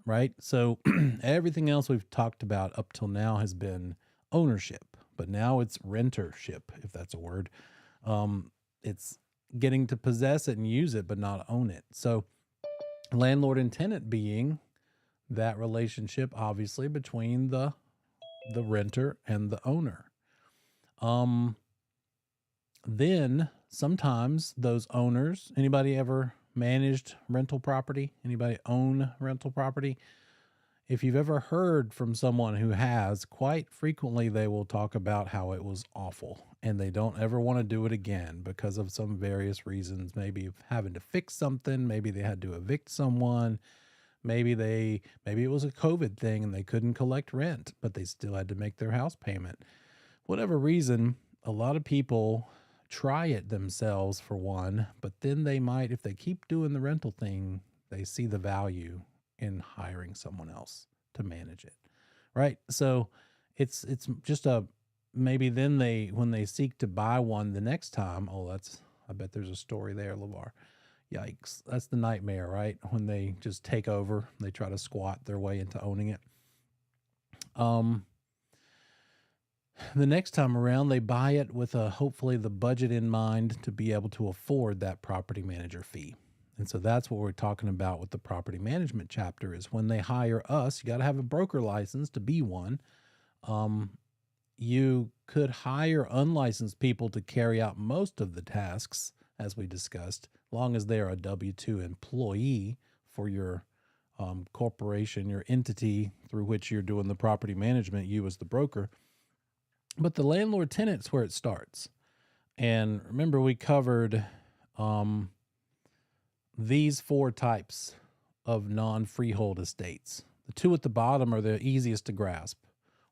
right? So everything else we've talked about up till now has been ownership, but now it's rentership, if that's a word. It's getting to possess it and use it, but not own it. So landlord and tenant being that relationship, obviously, between the renter and the owner. Um, then sometimes those owners, anybody ever managed rental property? Anybody own rental property? If you've ever heard from someone who has, quite frequently they will talk about how it was awful and they don't ever want to do it again because of some various reasons. Maybe of having to fix something, maybe they had to evict someone, maybe it was a COVID thing and they couldn't collect rent, but they still had to make their house payment. Whatever reason, a lot of people try it themselves for one, but then they might, if they keep doing the rental thing, they see the value in hiring someone else to manage it. Right? So it's just a maybe then they when they seek to buy one the next time, oh that's I bet there's a story there, LeVar. Yikes. That's the nightmare, right? When they just take over, they try to squat their way into owning it. Um the next time around, they buy it with hopefully the budget in mind to be able to afford that property manager fee. And so that's what we're talking about with the property management chapter is when they hire us, you got to have a broker license to be one. Um, you could hire unlicensed people to carry out most of the tasks, as we discussed, long as they are a W 2 employee for your corporation, your entity through which you're doing the property management, you as the broker. But the landlord tenant's where it starts. And remember, we covered um, these four types of non freehold estates. The two at the bottom are the easiest to grasp.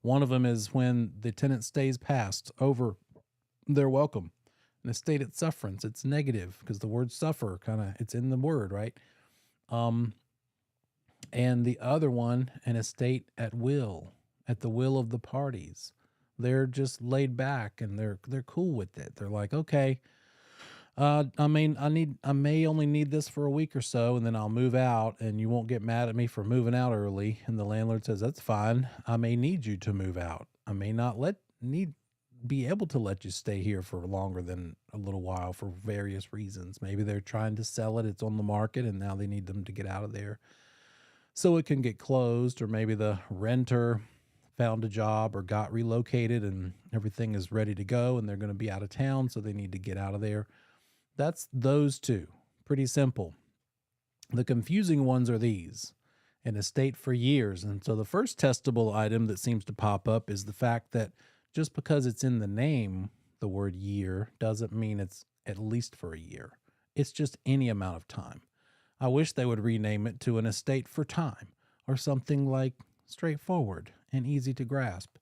One of them is when the tenant stays past over their welcome. An estate at sufferance, it's negative because the word suffer kind of it's in the word, right? Um, and the other one, an estate at will, at the will of the parties. They're just laid back and they're cool with it. They're like, okay, I may only need this for a week or so, and then I'll move out, and you won't get mad at me for moving out early. And the landlord says, that's fine. I may need you to move out. I may not be able to let you stay here for longer than a little while for various reasons. Maybe they're trying to sell it. It's on the market and now they need them to get out of there so it can get closed, or maybe the renter found a job or got relocated and everything is ready to go and they're going to be out of town, so they need to get out of there. That's those two. Pretty simple. The confusing ones are these: an estate for years. And so the first testable item that seems to pop up is the fact that just because it's in the name, the word year, doesn't mean it's at least for a year. It's just any amount of time. I wish they would rename it to an estate for time or something like straightforward and easy to grasp.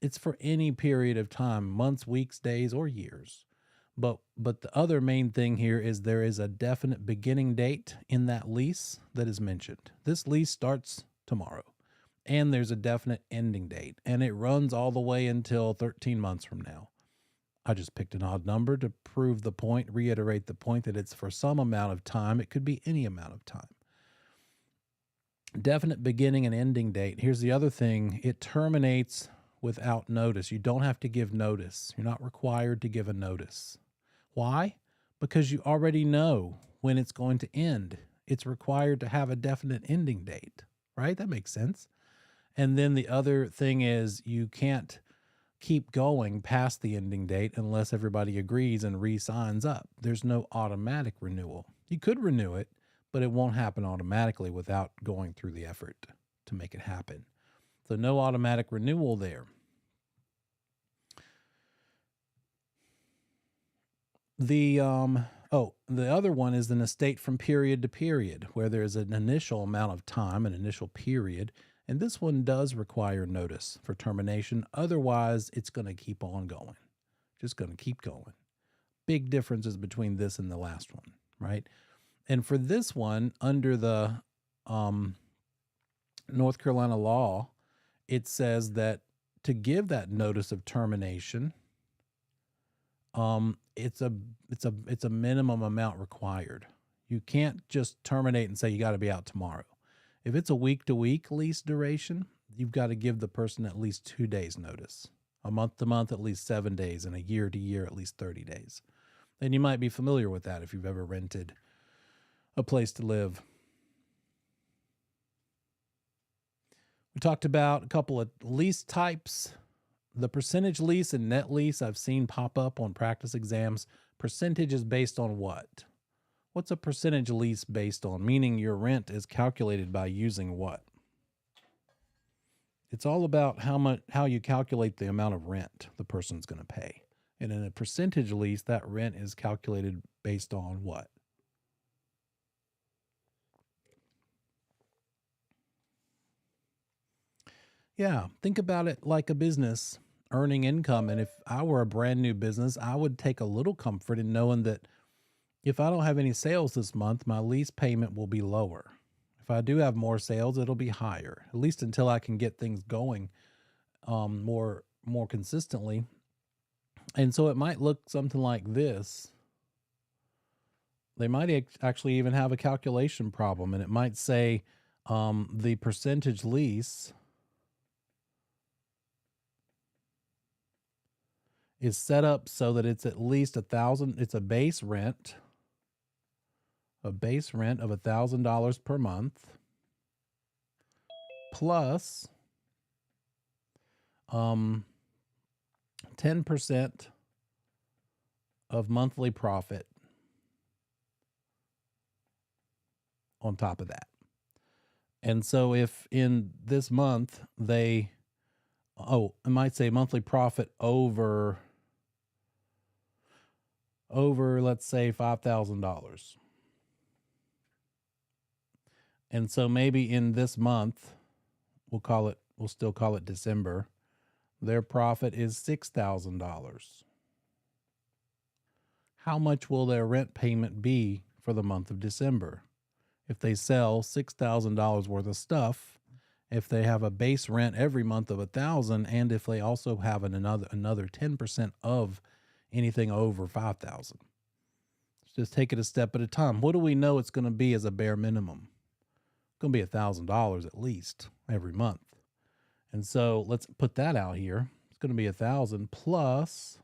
It's for any period of time, months, weeks, days, or years. But the other main thing here is there is a definite beginning date in that lease that is mentioned. This lease starts tomorrow, and there's a definite ending date, and it runs all the way until 13 months from now. I just picked an odd number to prove the point, reiterate the point that it's for some amount of time. It could be any amount of time. Definite beginning and ending date. Here's the other thing: it terminates without notice. You don't have to give notice. You're not required to give a notice. Why? Because you already know when it's going to end. It's required to have a definite ending date, right? That makes sense. And then the other thing is you can't keep going past the ending date unless everybody agrees and re-signs up. There's no automatic renewal. You could renew it, but it won't happen automatically without going through the effort to make it happen. So no automatic renewal there. The other one is an estate from period to period, where there's an initial amount of time, an initial period, and this one does require notice for termination. Otherwise, it's going to keep on going, just going to keep going. Big differences between this and the last one, right? And for this one, under the North Carolina law, it says that to give that notice of termination, it's a minimum amount required. You can't just terminate and say you got to be out tomorrow. If it's a week-to-week lease duration, you've got to give the person at least 2 days notice. A month-to-month, at least 7 days, and a year-to-year, at least 30 days. And you might be familiar with that if you've ever rented a place to live. We talked about a couple of lease types. The percentage lease and net lease I've seen pop up on practice exams. Percentage is based on what? What's a percentage lease based on? Meaning your rent is calculated by using what? It's all about how you calculate the amount of rent the person's going to pay. And in a percentage lease, that rent is calculated based on what? Yeah, think about it like a business earning income. And if I were a brand new business, I would take a little comfort in knowing that if I don't have any sales this month, my lease payment will be lower. If I do have more sales, it'll be higher, at least until I can get things going more consistently. And so it might look something like this. They might actually even have a calculation problem, and it might say the percentage lease is set up so that it's at least $1,000. It's a base rent of $1,000 per month plus 10% of monthly profit on top of that. And so if in this month it might say monthly profit over let's say $5,000. And so maybe in this month, we'll still call it December, their profit is $6,000. How much will their rent payment be for the month of December? If they sell $6,000 worth of stuff, if they have a base rent every month of $1,000, and if they also have another 10% of anything over $5,000. Let's just take it a step at a time. What do we know it's going to be as a bare minimum? It's going to be $1,000 at least every month. And so let's put that out here. It's going to be $1,000 plus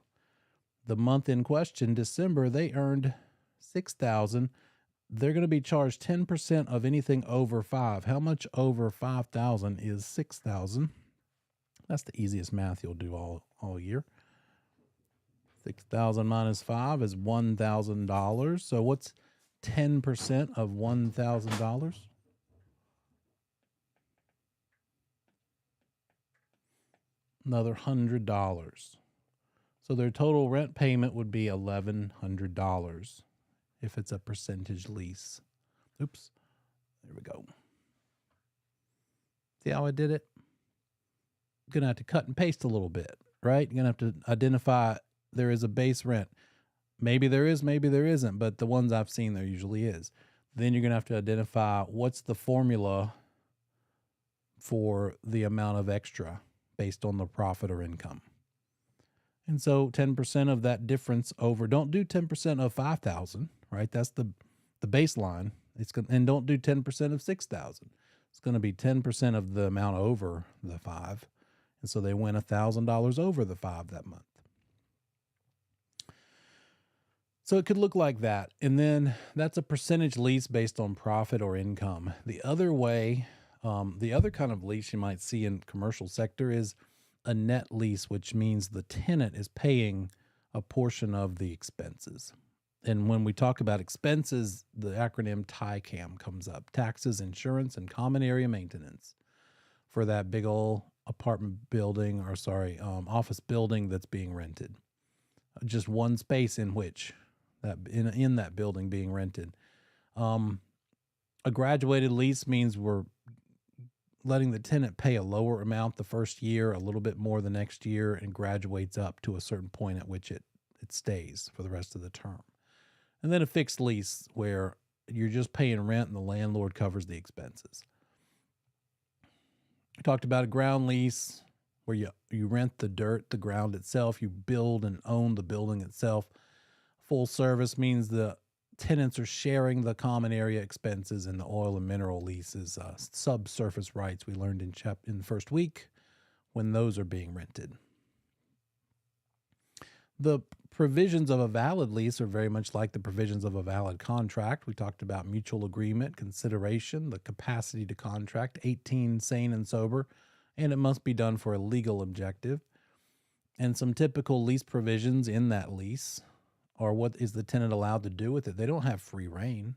the month in question, December, they earned $6,000. They're going to be charged 10% of anything over 5. How much over 5,000 is 6,000? That's the easiest math you'll do all year. 6,000 minus 5 is $1,000. So what's 10% of $1,000? Another $100. So their total rent payment would be $1,100 if it's a percentage lease. Oops. There we go. See how I did it? Going to have to cut and paste a little bit, right? You're going to have to identify there is a base rent. Maybe there is, maybe there isn't, but the ones I've seen there usually is. Then you're going to have to identify what's the formula for the amount of extra based on the profit or income. And so 10% of that difference over, don't do 10% of 5,000, right? That's the baseline. And don't do 10% of 6,000. It's going to be 10% of the amount over the 5. And so they went $1,000 over the 5 that month. So it could look like that. And then that's a percentage lease based on profit or income. The other way, the other kind of lease you might see in commercial sector is a net lease, which means the tenant is paying a portion of the expenses. And when we talk about expenses, the acronym TICAM comes up: taxes, insurance, and common area maintenance for that big old apartment building, office building that's being rented. Just one space in which in that building being rented. A graduated lease means we're letting the tenant pay a lower amount the first year, a little bit more the next year, and graduates up to a certain point at which it stays for the rest of the term. And then a fixed lease where you're just paying rent and the landlord covers the expenses. We talked about a ground lease where you rent the dirt, the ground itself, you build and own the building itself. Full service means the tenants are sharing the common area expenses and the oil and mineral leases, subsurface rights we learned in the first week when those are being rented. The provisions of a valid lease are very much like the provisions of a valid contract. We talked about mutual agreement, consideration, the capacity to contract, 18 sane and sober, and it must be done for a legal objective. And some typical lease provisions in that lease are what is the tenant allowed to do with it. They don't have free reign.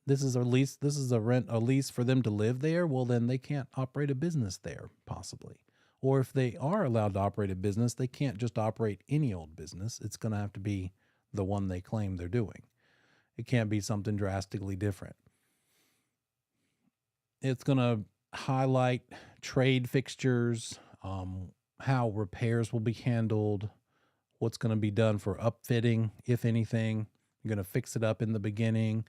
This is a lease, this is a lease for them to live there. Well, then they can't operate a business there, possibly. Or if they are allowed to operate a business, they can't just operate any old business. It's going to have to be the one they claim they're doing. It can't be something drastically different. It's going to highlight trade fixtures, how repairs will be handled, what's going to be done for upfitting, if anything. You're going to fix it up in the beginning.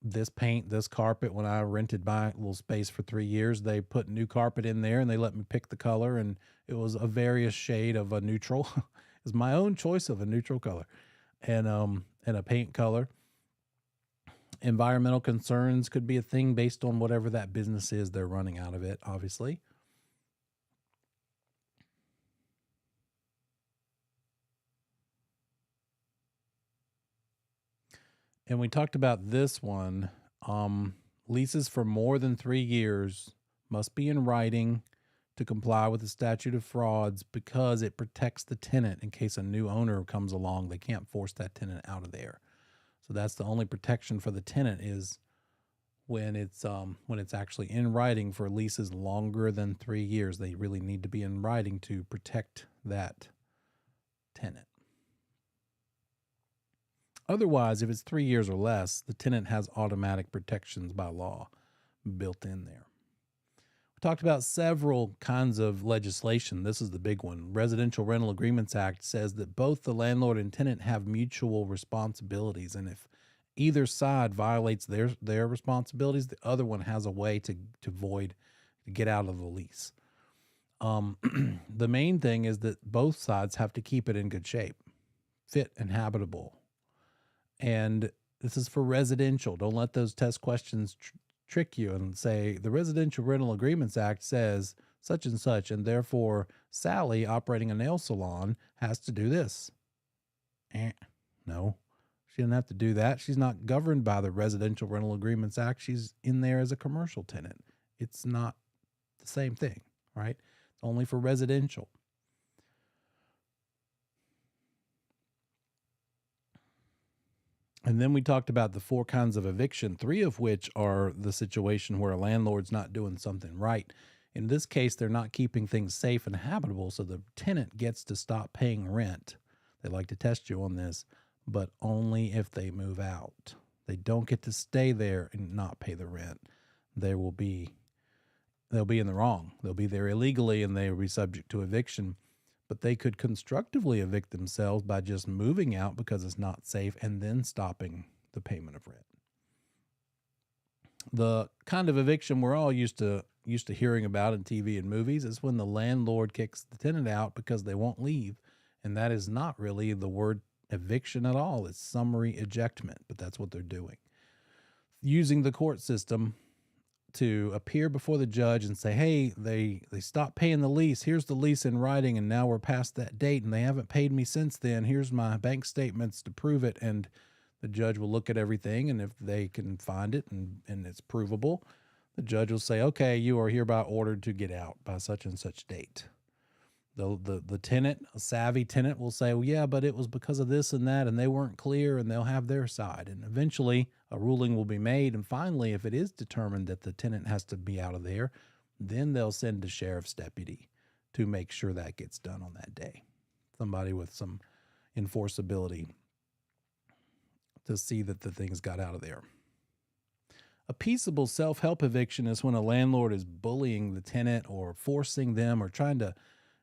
This paint, this carpet, when I rented my little space for 3 years, they put new carpet in there and they let me pick the color, and it was a various shade of a neutral. It's my own choice of a neutral color and a paint color. Environmental concerns could be a thing based on whatever that business is they're running out of it, obviously. And we talked about this one. Leases for more than 3 years must be in writing to comply with the statute of frauds because it protects the tenant in case a new owner comes along. They can't force that tenant out of there. So that's the only protection for the tenant is when it's actually in writing for leases longer than 3 years. They really need to be in writing to protect that tenant. Otherwise, if it's 3 years or less, the tenant has automatic protections by law built in there. We talked about several kinds of legislation. This is the big one. Residential Rental Agreements Act says that both the landlord and tenant have mutual responsibilities, and if either side violates their responsibilities, the other one has a way to get out of the lease. The main thing is that both sides have to keep it in good shape, fit and habitable. And this is for residential. Don't let those test questions trick you and say the Residential Rental Agreements Act says such and such, and therefore Sally operating a nail salon has to do this. No, she doesn't have to do that. She's not governed by the Residential Rental Agreements Act. She's in there as a commercial tenant. It's not the same thing, right? It's only for residential. And then we talked about the 4 kinds of eviction, 3 of which are the situation where a landlord's not doing something right. In this case, they're not keeping things safe and habitable, so the tenant gets to stop paying rent. They like to test you on this, but only if they move out. They don't get to stay there and not pay the rent. They'll be in the wrong. They'll be there illegally and they will be subject to eviction. But they could constructively evict themselves by just moving out because it's not safe and then stopping the payment of rent. The kind of eviction we're all used to hearing about in TV and movies is when the landlord kicks the tenant out because they won't leave. And that is not really the word eviction at all. It's summary ejectment, but that's what they're doing. Using the court system to appear before the judge and say, hey, they stopped paying the lease. Here's the lease in writing, and now we're past that date, and they haven't paid me since then. Here's my bank statements to prove it. And the judge will look at everything, and if they can find it and it's provable, the judge will say, okay, you are hereby ordered to get out by such and such date. The tenant, a savvy tenant, will say, well, yeah, but it was because of this and that, and they weren't clear, and they'll have their side. And eventually a ruling will be made. And finally, if it is determined that the tenant has to be out of there, then they'll send a sheriff's deputy to make sure that gets done on that day. Somebody with some enforceability to see that the things got out of there. A peaceable self-help eviction is when a landlord is bullying the tenant or forcing them or trying to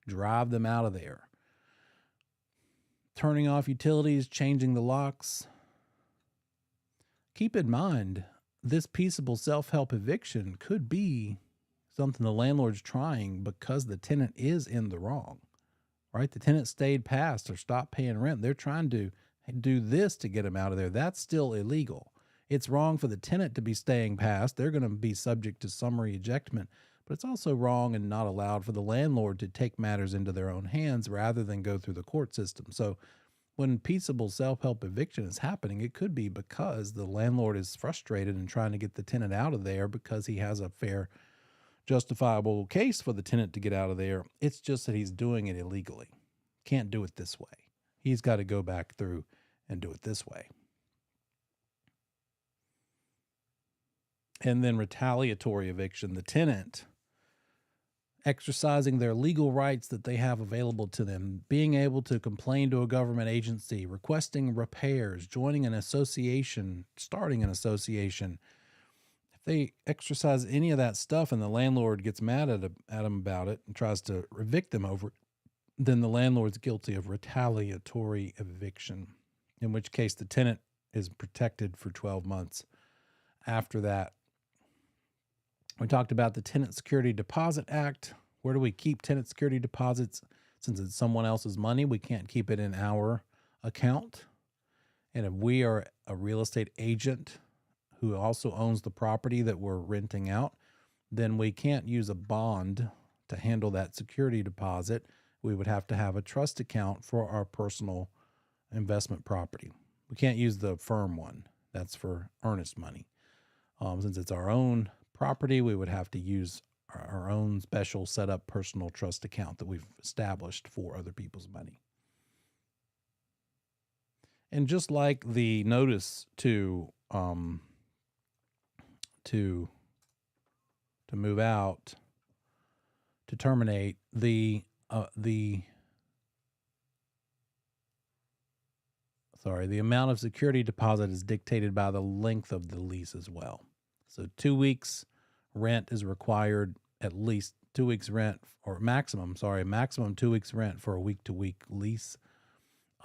drive them out of there. Turning off utilities, changing the locks. Keep in mind, this peaceable self-help eviction could be something the landlord's trying because the tenant is in the wrong, right? The tenant stayed past or stopped paying rent. They're trying to, do this to get them out of there, that's still illegal. It's wrong for the tenant to be staying past. They're going to be subject to summary ejectment, but it's also wrong and not allowed for the landlord to take matters into their own hands rather than go through the court system. So when peaceable self-help eviction is happening, it could be because the landlord is frustrated and trying to get the tenant out of there because he has a fair, justifiable case for the tenant to get out of there. It's just that he's doing it illegally. Can't do it this way. He's got to go back through and do it this way. And then retaliatory eviction, the tenant exercising their legal rights that they have available to them, being able to complain to a government agency, requesting repairs, joining an association, starting an association. If they exercise any of that stuff and the landlord gets mad at them about it and tries to evict them over it, then the landlord's guilty of retaliatory eviction, in which case the tenant is protected for 12 months after that. We talked about the Tenant Security Deposit Act. Where do we keep tenant security deposits? Since it's someone else's money, we can't keep it in our account. And if we are a real estate agent who also owns the property that we're renting out, then we can't use a bond to handle that security deposit. We would have to have a trust account for our personal investment property. We can't use the firm one. That's for earnest money. Since it's our own property, we would have to use our own special set up personal trust account that we've established for other people's money. And just like the notice to move out, to terminate, the amount of security deposit is dictated by the length of the lease as well. So 2 weeks rent is required, at least 2 weeks rent, or maximum 2 weeks rent for a week-to-week lease.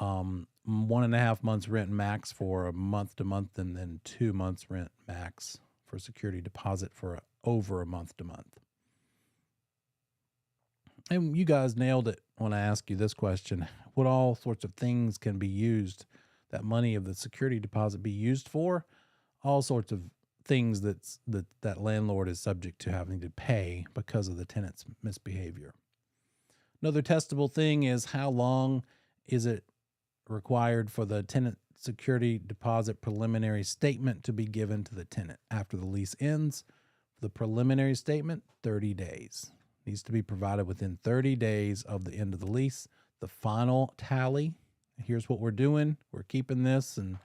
1.5 months rent max for a month-to-month, and then 2 months rent max for security deposit for over a month-to-month. And you guys nailed it when I asked you this question. What all sorts of things can be used, that money of the security deposit be used for? All sorts of things that landlord is subject to having to pay because of the tenant's misbehavior. Another testable thing is how long is it required for the tenant security deposit preliminary statement to be given to the tenant after the lease ends. The preliminary statement, 30 days. Needs to be provided within 30 days of the end of the lease. The final tally, here's what we're doing. We're keeping this, and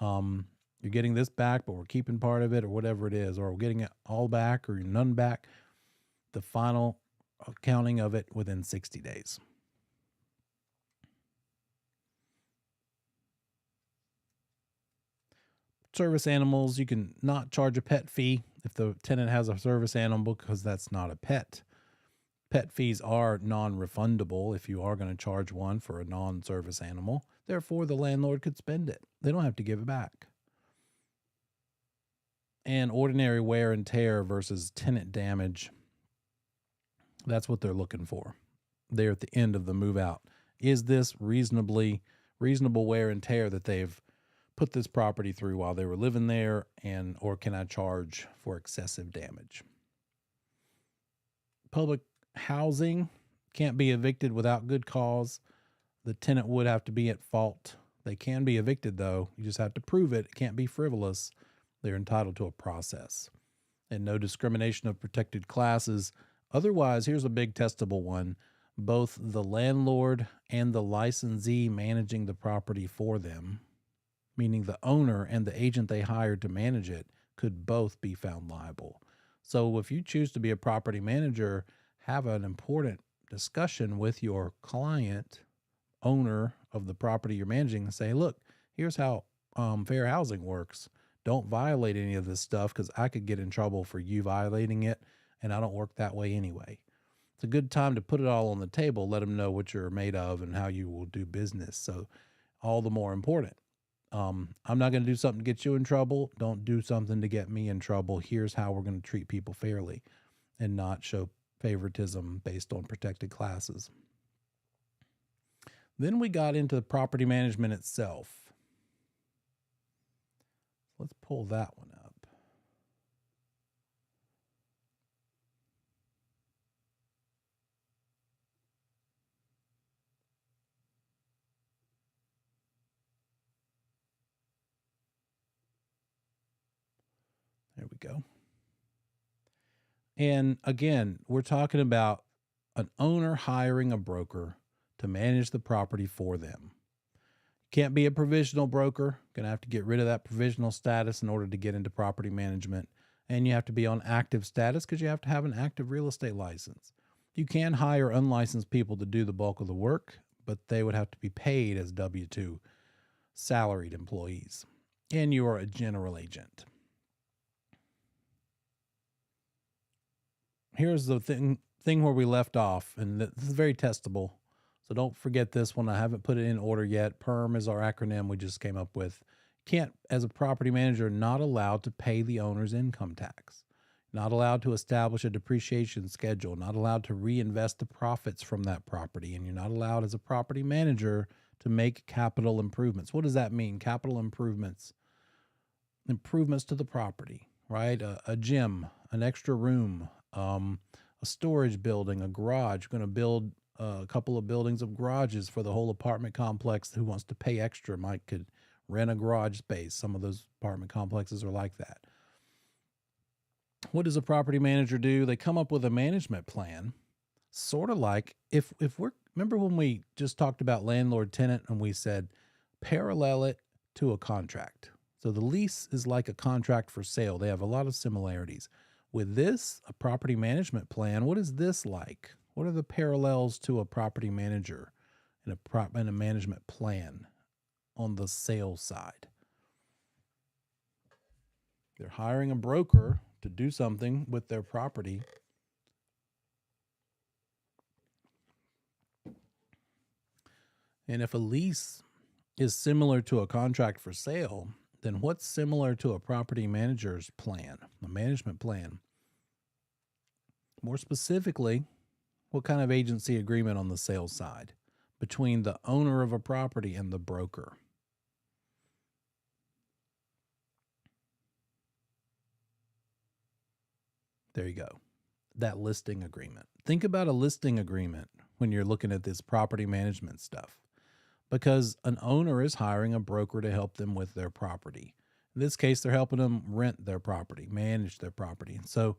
you're getting this back, but we're keeping part of it, or whatever it is, or we're getting it all back or none back. The final accounting of it within 60 days. Service animals, you can not charge a pet fee if the tenant has a service animal because that's not a pet. Pet fees are non-refundable if you are going to charge one for a non-service animal. Therefore, the landlord could spend it. They don't have to give it back. And ordinary wear and tear versus tenant damage, that's what they're looking for. They're at the end of the move out. Is this reasonable wear and tear that they've put this property through while they were living there, or can I charge for excessive damage? Public housing can't be evicted without good cause. The tenant would have to be at fault. They can be evicted, though. You just have to prove it. It can't be frivolous. They're entitled to a process. And no discrimination of protected classes. Otherwise, here's a big testable one. Both the landlord and the licensee managing the property for them, meaning the owner and the agent they hired to manage it, could both be found liable. So if you choose to be a property manager, have an important discussion with your client, owner of the property you're managing, and say, look, here's how fair housing works. Don't violate any of this stuff because I could get in trouble for you violating it, and I don't work that way anyway. It's a good time to put it all on the table, let them know what you're made of and how you will do business. So all the more important. I'm not going to do something to get you in trouble. Don't do something to get me in trouble. Here's how we're going to treat people fairly and not show favoritism based on protected classes. Then we got into the property management itself. Let's pull that one up. There we go. And again, we're talking about an owner hiring a broker to manage the property for them. Can't be a provisional broker. Going to have to get rid of that provisional status in order to get into property management. And you have to be on active status because you have to have an active real estate license. You can hire unlicensed people to do the bulk of the work, but they would have to be paid as W-2 salaried employees. And you are a general agent. Here's the thing where we left off, and this is very testable. So don't forget this one. I haven't put it in order yet. PERM is our acronym we just came up with. Can't, as a property manager, not allowed to pay the owner's income tax. Not allowed to establish a depreciation schedule. Not allowed to reinvest the profits from that property. And you're not allowed as a property manager to make capital improvements. What does that mean? Capital improvements. Improvements to the property, right? A gym, an extra room, a storage building, a garage. You're going to build a couple of buildings of garages for the whole apartment complex. Who wants to pay extra could rent a garage space. Some of those apartment complexes are like that. What does a property manager do? They come up with a management plan, sort of like if we're, remember when we just talked about landlord tenant and we said parallel it to a contract. So the lease is like a contract for sale. They have a lot of similarities. With this, a property management plan, what is this like? What are the parallels to a property manager and a management plan on the sales side? They're hiring a broker to do something with their property. And if a lease is similar to a contract for sale, then what's similar to a property manager's plan, a management plan? More specifically, what kind of agency agreement on the sales side between the owner of a property and the broker? There you go. That listing agreement. Think about a listing agreement when you're looking at this property management stuff, because an owner is hiring a broker to help them with their property. In this case, they're helping them rent their property, manage their property. So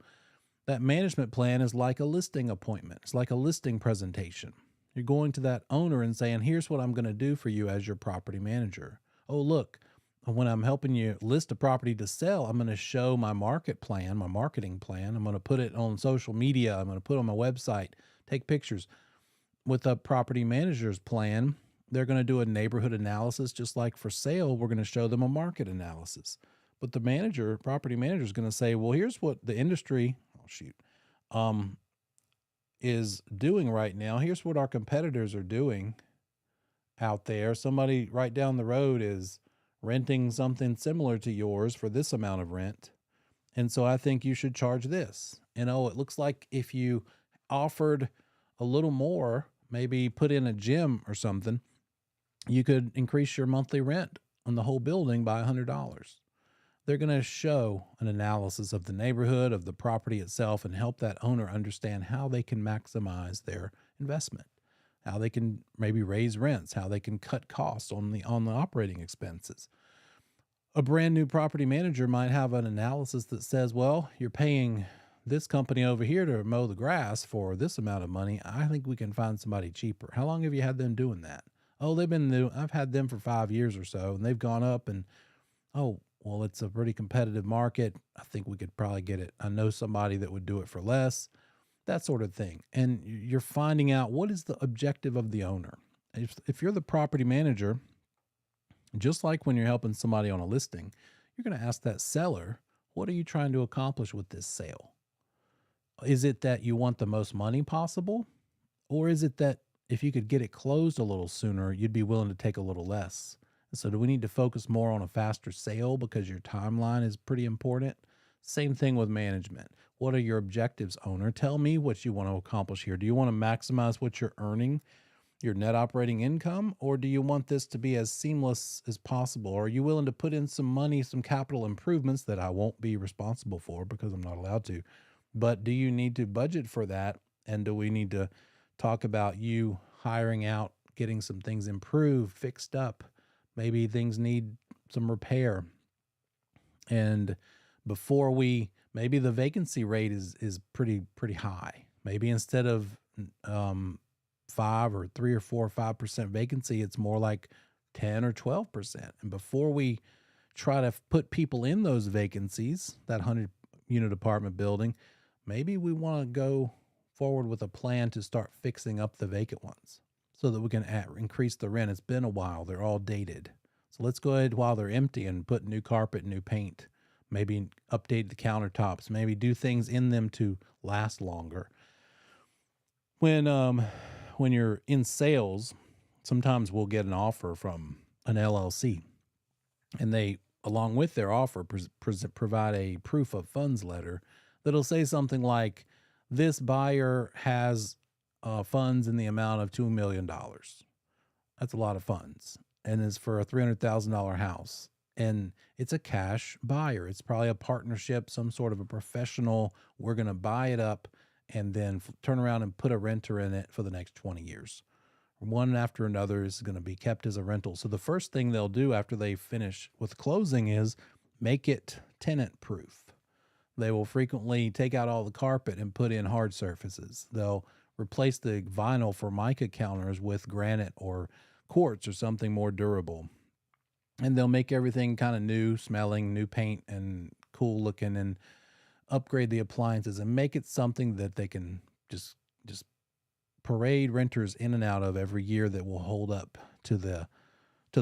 that management plan is like a listing appointment. It's like a listing presentation. You're going to that owner and saying, here's what I'm going to do for you as your property manager. Oh, look, when I'm helping you list a property to sell, I'm going to show my market plan, my marketing plan. I'm going to put it on social media. I'm going to put it on my website, take pictures. With a property manager's plan, they're going to do a neighborhood analysis. Just like for sale, we're going to show them a market analysis. But the property manager is going to say, well, here's what the industry, is doing right now. Here's what our competitors are doing out there. Somebody right down the road is renting something similar to yours for this amount of rent. And so I think you should charge this. And it looks like if you offered a little more, maybe put in a gym or something, you could increase your monthly rent on the whole building by $100. They're going to show an analysis of the neighborhood, of the property itself, and help that owner understand how they can maximize their investment, how they can maybe raise rents, how they can cut costs on the operating expenses. A brand new property manager might have an analysis that says, well, you're paying this company over here to mow the grass for this amount of money. I think we can find somebody cheaper. How long have you had them doing that? Oh, I've had them for 5 years or so, and they've gone up, and well, it's a pretty competitive market. I think we could probably get it. I know somebody that would do it for less, that sort of thing. And you're finding out what is the objective of the owner. If you're the property manager, just like when you're helping somebody on a listing, you're going to ask that seller, what are you trying to accomplish with this sale? Is it that you want the most money possible? Or is it that if you could get it closed a little sooner, you'd be willing to take a little less? So do we need to focus more on a faster sale because your timeline is pretty important? Same thing with management. What are your objectives, owner? Tell me what you want to accomplish here. Do you want to maximize what you're earning your net operating income, or do you want this to be as seamless as possible? Or are you willing to put in some money, some capital improvements that I won't be responsible for because I'm not allowed to? But do you need to budget for that? And do we need to talk about you hiring out, getting some things improved, fixed up? Maybe things need some repair. And before maybe the vacancy rate is pretty high. Maybe instead of 5 or 3 or 4 or 5% vacancy, it's more like 10 or 12%. And before we try to put people in those vacancies, that 100-unit apartment building, maybe we want to go forward with a plan to start fixing up the vacant ones so that we can increase the rent. It's been a while. They're all dated. So let's go ahead while they're empty and put new carpet, new paint, maybe update the countertops, maybe do things in them to last longer. When you're in sales, sometimes we'll get an offer from an LLC, and they, along with their offer, provide a proof of funds letter that'll say something like, this buyer has funds in the amount of $2 million. That's a lot of funds, and it's for a $300,000 house. And it's a cash buyer. It's probably a partnership, some sort of a professional. We're going to buy it up and then turn around and put a renter in it for the next 20 years. One after another is going to be kept as a rental. So the first thing they'll do after they finish with closing is make it tenant proof. They will frequently take out all the carpet and put in hard surfaces. They'll replace the vinyl for mica counters with granite or quartz or something more durable. And they'll make everything kind of new smelling, new paint and cool looking, and upgrade the appliances and make it something that they can just parade renters in and out of every year, that will hold up to the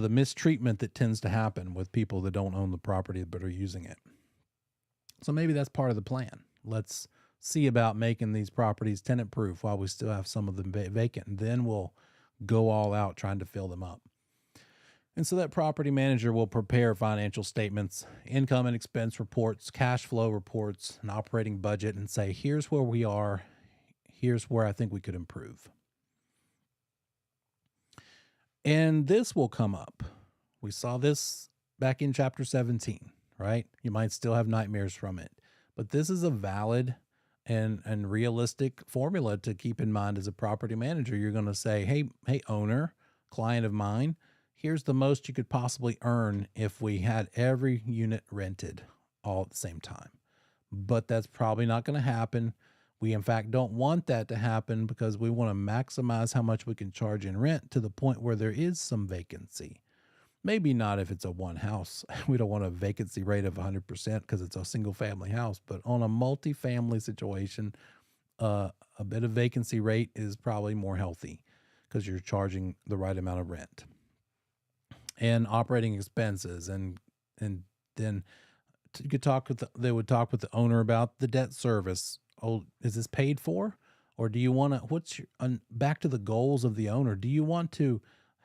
mistreatment that tends to happen with people that don't own the property but are using it. So maybe that's part of the plan. Let's see about making these properties tenant proof while we still have some of them vacant, and then we'll go all out trying to fill them up. And so that property manager will prepare financial statements, income and expense reports, cash flow reports, an operating budget, and say, here's where we are. Here's where I think we could improve. And this will come up. We saw this back in chapter 17, right? You might still have nightmares from it, but this is a valid and realistic formula to keep in mind as a property manager. You're going to say, hey, owner, client of mine, here's the most you could possibly earn if we had every unit rented all at the same time. But that's probably not going to happen. We, in fact, don't want that to happen because we want to maximize how much we can charge in rent to the point where there is some vacancy. Maybe not if it's a one house. We don't want a vacancy rate of 100% because it's a single family house. But on a multifamily situation, a bit of vacancy rate is probably more healthy because you're charging the right amount of rent. And operating expenses, and then you could they would talk with the owner about the debt service. Oh, is this paid for? Or do you want to, back to the goals of the owner, do you want to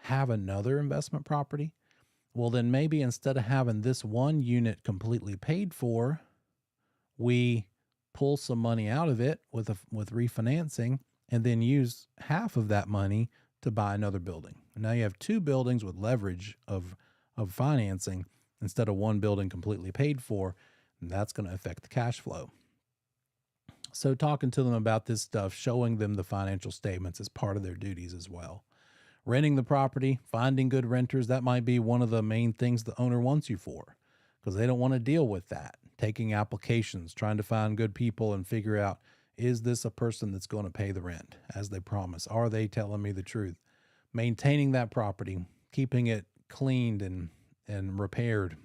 have another investment property? Well, then maybe instead of having this one unit completely paid for, we pull some money out of it with refinancing, and then use half of that money to buy another building. And now you have two buildings with leverage of financing instead of one building completely paid for, and that's going to affect the cash flow. So talking to them about this stuff, showing them the financial statements is part of their duties as well. Renting the property, finding good renters, that might be one of the main things the owner wants you for, because they don't want to deal with that. Taking applications, trying to find good people and figure out, is this a person that's going to pay the rent as they promise? Are they telling me the truth? Maintaining that property, keeping it cleaned and repaired.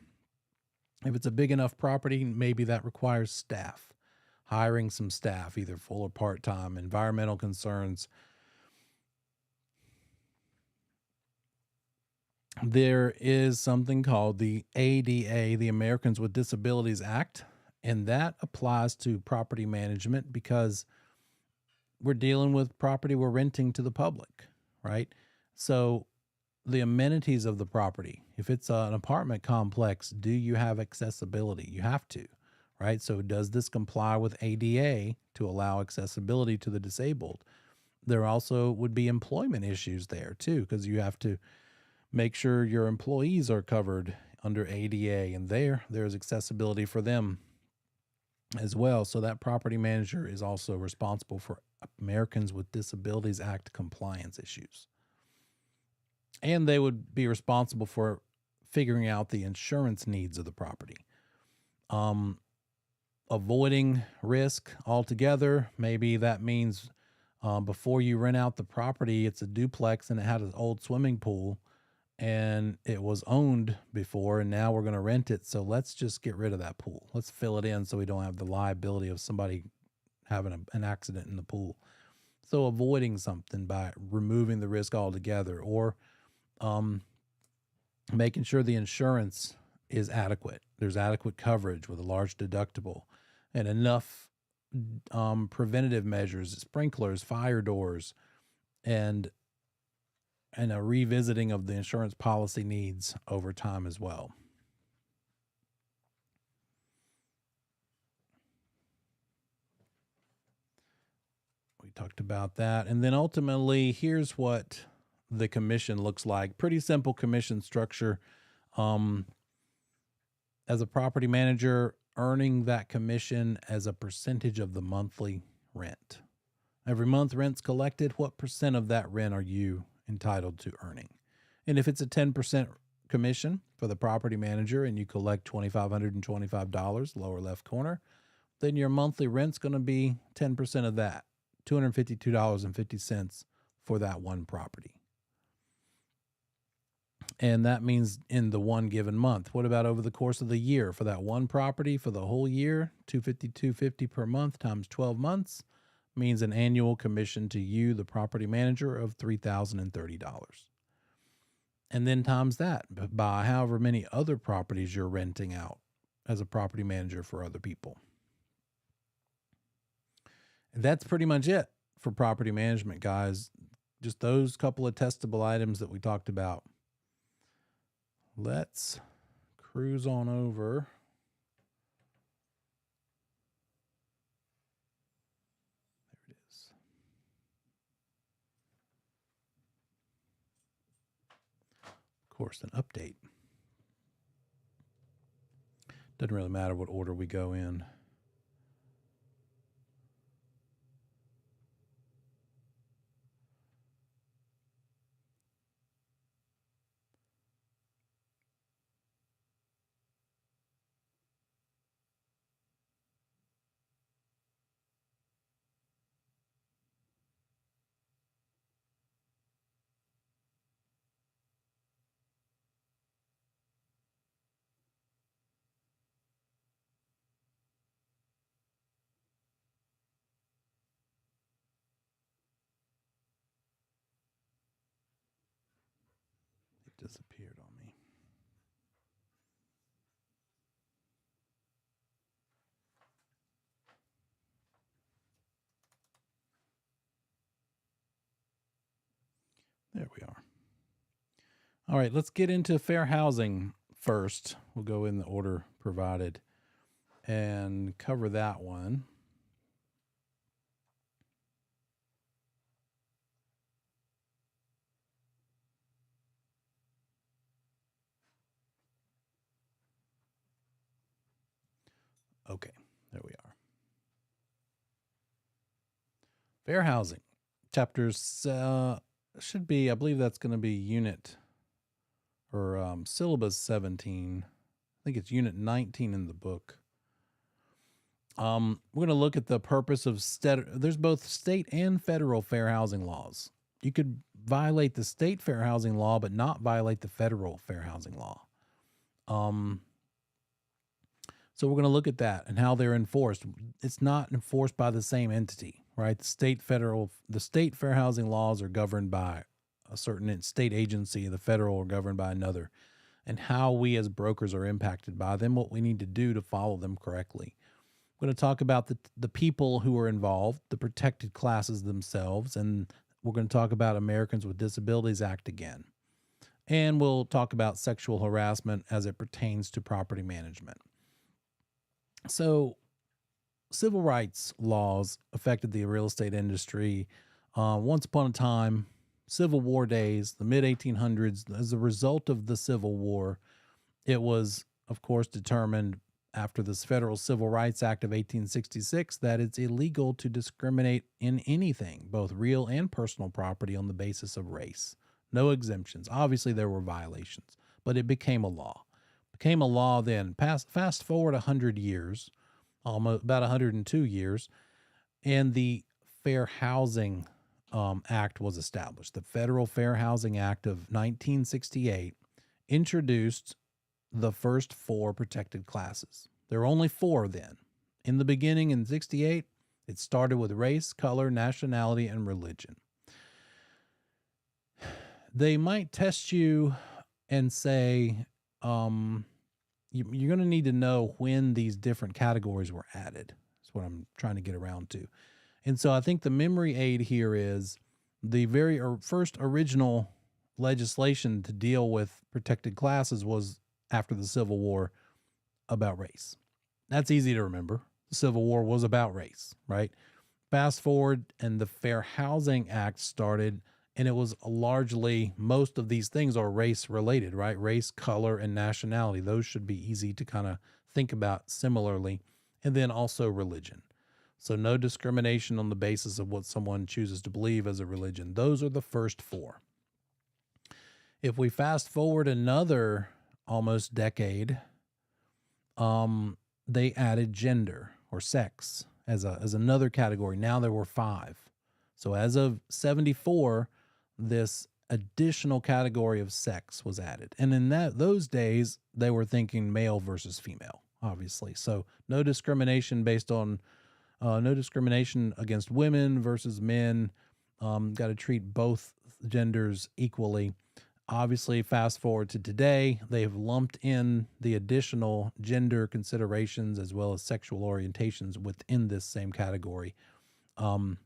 If it's a big enough property, maybe that requires staff. Hiring some staff, either full or part-time. Environmental concerns. There is something called the ADA, the Americans with Disabilities Act, and that applies to property management because we're dealing with property we're renting to the public, right? So the amenities of the property, if it's an apartment complex, do you have accessibility? You have to, right? So does this comply with ADA to allow accessibility to the disabled? There also would be employment issues there too, because you have to make sure your employees are covered under ADA, and there's accessibility for them as well. So that property manager is also responsible for Americans with Disabilities Act compliance issues. And they would be responsible for figuring out the insurance needs of the property. Avoiding risk altogether. Maybe that means before you rent out the property, it's a duplex and it had an old swimming pool and it was owned before, and now we're going to rent it. So let's just get rid of that pool. Let's fill it in so we don't have the liability of somebody having an accident in the pool. So avoiding something by removing the risk altogether, or making sure the insurance is adequate. There's adequate coverage with a large deductible and enough preventative measures, sprinklers, fire doors, and a revisiting of the insurance policy needs over time as well. We talked about that. And then ultimately, here's what the commission looks like. Pretty simple commission structure. As a property manager, earning that commission as a percentage of the monthly rent. Every month rent's collected, what percent of that rent are you entitled to earning? And if it's a 10% commission for the property manager and you collect $2,525, lower left corner, then your monthly rent's going to be 10% of that, $252.50 for that one property. And that means in the one given month. What about over the course of the year for that one property for the whole year? $252.50 per month times 12 months means an annual commission to you, the property manager, of $3,030. And then times that by however many other properties you're renting out as a property manager for other people. And that's pretty much it for property management, guys. Just those couple of testable items that we talked about. Let's cruise on over. There it is. Of course, an update. Doesn't really matter what order we go in. Disappeared on me. There we are. All right, let's get into fair housing first. We'll go in the order provided and cover that one. Okay, there we are. Fair housing. Chapters should be, I believe that's going to be unit or syllabus 17. I think it's unit 19 in the book. We're going to look at the purpose of there's both state and federal fair housing laws. You could violate the state fair housing law, but not violate the federal fair housing law. So we're going to look at that and how they're enforced. It's not enforced by the same entity, right? The state fair housing laws are governed by a certain state agency. The federal are governed by another. And how we as brokers are impacted by them, what we need to do to follow them correctly. We're going to talk about the people who are involved, the protected classes themselves, and we're going to talk about Americans with Disabilities Act again. And we'll talk about sexual harassment as it pertains to property management. So civil rights laws affected the real estate industry Once upon a time, Civil War days, the mid 1800s, as a result of the Civil War, it was, of course, determined after this Federal Civil Rights Act of 1866 that it's illegal to discriminate in anything, both real and personal property, on the basis of race. No exemptions. Obviously, there were violations, but it became a law. Became a law then. Fast forward 100 years, almost about 102 years, and the Fair Housing Act was established. The Federal Fair Housing Act of 1968 introduced the first four protected classes. There were only four then. In the beginning, in 68, it started with race, color, nationality, and religion. They might test you and say, you're going to need to know when these different categories were added. That's what I'm trying to get around to. And so I think the memory aid here is the very first original legislation to deal with protected classes was after the Civil War about race. That's easy to remember. The Civil War was about race, right? Fast forward, and the Fair Housing Act started, and it was largely, most of these things are race related, right? Race, color, and nationality. Those should be easy to kind of think about similarly. And then also religion. So no discrimination on the basis of what someone chooses to believe as a religion. Those are the first four. If we fast forward another almost decade, they added gender or sex as another category. Now there were five. So as of 74, this additional category of sex was added. And in those days, they were thinking male versus female, obviously. So no discrimination based on no discrimination against women versus men. Got to treat both genders equally. Obviously, fast forward to today, they've lumped in the additional gender considerations as well as sexual orientations within this same category. So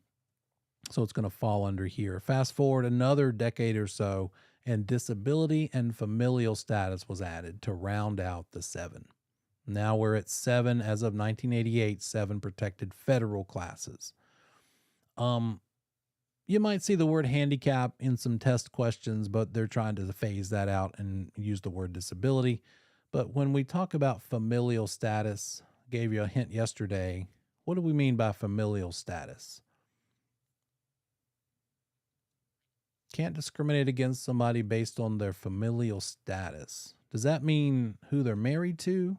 it's going to fall under here. Fast forward another decade or so, and disability and familial status was added to round out the seven. Now we're at seven as of 1988, seven protected federal classes. You might see the word handicap in some test questions, but they're trying to phase that out and use the word disability. But when we talk about familial status, I gave you a hint yesterday. What do we mean by familial status? Can't discriminate against somebody based on their familial status. Does that mean who they're married to?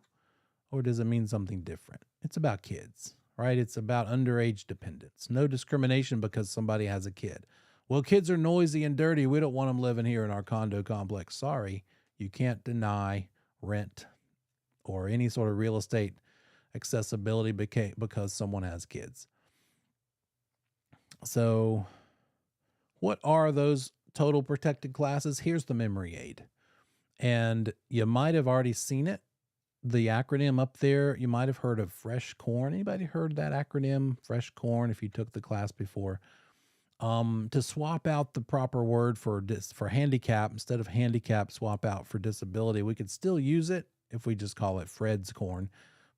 Or does it mean something different? It's about kids, right? It's about underage dependents. No discrimination because somebody has a kid. Well, kids are noisy and dirty. We don't want them living here in our condo complex. Sorry, you can't deny rent or any sort of real estate accessibility because someone has kids. So what are those total protected classes? Here's the memory aid. And you might have already seen it. The acronym up there, you might have heard of Fresh Corn. Anybody heard that acronym, Fresh Corn, if you took the class before? To swap out the proper word for handicap, instead of handicap, swap out for disability. We could still use it if we just call it Fred's Corn.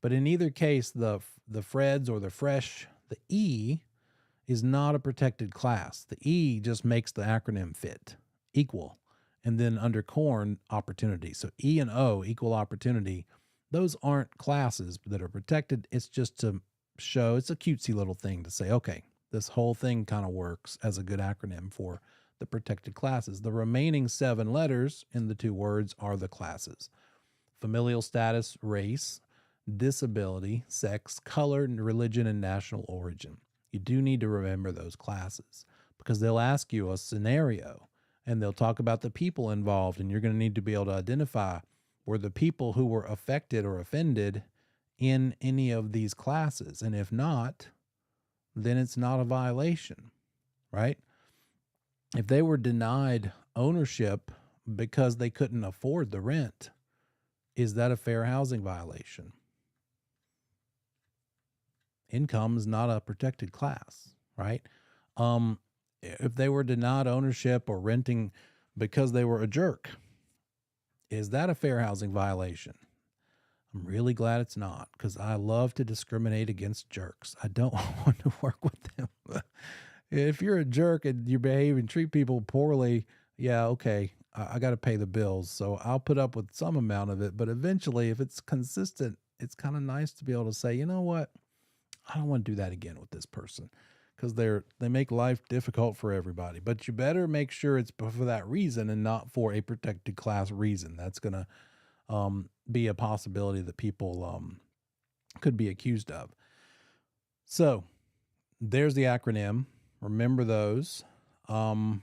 But in either case, the Fred's or the Fresh, the E is not a protected class. The E just makes the acronym fit, equal. And then under corn, opportunity. So E and O, equal opportunity. Those aren't classes that are protected. It's just to show, it's a cutesy little thing to say, okay, this whole thing kind of works as a good acronym for the protected classes. The remaining 7 letters in the 2 words are the classes. Familial status, race, disability, sex, color, religion, and national origin. You do need to remember those classes because they'll ask you a scenario and they'll talk about the people involved, and you're going to need to be able to identify were the people who were affected or offended in any of these classes. And if not, then it's not a violation, right? If they were denied ownership because they couldn't afford the rent, is that a fair housing violation? Income is not a protected class, right? If they were denied ownership or renting because they were a jerk, is that a fair housing violation? I'm really glad it's not, because I love to discriminate against jerks. I don't want to work with them. If you're a jerk and you behave and treat people poorly, yeah, okay, I got to pay the bills. So I'll put up with some amount of it. But eventually, if it's consistent, it's kind of nice to be able to say, you know what? I don't want to do that again with this person because they make life difficult for everybody. But you better make sure it's for that reason and not for a protected class reason. That's going to be a possibility that people could be accused of. So there's the acronym. Remember those. All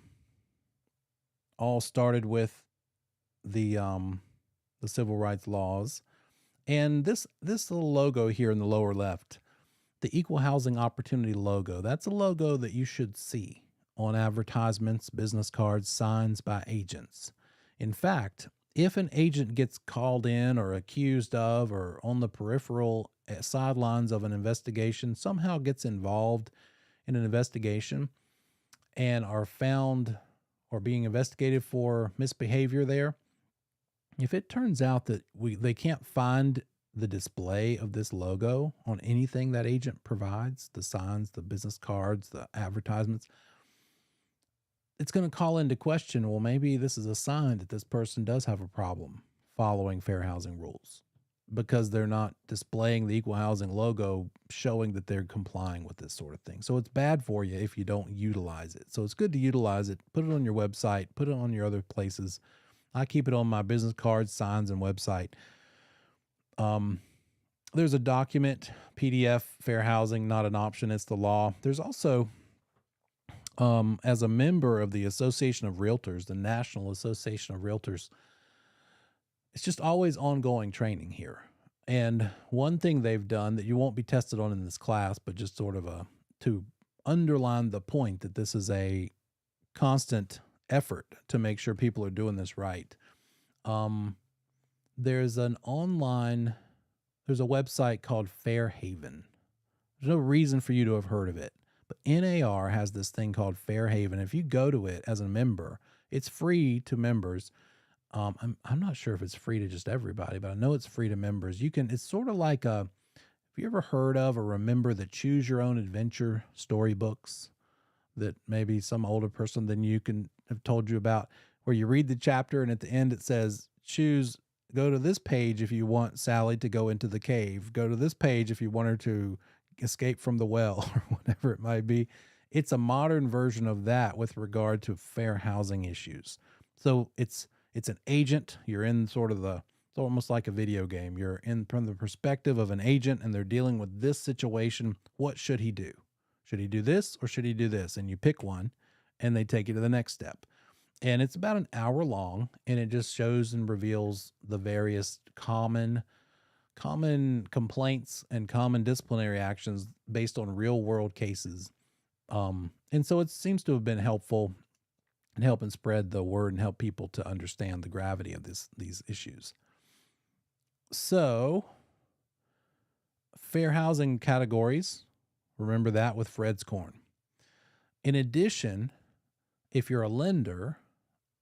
started with the civil rights laws, and this little logo here in the lower left, the Equal Housing Opportunity logo. That's a logo that you should see on advertisements, business cards, signs by agents. In fact, if an agent gets called in or accused of or on the peripheral sidelines of an investigation, somehow gets involved in an investigation and are found or being investigated for misbehavior there, if it turns out that they can't find the display of this logo on anything that agent provides, the signs, the business cards, the advertisements, it's going to call into question, well, maybe this is a sign that this person does have a problem following fair housing rules because they're not displaying the equal housing logo showing that they're complying with this sort of thing. So it's bad for you if you don't utilize it. So it's good to utilize it. Put it on your website, put it on your other places. I keep it on my business cards, signs, and website. There's a document, PDF, fair housing, not an option. It's the law. There's also, as a member of the Association of Realtors, the National Association of Realtors, it's just always ongoing training here. And one thing they've done that you won't be tested on in this class, but just sort of to underline the point that this is a constant effort to make sure people are doing this right. There's a website called Fairhaven. There's no reason for you to have heard of it, but NAR has this thing called Fairhaven. If you go to it as a member, it's free to members. I'm not sure if it's free to just everybody, but I know it's free to members. It's sort of like have you ever heard of or remember the Choose Your Own Adventure storybooks that maybe some older person than you can have told you about, where you read the chapter and at the end it says, go to this page if you want Sally to go into the cave. Go to this page if you want her to escape from the well or whatever it might be. It's a modern version of that with regard to fair housing issues. So it's an agent. You're in it's almost like a video game. You're in from the perspective of an agent and they're dealing with this situation. What should he do? Should he do this or should he do this? And you pick one and they take you to the next step. And it's about an hour long and it just shows and reveals the various common complaints and common disciplinary actions based on real world cases. And so it seems to have been helpful in helping spread the word and help people to understand the gravity of these issues. So, fair housing categories, remember that with Fred's Corn. In addition, if you're a lender,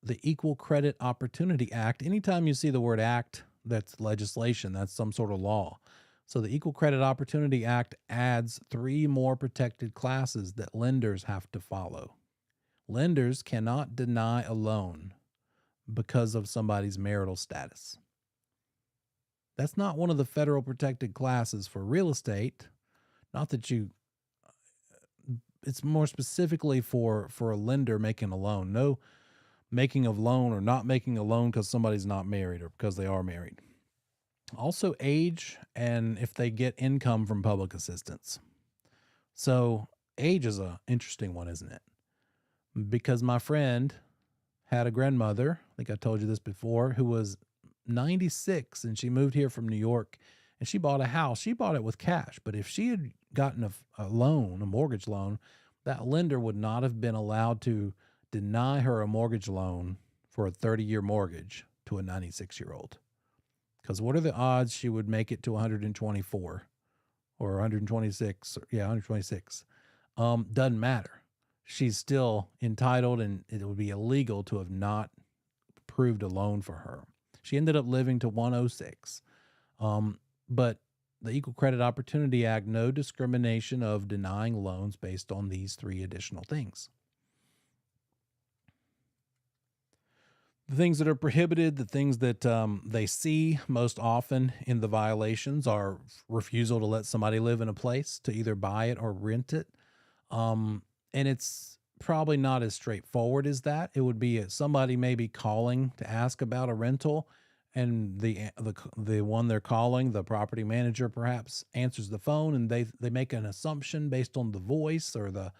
the Equal Credit Opportunity Act, anytime you see the word act, that's legislation, that's some sort of law. So the Equal Credit Opportunity Act adds 3 more protected classes that lenders have to follow. Lenders cannot deny a loan because of somebody's marital status. That's not one of the federal protected classes for real estate. Not that it's more specifically for a lender making a loan. No making of loan or not making a loan because somebody's not married or because they are married. Also age and if they get income from public assistance. So age is an interesting one, isn't it? Because my friend had a grandmother, I think I told you this before, who was 96 and she moved here from New York and she bought a house. She bought it with cash, but if she had gotten a loan, a mortgage loan, that lender would not have been allowed to deny her a mortgage loan for a 30-year mortgage to a 96-year-old. Because what are the odds she would make it to 124 or 126? 126. Doesn't matter. She's still entitled and it would be illegal to have not approved a loan for her. She ended up living to 106. But the Equal Credit Opportunity Act no discrimination of denying loans based on these three additional things. The things that are prohibited, the things that they see most often in the violations are refusal to let somebody live in a place, to either buy it or rent it. And it's probably not as straightforward as that. It would be somebody maybe calling to ask about a rental, and the one they're calling, the property manager perhaps answers the phone, and they make an assumption based on the voice or the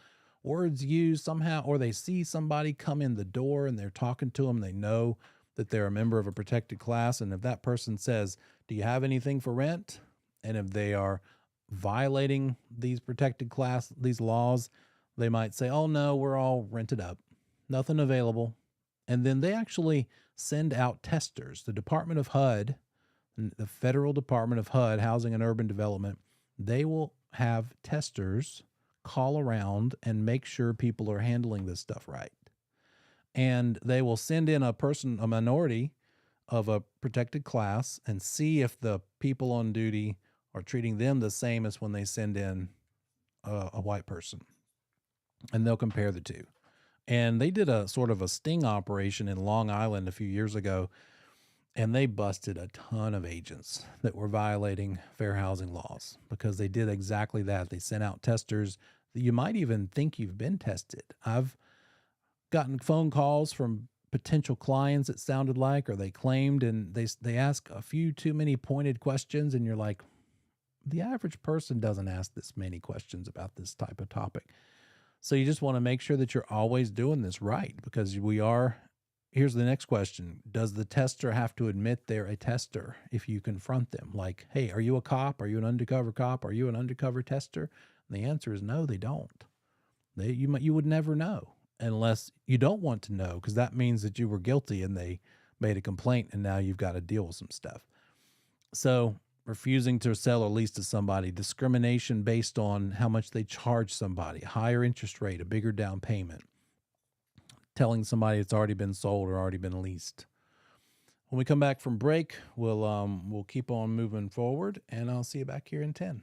words used somehow, or they see somebody come in the door and they're talking to them. They know that they're a member of a protected class, and if that person says, "Do you have anything for rent?" and if they are violating these protected class these laws, they might say, "Oh no, we're all rented up, nothing available." And then they actually send out testers. The Department of HUD, the Federal Department of HUD, Housing and Urban Development, they will have testers call around and make sure people are handling this stuff right. And they will send in a minority of a protected class, and see if the people on duty are treating them the same as when they send in a white person. And they'll compare the two. And they did a sort of a sting operation in Long Island a few years ago, and they busted a ton of agents that were violating fair housing laws because they did exactly that. They sent out testers. You might even think you've been tested. I've gotten phone calls from potential clients, it sounded like, or they claimed, and they ask a few too many pointed questions, and you're like, the average person doesn't ask this many questions about this type of topic. So you just want to make sure that you're always doing this right, because here's the next question. Does the tester have to admit they're a tester if you confront them? Like, hey, are you a cop? Are you an undercover cop? Are you an undercover tester? And the answer is no, they don't. You would never know unless you don't want to know, because that means that you were guilty and they made a complaint and now you've got to deal with some stuff. So refusing to sell or lease to somebody, discrimination based on how much they charge somebody, higher interest rate, a bigger down payment, telling somebody it's already been sold or already been leased. When we come back from break, we'll keep on moving forward, and I'll see you back here in 10.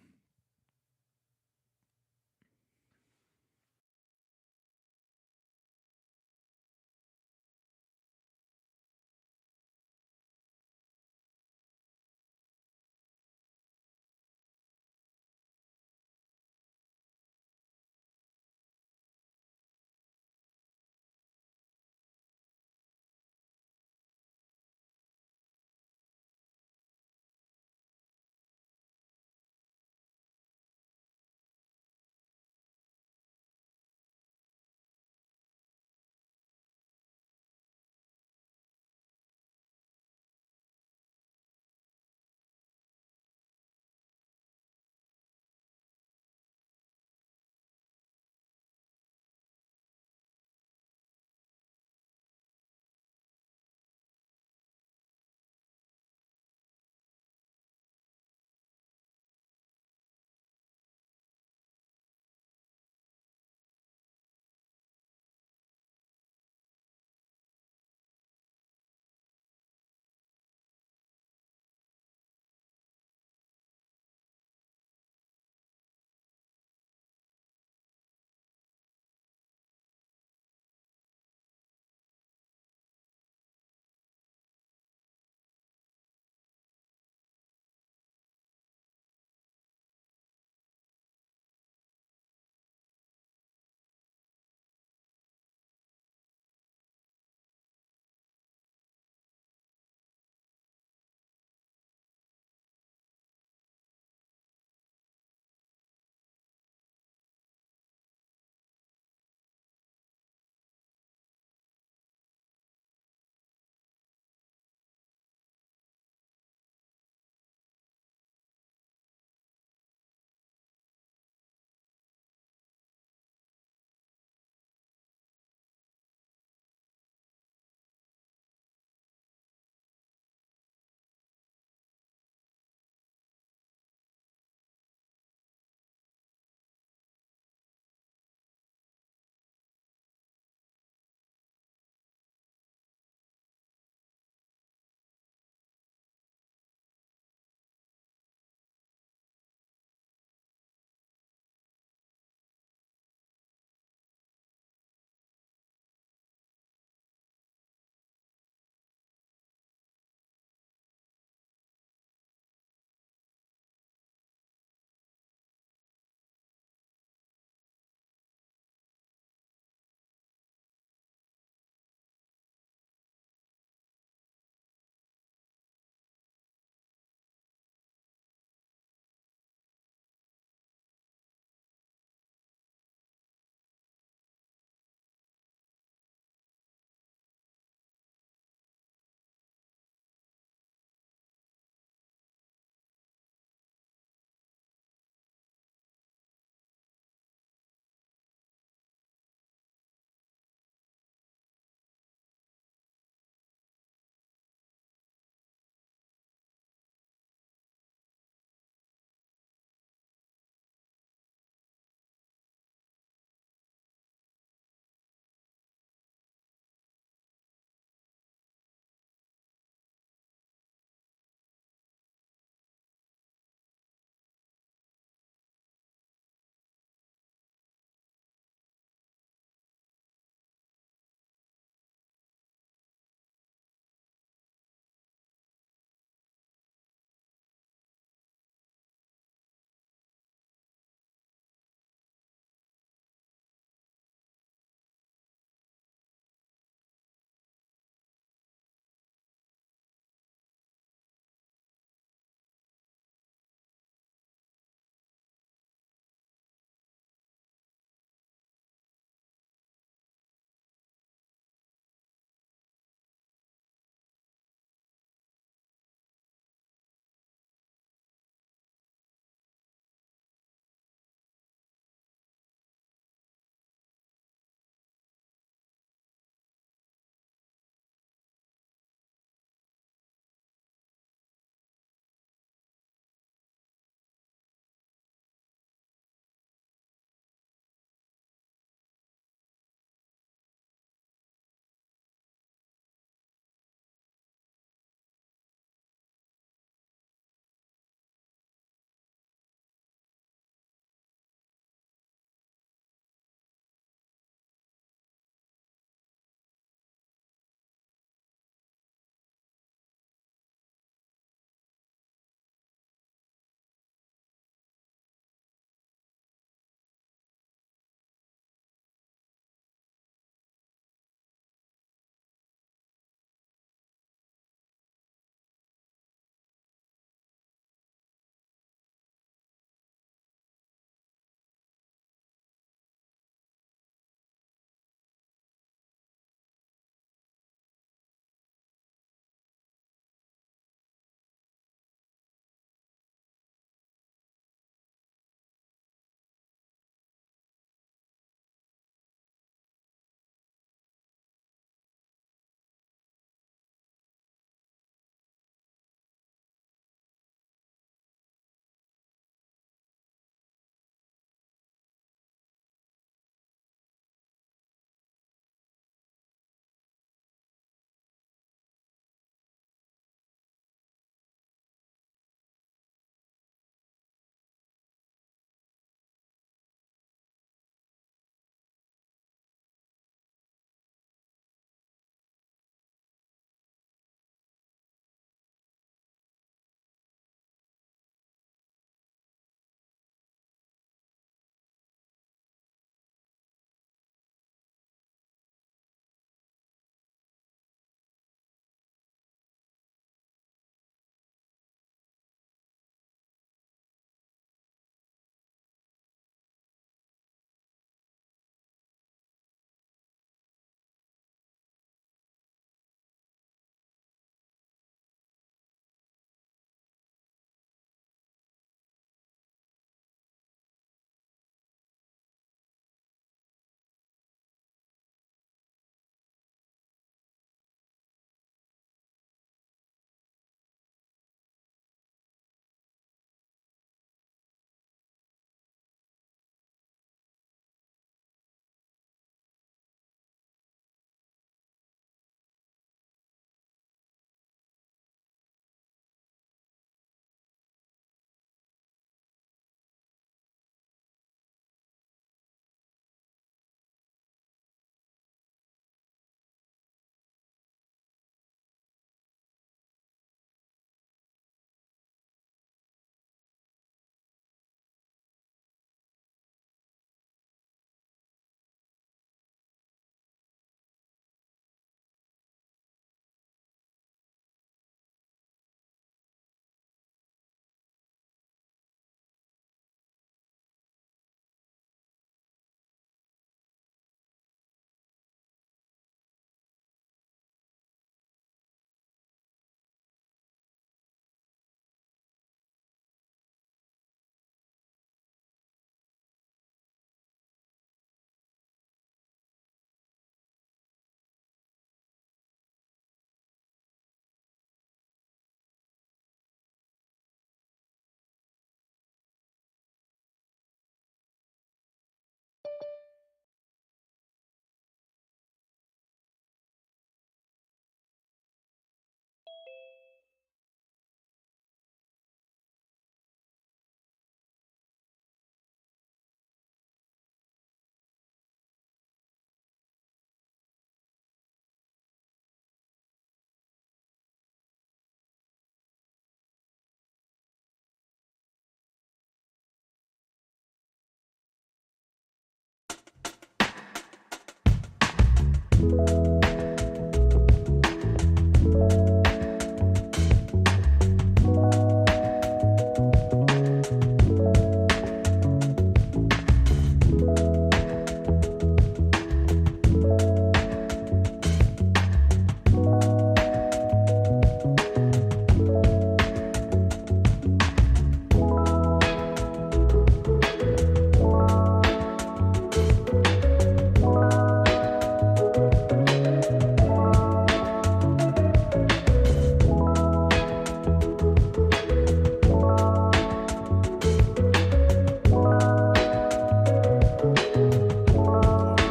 All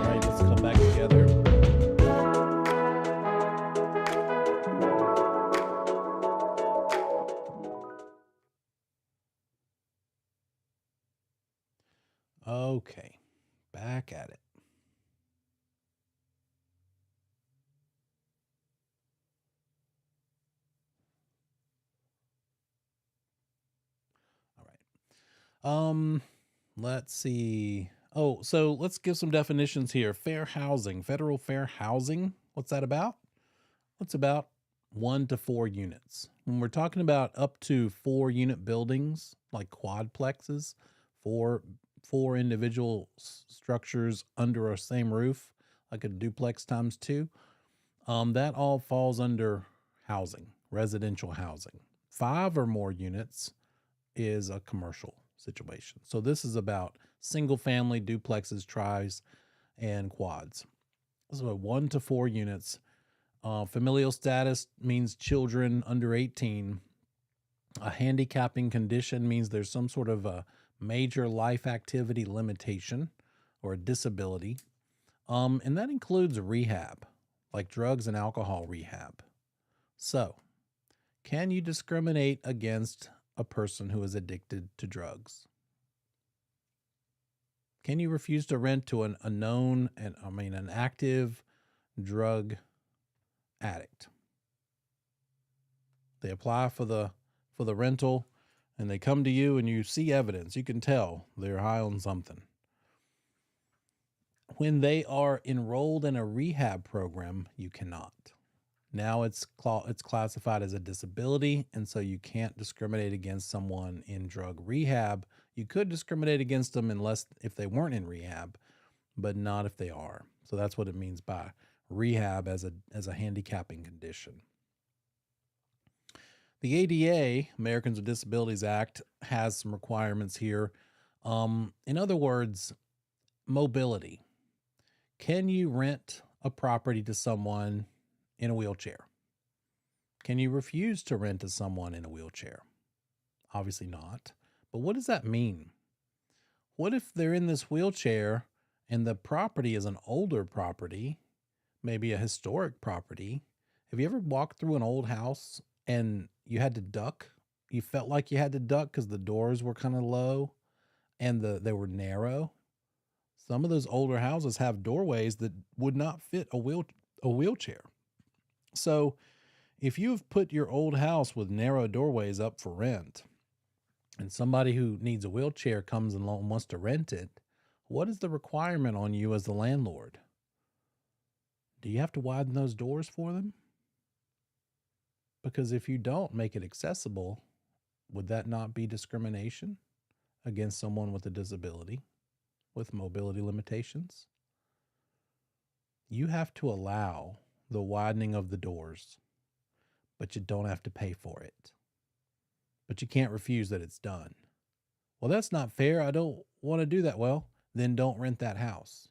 right, let's come back together. Okay, back at it. All right. Let's see. Oh, so let's give some definitions here. Fair housing, federal fair housing. What's that about? What's about 1 to 4 units? When we're talking about up to 4 unit buildings, like quadplexes, four individual structures under a same roof, like a duplex times two, that all falls under housing, residential housing. 5 or more units is a commercial situation. So this is about single family duplexes, tris, and quads. So 1 to 4 units. Familial status means children under 18. A handicapping condition means there's some sort of a major life activity limitation or a disability. And that includes rehab, like drugs and alcohol rehab. So, can you discriminate against a person who is addicted to drugs? Can you refuse to rent to an active drug addict? They apply for the rental and they come to you and you see evidence. You can tell they're high on something. When they are enrolled in a rehab program, you cannot. Now it's classified as a disability, and so you can't discriminate against someone in drug rehab. You could discriminate against them if they weren't in rehab, but not if they are. So that's what it means by rehab as a handicapping condition. The ADA, Americans with Disabilities Act, has some requirements here. In other words, mobility. Can you rent a property to someone in a wheelchair? Can you refuse to rent to someone in a wheelchair? Obviously not. But what does that mean? What if they're in this wheelchair and the property is an older property, maybe a historic property? Have you ever walked through an old house and you had to duck? You felt like you had to duck because the doors were kind of low and they were narrow. Some of those older houses have doorways that would not fit a wheelchair. So if you've put your old house with narrow doorways up for rent and somebody who needs a wheelchair comes and wants to rent it, what is the requirement on you as the landlord? Do you have to widen those doors for them? Because if you don't make it accessible, would that not be discrimination against someone with a disability, with mobility limitations? You have to allow the widening of the doors, but you don't have to pay for it. But you can't refuse that it's done. Well, that's not fair. I don't want to do that. Well, then don't rent that house.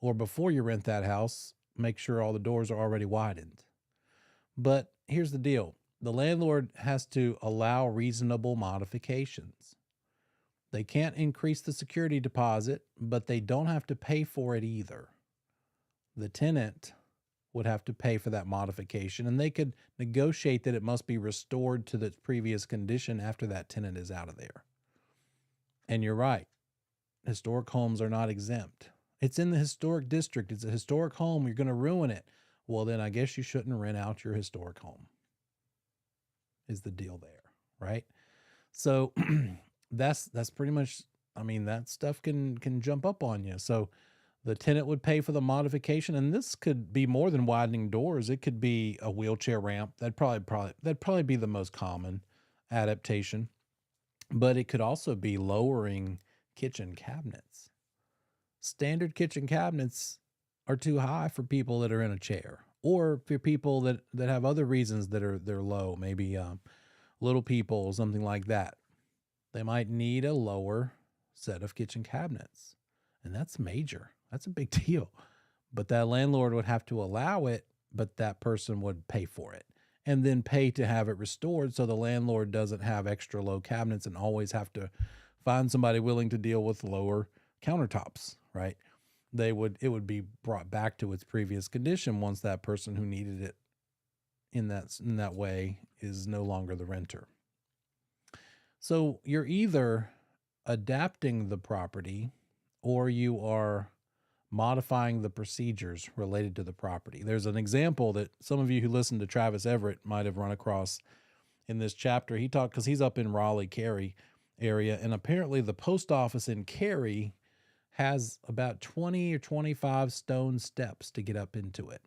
Or before you rent that house, make sure all the doors are already widened. But here's the deal. The landlord has to allow reasonable modifications. They can't increase the security deposit, but they don't have to pay for it either. The tenant would have to pay for that modification, and they could negotiate that it must be restored to the previous condition after that tenant is out of there. And you're right. Historic homes are not exempt. It's in the historic district. It's a historic home. You're going to ruin it. Well, then I guess you shouldn't rent out your historic home, is the deal there, right? So that's pretty much, that stuff can jump up on you. So The tenant would pay for the modification, and this could be more than widening doors. It could be a wheelchair ramp. That'd probably be the most common adaptation, but it could also be lowering kitchen cabinets. Standard kitchen cabinets are too high for people that are in a chair, or for people that have other reasons they're low, maybe little people, something like that. They might need a lower set of kitchen cabinets, and that's major. That's a big deal. But that landlord would have to allow it, but that person would pay for it and then pay to have it restored, so the landlord doesn't have extra low cabinets and always have to find somebody willing to deal with lower countertops, right? It would be brought back to its previous condition once that person who needed it in that way is no longer the renter. So you're either adapting the property or you are modifying the procedures related to the property. There's an example that some of you who listen to Travis Everett might have run across in this chapter. He talked, because he's up in Raleigh, Cary area, and apparently the post office in Cary has about 20 or 25 stone steps to get up into it.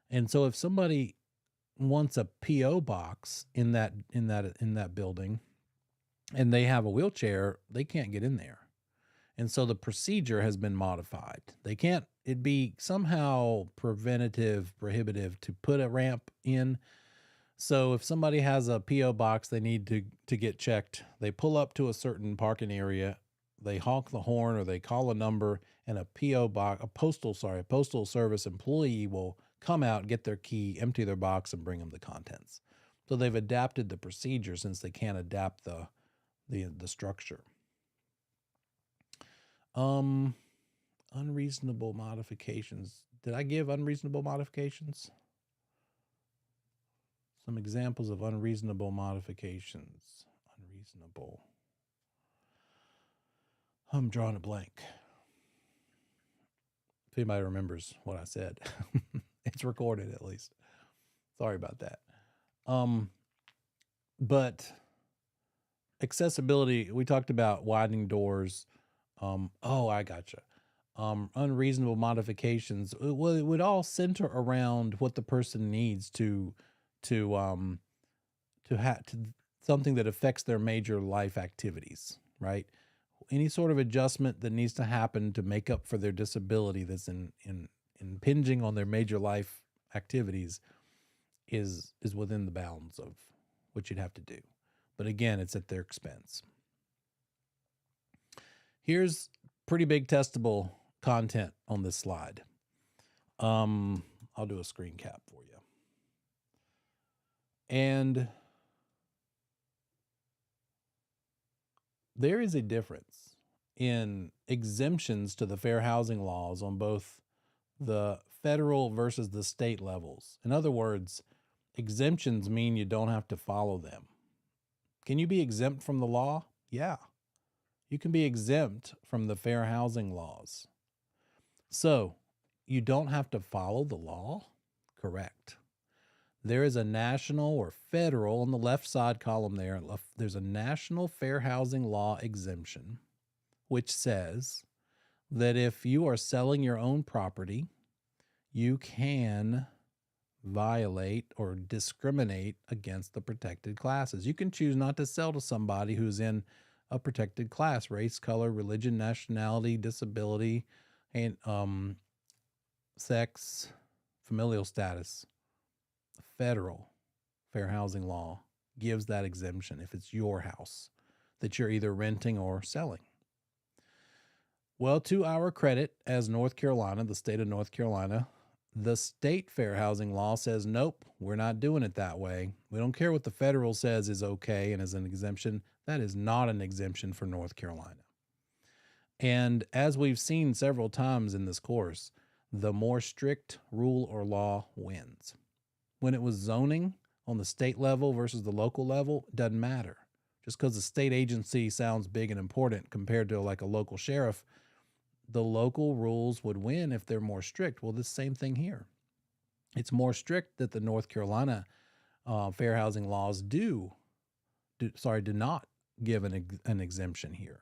And so if somebody wants a PO box in that building and they have a wheelchair, they can't get in there. And so the procedure has been modified. It'd be somehow prohibitive to put a ramp in. So if somebody has a PO box they need to get checked, they pull up to a certain parking area, they honk the horn or they call a number, and a postal service employee will come out, get their key, empty their box, and bring them the contents. So they've adapted the procedure since they can't adapt the structure. Unreasonable modifications. Did I give unreasonable modifications? Some examples of unreasonable modifications. Unreasonable. I'm drawing a blank. If anybody remembers what I said, it's recorded at least. Sorry about that. But accessibility, we talked about widening doors. I gotcha. Unreasonable modifications. It would all center around what the person needs to something that affects their major life activities, right? Any sort of adjustment that needs to happen to make up for their disability that's impinging on their major life activities is within the bounds of what you'd have to do. But again, it's at their expense. Here's pretty big testable content on this slide. I'll do a screen cap for you. And there is a difference in exemptions to the fair housing laws on both the federal versus the state levels. In other words, exemptions mean you don't have to follow them. Can you be exempt from the law? Yeah. You can be exempt from the fair housing laws. So you don't have to follow the law? Correct. There is a national or federal, on the left side column there's a national fair housing law exemption, which says that if you are selling your own property, you can violate or discriminate against the protected classes. You can choose not to sell to somebody who's in a protected class: race, color, religion, nationality, disability, and sex, familial status. Federal fair housing law gives that exemption if it's your house that you're either renting or selling. Well, to our credit as North Carolina, the state of North Carolina, the state fair housing law says, nope, we're not doing it that way. We don't care what the federal says is okay and is an exemption. That is not an exemption for North Carolina. And as we've seen several times in this course, the more strict rule or law wins. When it was zoning on the state level versus the local level, it doesn't matter. Just because the state agency sounds big and important compared to like a local sheriff, the local rules would win if they're more strict. Well, the same thing here. It's more strict that the North Carolina fair housing laws do not give an exemption here.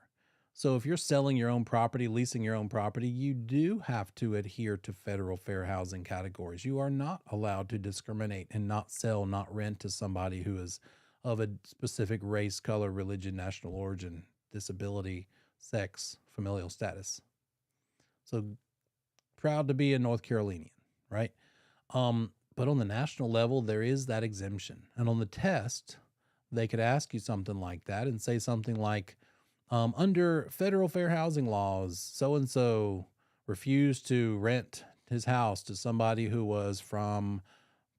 So if you're selling your own property, leasing your own property, you do have to adhere to federal fair housing categories. You are not allowed to discriminate and not sell, not rent to somebody who is of a specific race, color, religion, national origin, disability, sex, familial status. So proud to be a North Carolinian, right? But on the national level, there is that exemption. And on the test, they could ask you something like that and say something like, under federal fair housing laws, so and so refused to rent his house to somebody who was from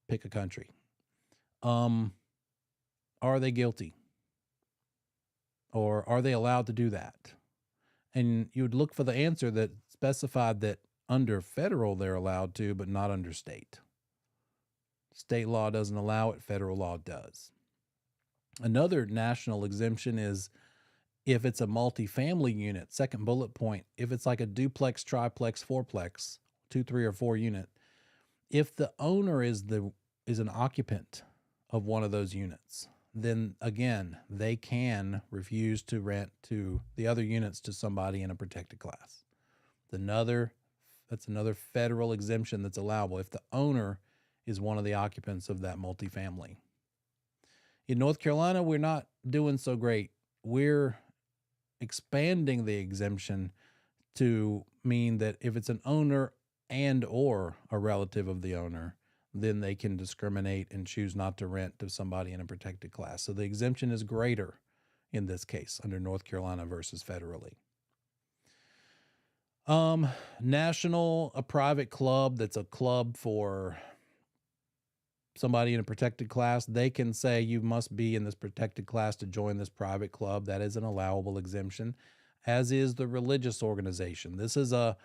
pick a country. Are they guilty? Or are they allowed to do that? And you would look for the answer that specified that under federal they're allowed to, but not under state. State law doesn't allow it, federal law does. Another national exemption is if it's a multifamily unit, second bullet point, if it's like a duplex, triplex, fourplex, 2, 3, or 4 unit, if the owner is an occupant of one of those units, then again, they can refuse to rent to the other units to somebody in a protected class. That's another federal exemption that's allowable if the owner is one of the occupants of that multifamily. In North Carolina, we're not doing so great. We're expanding the exemption to mean that if it's an owner and or a relative of the owner, then they can discriminate and choose not to rent to somebody in a protected class. So the exemption is greater in this case under North Carolina versus federally. National, a private club that's a club for somebody in a protected class, they can say you must be in this protected class to join this private club. That is an allowable exemption, as is the religious organization. This is a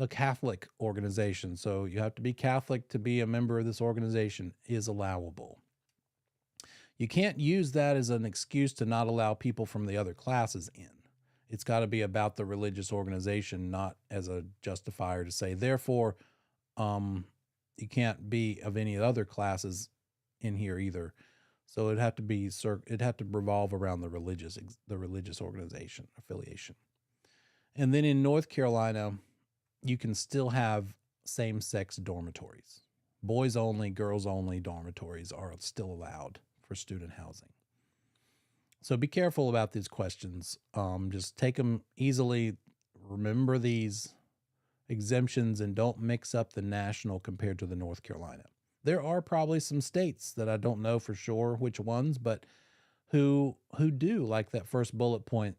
Catholic organization, so you have to be Catholic to be a member of this organization, is allowable. You can't use that as an excuse to not allow people from the other classes in. It's got to be about the religious organization, not as a justifier to say, therefore, you can't be of any other classes in here either. So it'd have to revolve around the religious organization affiliation. And then in North Carolina, you can still have same-sex dormitories. Boys only, girls only dormitories are still allowed for student housing. So be careful about these questions. Just take them easily. Remember these exemptions and don't mix up the national compared to the North Carolina. There are probably some states that I don't know for sure which ones, but who do, like that first bullet point,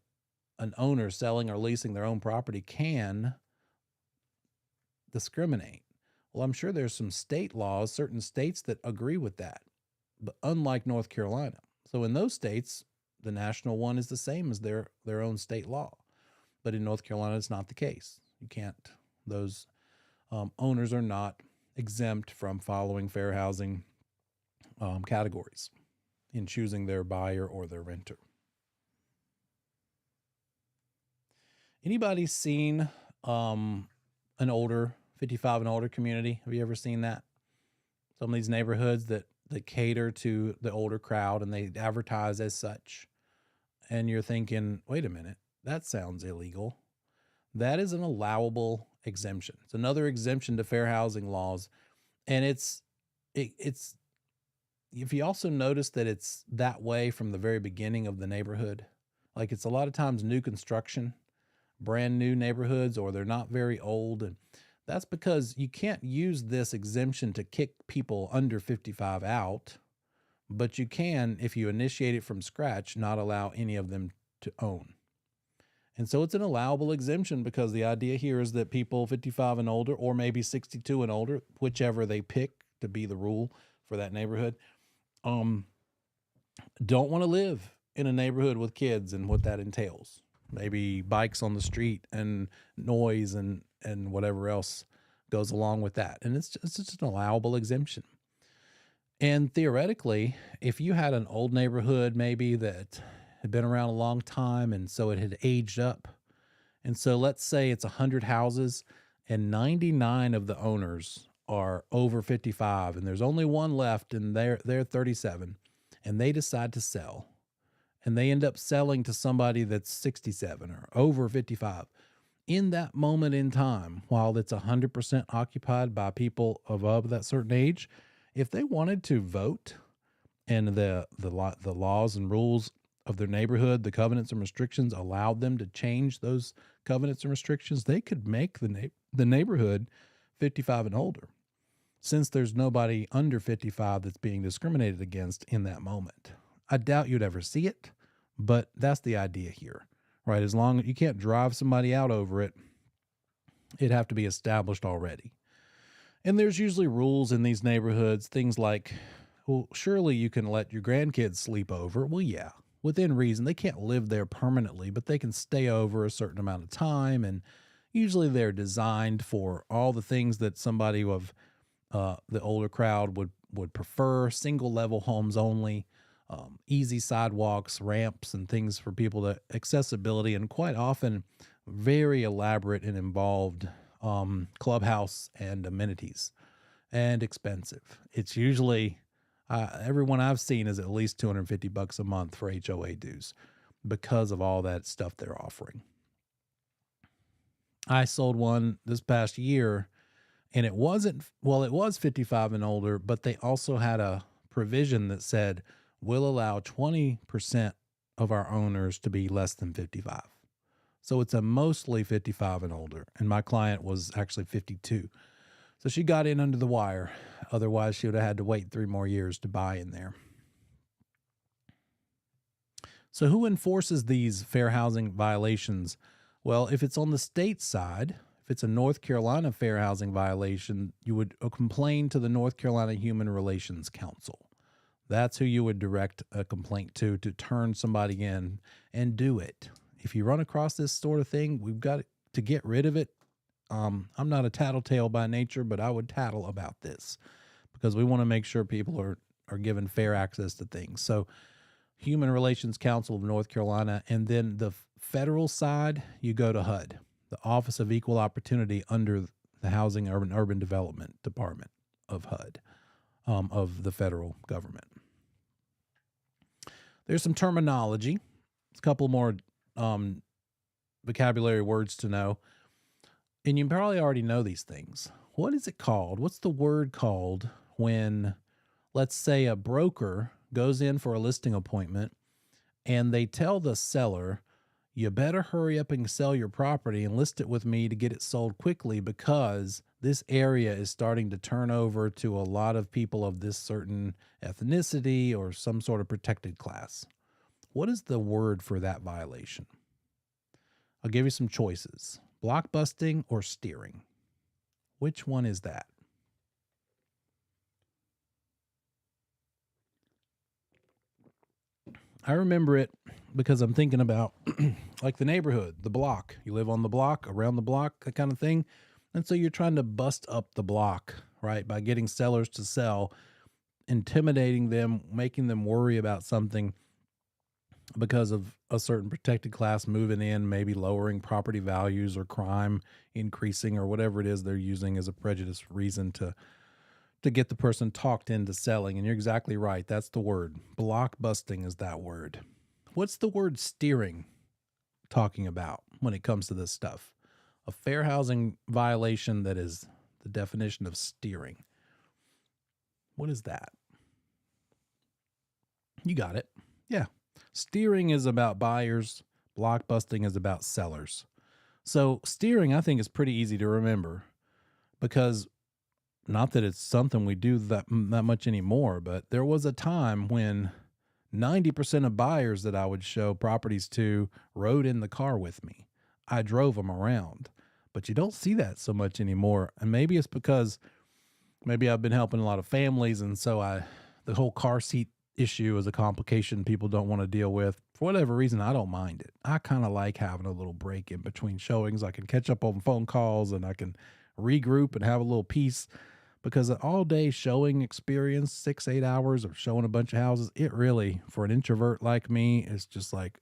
an owner selling or leasing their own property can discriminate. Well, I'm sure there's some state laws, certain states that agree with that, but unlike North Carolina. So in those states, the national one is the same as their own state law. But in North Carolina, it's not the case. You can't, those owners are not exempt from following fair housing categories in choosing their buyer or their renter. Anybody seen an older 55 and older community? Have you ever seen that? Some of these neighborhoods that cater to the older crowd and they advertise as such. And you're thinking, wait a minute, that sounds illegal. That is an allowable exemption. It's another exemption to fair housing laws. And it's if you also notice that it's that way from the very beginning of the neighborhood, like it's a lot of times new construction, brand new neighborhoods, or they're not very old. And that's because you can't use this exemption to kick people under 55 out, but you can, if you initiate it from scratch, not allow any of them to own. And so it's an allowable exemption because the idea here is that people 55 and older, or maybe 62 and older, whichever they pick to be the rule for that neighborhood, don't want to live in a neighborhood with kids and what that entails. Maybe bikes on the street and noise and whatever else goes along with that. And it's just an allowable exemption. And theoretically, if you had an old neighborhood maybe that had been around a long time and so it had aged up, and so let's say it's 100 houses and 99 of the owners are over 55 and there's only one left and they're 37 and they decide to sell and they end up selling to somebody that's 67 or over 55. In that moment in time, while it's 100% occupied by people above that certain age, if they wanted to vote and the laws and rules of their neighborhood, the covenants and restrictions allowed them to change those covenants and restrictions, they could make the neighborhood 55 and older, since there's nobody under 55 that's being discriminated against in that moment. I doubt you'd ever see it, but that's the idea here, right? As long as you can't drive somebody out over it, it'd have to be established already. And there's usually rules in these neighborhoods, things like, well, surely you can let your grandkids sleep over. Well, yeah, within reason. They can't live there permanently, but they can stay over a certain amount of time. And usually they're designed for all the things that somebody of the older crowd would prefer: single level homes only, easy sidewalks, ramps, and things for people to accessibility, and quite often very elaborate and involved clubhouse and amenities, and expensive. It's usually everyone I've seen is at least $250 a month for HOA dues because of all that stuff they're offering. I sold one this past year, and it was 55 and older, but they also had a provision that said we'll allow 20% of our owners to be less than 55. So it's a mostly 55 and older, and my client was actually 52. So she got in under the wire. Otherwise, she would have had to wait 3 more years to buy in there. So who enforces these fair housing violations? Well, if it's on the state side, if it's a North Carolina fair housing violation, you would complain to the North Carolina Human Relations Council. That's who you would direct a complaint to turn somebody in and do it. If you run across this sort of thing, we've got to get rid of it. I'm not a tattletale by nature, but I would tattle about this because we want to make sure people are given fair access to things. So Human Relations Council of North Carolina, and then the federal side, you go to HUD, the Office of Equal Opportunity under the Housing Urban Development Department of HUD, of the federal government. There's some terminology. It's a couple more vocabulary words to know. And you probably already know these things. What is it called? What's the word called when, let's say, a broker goes in for a listing appointment and they tell the seller, you better hurry up and sell your property and list it with me to get it sold quickly because this area is starting to turn over to a lot of people of this certain ethnicity or some sort of protected class. What is the word for that violation? I'll give you some choices. Block busting or steering. Which one is that? I remember it because I'm thinking about like the neighborhood, the block. You live on the block, around the block, that kind of thing. And so you're trying to bust up the block, right? By getting sellers to sell, intimidating them, making them worry about something because of a certain protected class moving in, maybe lowering property values or crime increasing or whatever it is they're using as a prejudice reason to get the person talked into selling. And you're exactly right. That's the word. Block busting is that word. What's the word steering talking about when it comes to this stuff? A fair housing violation that is the definition of steering. What is that? You got it. Yeah. Steering is about buyers. Block busting is about sellers. So steering, I think, is pretty easy to remember because not that it's something we do that much anymore, but there was a time when 90% of buyers that I would show properties to rode in the car with me. I drove them around, but you don't see that so much anymore. And maybe it's because maybe I've been helping a lot of families, and so the whole car seat issue is a complication people don't want to deal with. For whatever reason, I don't mind it. I kind of like having a little break in between showings. I can catch up on phone calls and I can regroup and have a little peace, because an all-day showing experience, 6-8 hours of showing a bunch of houses, it really, for an introvert like me, is just like,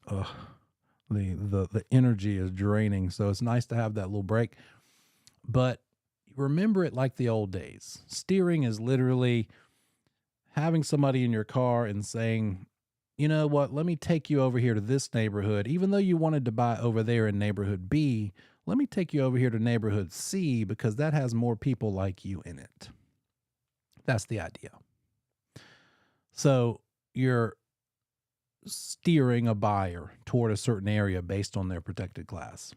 the energy is draining. So it's nice to have that little break. But remember it like the old days. Steering is literally having somebody in your car and saying, you know what, let me take you over here to this neighborhood. Even though you wanted to buy over there in neighborhood B, let me take you over here to neighborhood C because that has more people like you in it. That's the idea. So you're steering a buyer toward a certain area based on their protected class.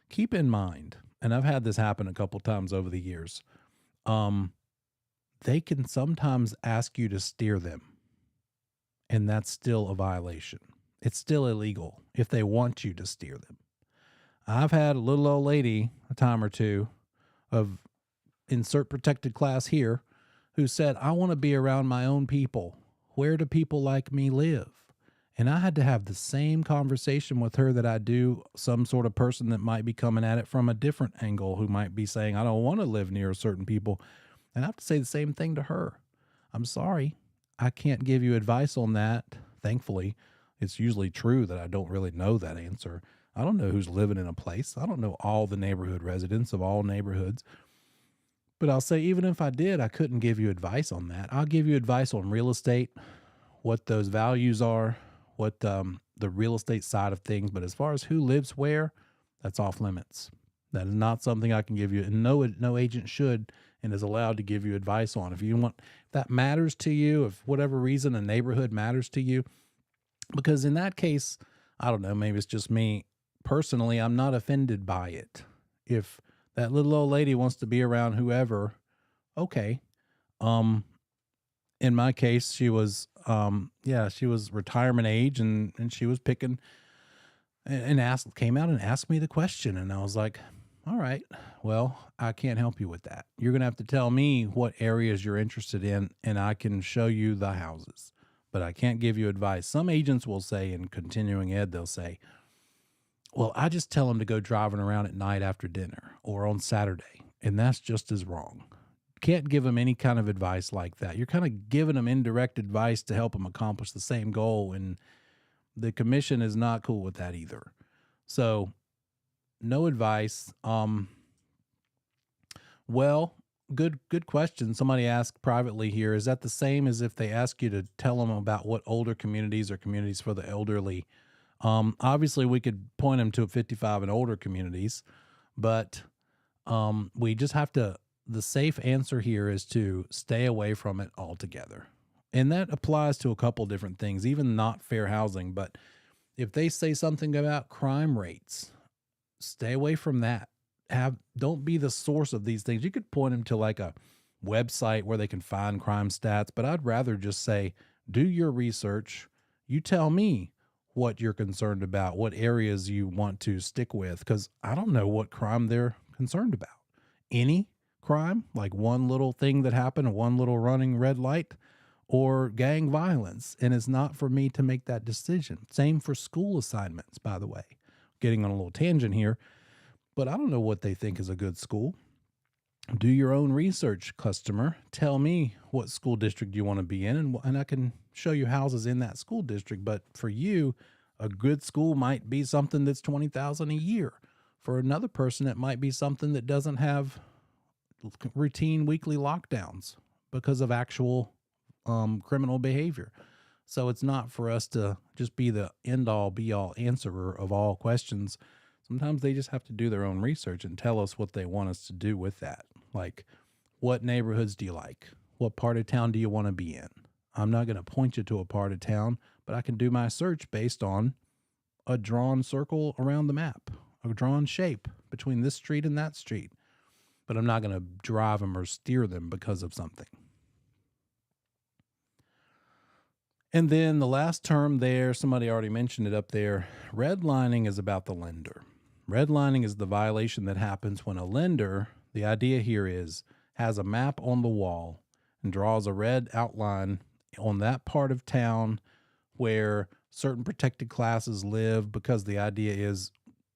Keep in mind, and I've had this happen a couple times over the years, um, they can sometimes ask you to steer them, and that's still a violation. It's still illegal if they want you to steer them. I've had a little old lady a time or two of insert protected class here who said, I want to be around my own people. Where do people like me live? And I had to have the same conversation with her that I do some sort of person that might be coming at it from a different angle, who might be saying, I don't want to live near certain people. And I have to say the same thing to her. I'm sorry. I can't give you advice on that. Thankfully, it's usually true that I don't really know that answer. I don't know who's living in a place. I don't know all the neighborhood residents of all neighborhoods. But I'll say, even if I did, I couldn't give you advice on that. I'll give you advice on real estate, what those values are, what the real estate side of things. But as far as who lives where, that's off limits. That is not something I can give you, and no agent should and is allowed to give you advice on. If you want, if that matters to you, if whatever reason a neighborhood matters to you, because in that case, I don't know, maybe it's just me personally, I'm not offended by it. If that little old lady wants to be around whoever, okay. In my case, she was she was retirement age, and she was picking and came out and asked me the question, and I was like, all right, well, I can't help you with that. You're going to have to tell me what areas you're interested in, and I can show you the houses, but I can't give you advice. Some agents will say, in continuing ed, they'll say, well, I just tell them to go driving around at night after dinner or on Saturday. And that's just as wrong. Can't give them any kind of advice like that. You're kind of giving them indirect advice to help them accomplish the same goal. And the commission is not cool with that either. So no advice. Well, good question. Somebody asked privately here, is that the same as if they ask you to tell them about what older communities or communities for the elderly? Obviously we could point them to 55 and older communities, but we just have to, the safe answer here is to stay away from it altogether. And that applies to a couple different things, even not fair housing. But if they say something about crime rates, stay away from that. Don't be the source of these things. You could point them to like a website where they can find crime stats, but I'd rather just say, do your research. You tell me what you're concerned about, what areas you want to stick with, because I don't know what crime they're concerned about. Any crime, like one little thing that happened, one little running red light, or gang violence. And it's not for me to make that decision. Same for school assignments, by the way. Getting on a little tangent here, but I don't know what they think is a good school. Do your own research, customer. Tell me what school district you want to be in, and I can show you houses in that school district. But for you, a good school might be something that's $20,000 a year. For another person, it might be something that doesn't have routine weekly lockdowns because of actual criminal behavior. So it's not for us to just be the end-all, be-all answerer of all questions. Sometimes they just have to do their own research and tell us what they want us to do with that. Like, what neighborhoods do you like? What part of town do you want to be in? I'm not going to point you to a part of town, but I can do my search based on a drawn circle around the map, a drawn shape between this street and that street. But I'm not going to drive them or steer them because of something. And then the last term there, somebody already mentioned it up there, redlining is about the lender. Redlining is the violation that happens when a lender, the idea here is, has a map on the wall and draws a red outline on that part of town where certain protected classes live, because the idea is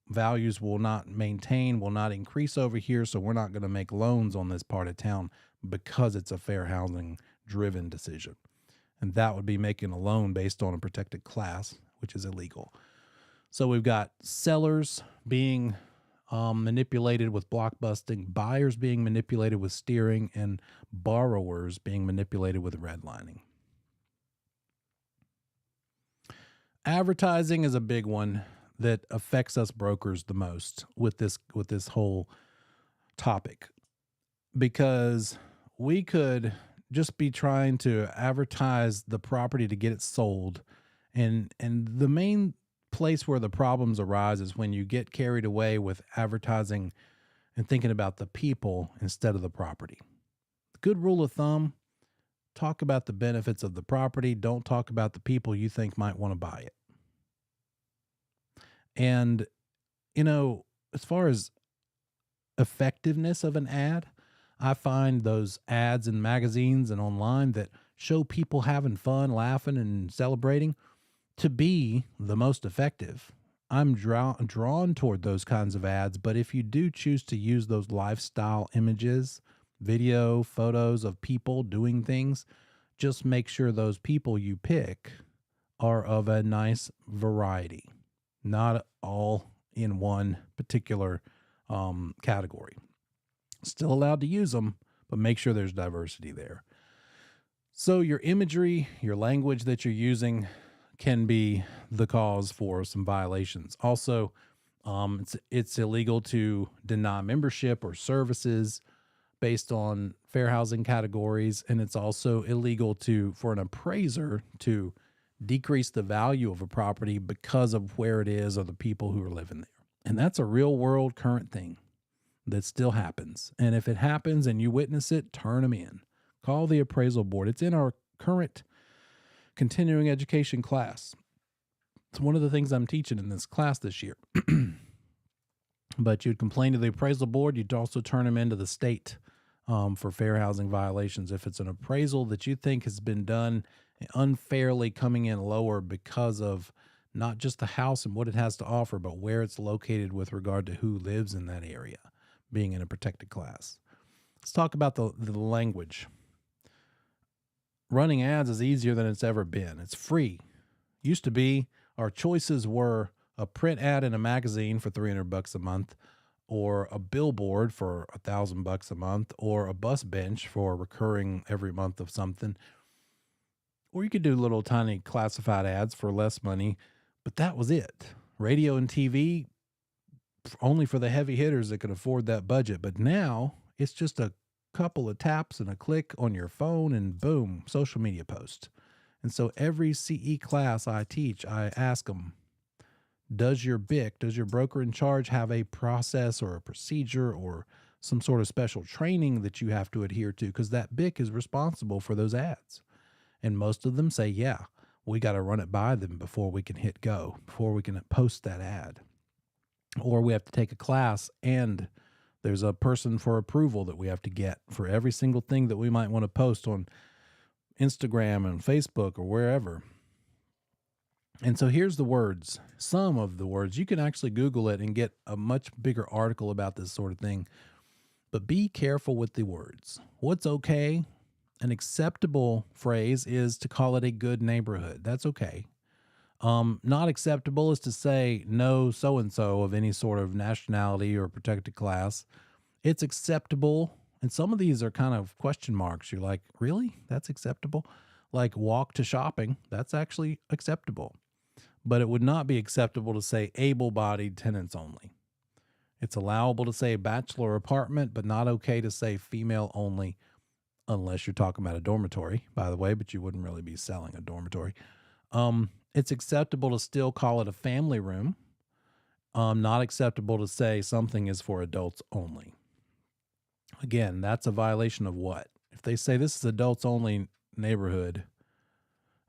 values will not increase over here, so we're not going to make loans on this part of town because it's a fair housing driven decision. And that would be making a loan based on a protected class, which is illegal. So we've got sellers being manipulated with block busting, buyers being manipulated with steering, and borrowers being manipulated with redlining. Advertising is a big one that affects us brokers the most with this whole topic, because we could just be trying to advertise the property to get it sold, and the main place where the problems arise is when you get carried away with advertising and thinking about the people instead of the property. Good rule of thumb: talk about the benefits of the property, don't talk about the people you think might want to buy it. And as far as effectiveness of an ad, I find those ads in magazines and online that show people having fun, laughing, and celebrating to be the most effective. I'm drawn toward those kinds of ads, but if you do choose to use those lifestyle images, video, photos of people doing things, just make sure those people you pick are of a nice variety, not all in one particular category. Still allowed to use them, but make sure there's diversity there. So your imagery, your language that you're using can be the cause for some violations. Also, it's illegal to deny membership or services based on fair housing categories, and it's also illegal for an appraiser to decrease the value of a property because of where it is or the people who are living there. And that's a real world current thing that still happens. And if it happens and you witness it, turn them in. Call the appraisal board. It's in our current continuing education class. It's one of the things I'm teaching in this class this year. But you'd complain to the appraisal board. You'd also turn them into the state for fair housing violations. If it's an appraisal that you think has been done unfairly, coming in lower because of not just the house and what it has to offer, but where it's located with regard to who lives in that area, being in a protected class. Let's talk about the language. Running ads is easier than it's ever been. It's free. Used to be, our choices were a print ad in a magazine for $300 a month, or a billboard for $1,000 a month, or a bus bench for recurring every month of something. Or you could do little tiny classified ads for less money, but that was it. Radio and TV, only for the heavy hitters that could afford that budget. But now it's just a couple of taps and a click on your phone and boom, social media post. And so every CE class I teach, I ask them, does your BIC, does your broker in charge have a process or a procedure or some sort of special training that you have to adhere to? Because that BIC is responsible for those ads. And most of them say, yeah, we got to run it by them before we can hit go, before we can post that ad. Or we have to take a class and there's a person for approval that we have to get for every single thing that we might want to post on Instagram and Facebook or wherever. And so here's the words, some of the words. You can actually Google it and get a much bigger article about this sort of thing. But be careful with the words. What's okay? An acceptable phrase is to call it a good neighborhood. That's okay. Not acceptable is to say no so-and-so of any sort of nationality or protected class. It's acceptable. And some of these are kind of question marks. You're like, really? That's acceptable? Like walk to shopping. That's actually acceptable. But it would not be acceptable to say able-bodied tenants only. It's allowable to say bachelor apartment, but not okay to say female only, unless you're talking about a dormitory, by the way, but you wouldn't really be selling a dormitory. It's acceptable to still call it a family room. Not acceptable to say something is for adults only. Again, that's a violation of what? If they say this is adults only neighborhood,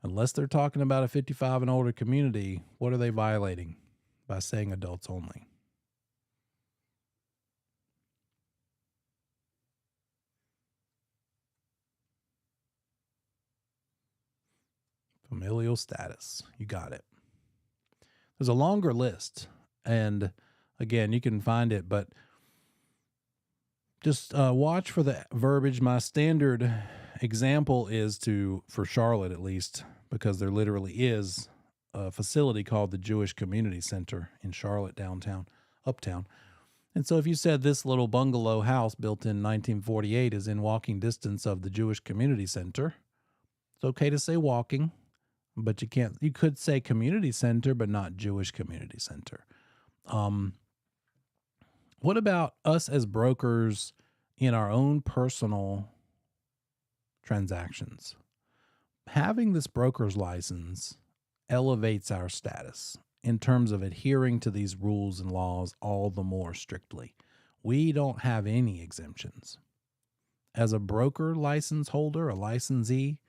unless they're talking about a 55 and older community, what are they violating by saying adults only? Familial status. You got it. There's a longer list. And again, you can find it, but just watch for the verbiage. My standard example is for Charlotte at least, because there literally is a facility called the Jewish Community Center in Charlotte, uptown. And so if you said this little bungalow house built in 1948 is in walking distance of the Jewish Community Center, it's okay to say walking. but you could say community center, but not Jewish community center. Um, what about us as brokers in our own personal transactions? Having this broker's license elevates our status in terms of adhering to these rules and laws all the more strictly. We don't have any exemptions. As a broker license holder, a licensee,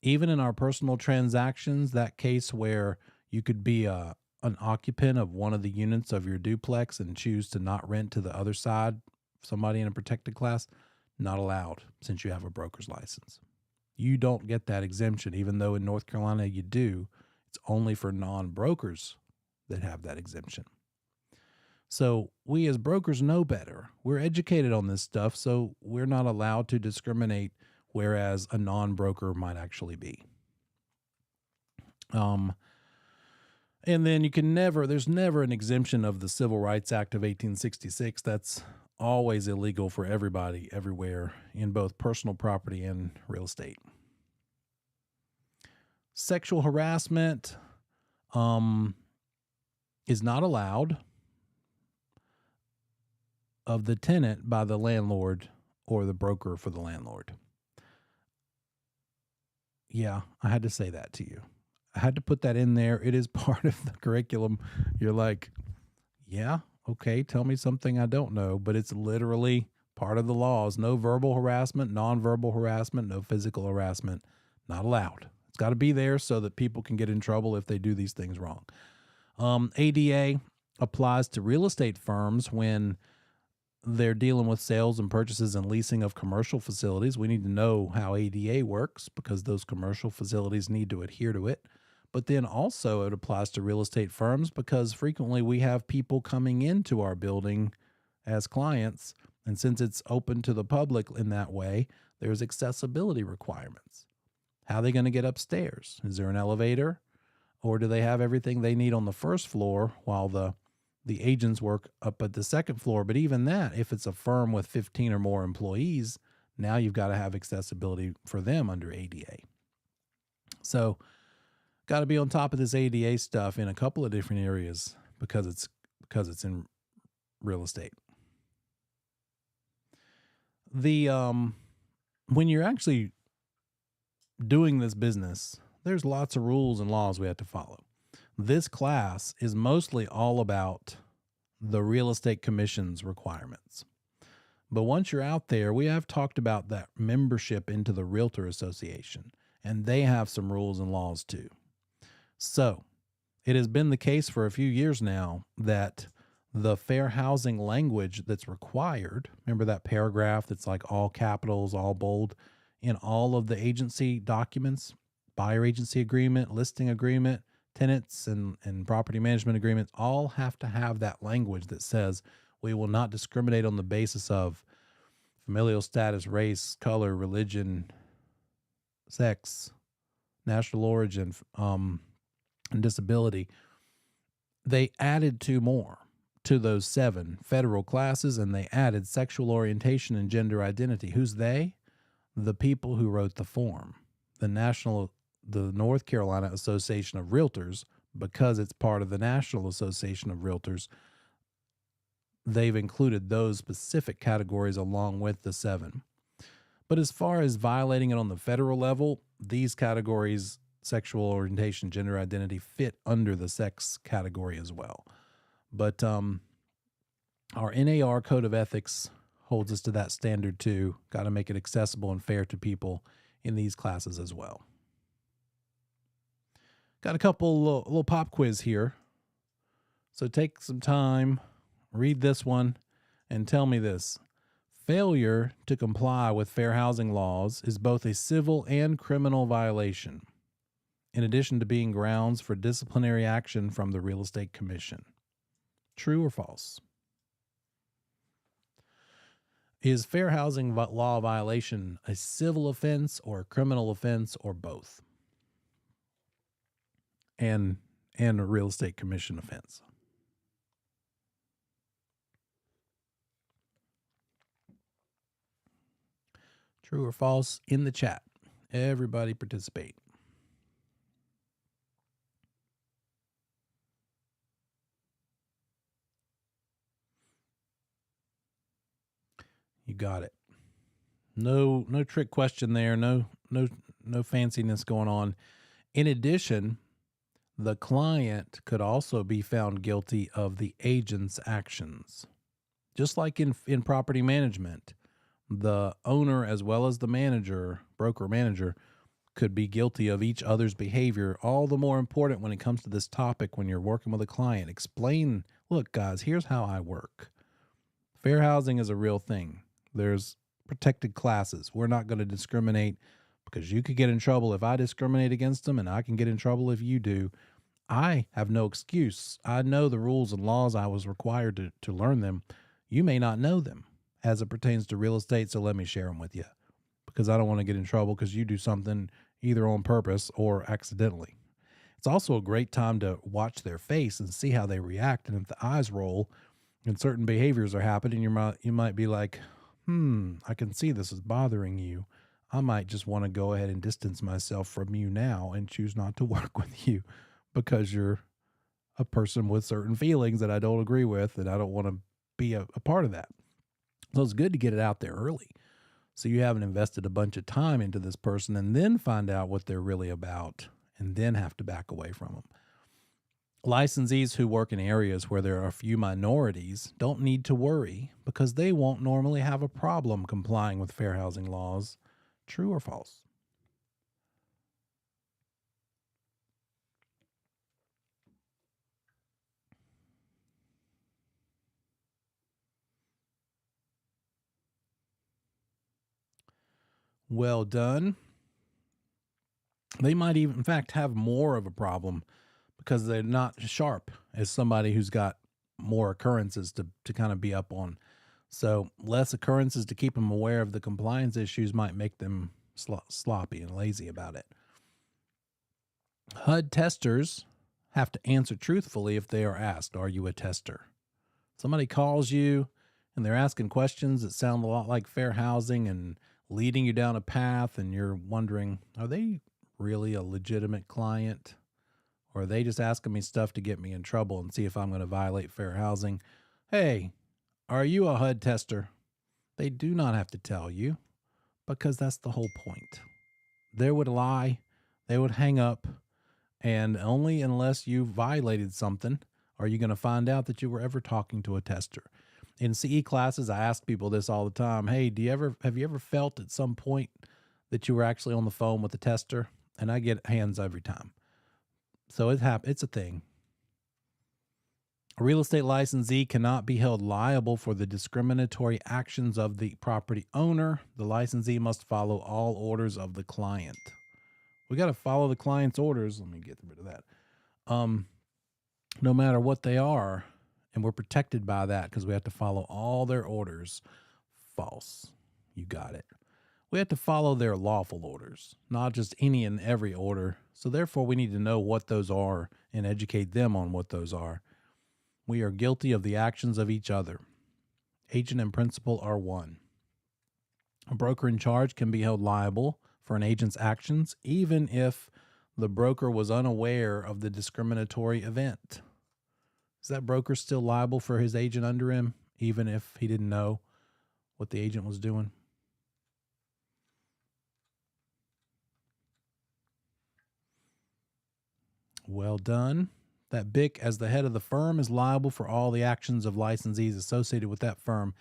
even in our personal transactions, that case where you could be an occupant of one of the units of your duplex and choose to not rent to the other side, somebody in a protected class, not allowed since you have a broker's license. You don't get that exemption, even though in North Carolina you do. It's only for non-brokers that have that exemption. So we as brokers know better. We're educated on this stuff, so we're not allowed to discriminate, whereas a non-broker might actually be. And then there's never an exemption of the Civil Rights Act of 1866. That's always illegal for everybody, everywhere, in both personal property and real estate. Sexual harassment is not allowed of the tenant by the landlord or the broker for the landlord. Yeah, I had to say that to you. I had to put that in there. It is part of the curriculum. You're like, yeah, okay, tell me something I don't know, but it's literally part of the laws. No verbal harassment, nonverbal harassment, no physical harassment, not allowed. It's got to be there so that people can get in trouble if they do these things wrong. ADA applies to real estate firms when they're dealing with sales and purchases and leasing of commercial facilities. We need to know how ADA works because those commercial facilities need to adhere to it. But then also it applies to real estate firms because frequently we have people coming into our building as clients. And since it's open to the public in that way, there's accessibility requirements. How are they going to get upstairs? Is there an elevator? Or do they have everything they need on the first floor while the agents work up at the second floor? But even that, if it's a firm with 15 or more employees, now you've got to have accessibility for them under ADA. So got to be on top of this ADA stuff in a couple of different areas because it's in real estate. When you're actually doing this business, there's lots of rules and laws we have to follow. This class is mostly all about the real estate commission's requirements. But once you're out there, we have talked about that membership into the Realtor Association, and they have some rules and laws too. So it has been the case for a few years now that the fair housing language that's required, remember that paragraph that's like all capitals, all bold, in all of the agency documents, buyer agency agreement, listing agreement, tenants and property management agreements, all have to have that language that says we will not discriminate on the basis of familial status, race, color, religion, sex, national origin, and disability. They added 2 more to those 7 federal classes, and they added sexual orientation and gender identity. Who's they? The people who wrote the form, the North Carolina Association of Realtors, because it's part of the National Association of Realtors. They've included those specific categories along with the 7. But as far as violating it on the federal level, these categories, sexual orientation, gender identity, fit under the sex category as well. But our NAR Code of Ethics holds us to that standard too. Got to make it accessible and fair to people in these classes as well. Got a couple little pop quiz here. So take some time, read this one, and tell me this. Failure to comply with fair housing laws is both a civil and criminal violation, in addition to being grounds for disciplinary action from the Real Estate Commission. True or false? Is fair housing law violation a civil offense or a criminal offense or both? And a Real Estate Commission offense? True or false in the chat. Everybody participate. You got it. No trick question there. No fanciness going on. In addition, the client could also be found guilty of the agent's actions. Just like in property management, the owner as well as the manager, broker manager, could be guilty of each other's behavior. All the more important when it comes to this topic when you're working with a client. Explain, look, guys, here's how I work. Fair housing is a real thing. There's protected classes. We're not going to discriminate because you could get in trouble if I discriminate against them, and I can get in trouble if you do. I have no excuse. I know the rules and laws. I was required to learn them. You may not know them as it pertains to real estate, so let me share them with you because I don't want to get in trouble because you do something either on purpose or accidentally. It's also a great time to watch their face and see how they react. And if the eyes roll and certain behaviors are happening, you might be like, I can see this is bothering you. I might just want to go ahead and distance myself from you now and choose not to work with you because you're a person with certain feelings that I don't agree with, and I don't want to be a part of that. So it's good to get it out there early, so you haven't invested a bunch of time into this person and then find out what they're really about and then have to back away from them. Licensees who work in areas where there are a few minorities don't need to worry because they won't normally have a problem complying with fair housing laws. True or false? Well done. They might even, in fact, have more of a problem because they're not as sharp as somebody who's got more occurrences to kind of be up on. So less occurrences to keep them aware of the compliance issues might make them sloppy and lazy about it. HUD testers have to answer truthfully if they are asked, are you a tester? Somebody calls you and they're asking questions that sound a lot like fair housing and leading you down a path, and you're wondering, are they really a legitimate client? Or are they just asking me stuff to get me in trouble and see if I'm going to violate fair housing? Hey, are you a HUD tester? They do not have to tell you because that's the whole point. They would lie, they would hang up, and only unless you violated something are you going to find out that you were ever talking to a tester. In CE classes, I ask people this all the time. Hey, have you ever felt at some point that you were actually on the phone with a tester? And I get hands every time. So it's a thing. A real estate licensee cannot be held liable for the discriminatory actions of the property owner. The licensee must follow all orders of the client. We got to follow the client's orders. Let me get rid of that. No matter what they are, and we're protected by that because we have to follow all their orders. False. You got it. We have to follow their lawful orders, not just any and every order. So therefore, we need to know what those are and educate them on what those are. We are guilty of the actions of each other. Agent and principal are one. A broker in charge can be held liable for an agent's actions, even if the broker was unaware of the discriminatory event. Is that broker still liable for his agent under him, even if he didn't know what the agent was doing? Well done. That BIC, as the head of the firm, is liable for all the actions of licensees associated with that firm.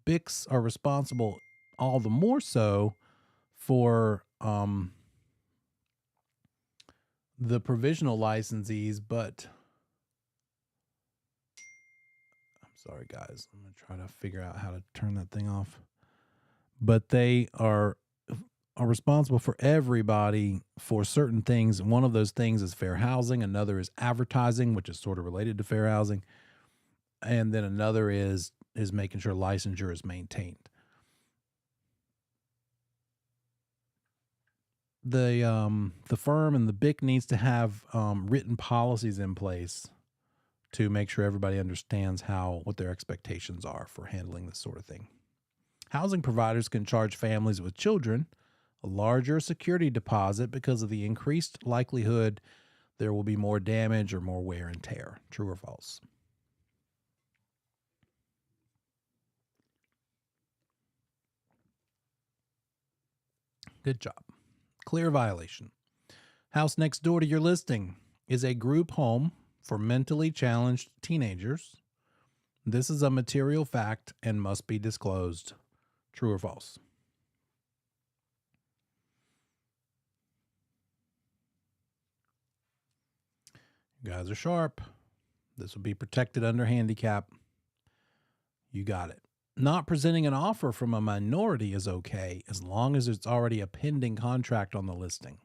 BICs are responsible all the more so for the provisional licensees, but sorry, guys. I'm going to try to figure out how to turn that thing off. But they are responsible for everybody for certain things. And one of those things is fair housing. Another is advertising, which is sort of related to fair housing. And then another is making sure licensure is maintained. The firm and the BIC needs to have written policies in place to make sure everybody understands what their expectations are for handling this sort of thing. Housing providers can charge families with children a larger security deposit because of the increased likelihood there will be more damage or more wear and tear. True or false? Good job. Clear violation. House next door to your listing is a group home for mentally challenged teenagers. This is a material fact and must be disclosed. True or false? You guys are sharp. This would be protected under handicap. You got it. Not presenting an offer from a minority is okay as long as it's already a pending contract on the listing.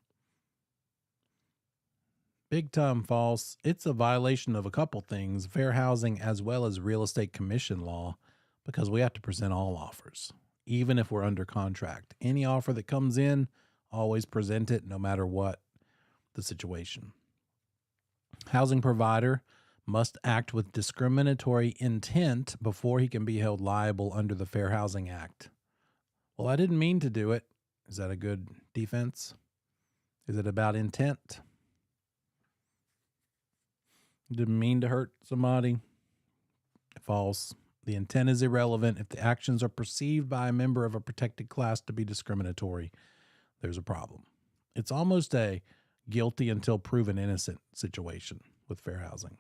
Big time false. It's a violation of a couple things, fair housing as well as real estate commission law, because we have to present all offers, even if we're under contract. Any offer that comes in, always present it no matter what the situation. Housing provider must act with discriminatory intent before he can be held liable under the Fair Housing Act. Well, I didn't mean to do it. Is that a good defense? Is it about intent? Didn't mean to hurt somebody. False. The intent is irrelevant. If the actions are perceived by a member of a protected class to be discriminatory, there's a problem. It's almost a guilty until proven innocent situation with fair housing.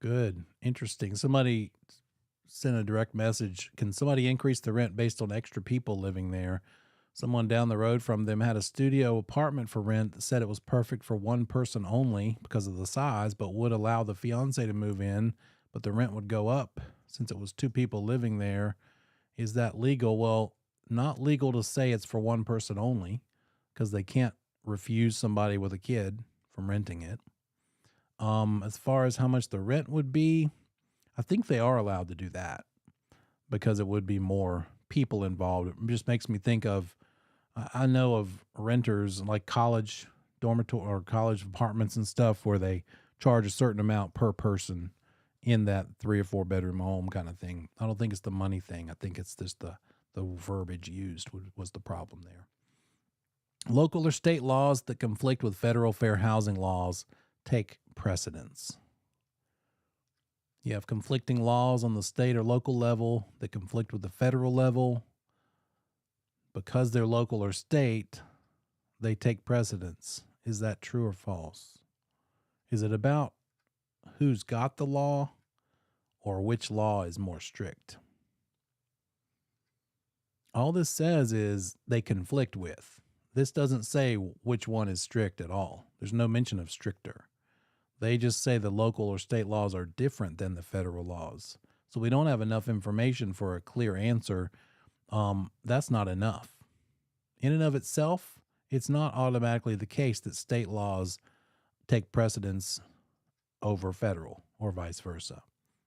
Good. Interesting. Somebody sent a direct message. Can somebody increase the rent based on extra people living there? Someone down the road from them had a studio apartment for rent that said it was perfect for one person only because of the size, but would allow the fiance to move in, but the rent would go up since it was two people living there. Is that legal? Well, not legal to say it's for one person only because they can't refuse somebody with a kid from renting it. As far as how much the rent would be, I think they are allowed to do that because it would be more people involved. It just makes me think of, I know of renters like college dormitory or college apartments and stuff where they charge a certain amount per person in that 3 or 4 bedroom home kind of thing. I don't think it's the money thing. I think it's just the verbiage used was the problem there. Local or state laws that conflict with federal fair housing laws take precedence. You have conflicting laws on the state or local level that conflict with the federal level. Because they're local or state, they take precedence. Is that true or false? Is it about who's got the law or which law is more strict? All this says is they conflict with. This doesn't say which one is strict at all. There's no mention of stricter. They just say the local or state laws are different than the federal laws. So we don't have enough information for a clear answer. That's not enough. In and of itself, it's not automatically the case that state laws take precedence over federal or vice versa.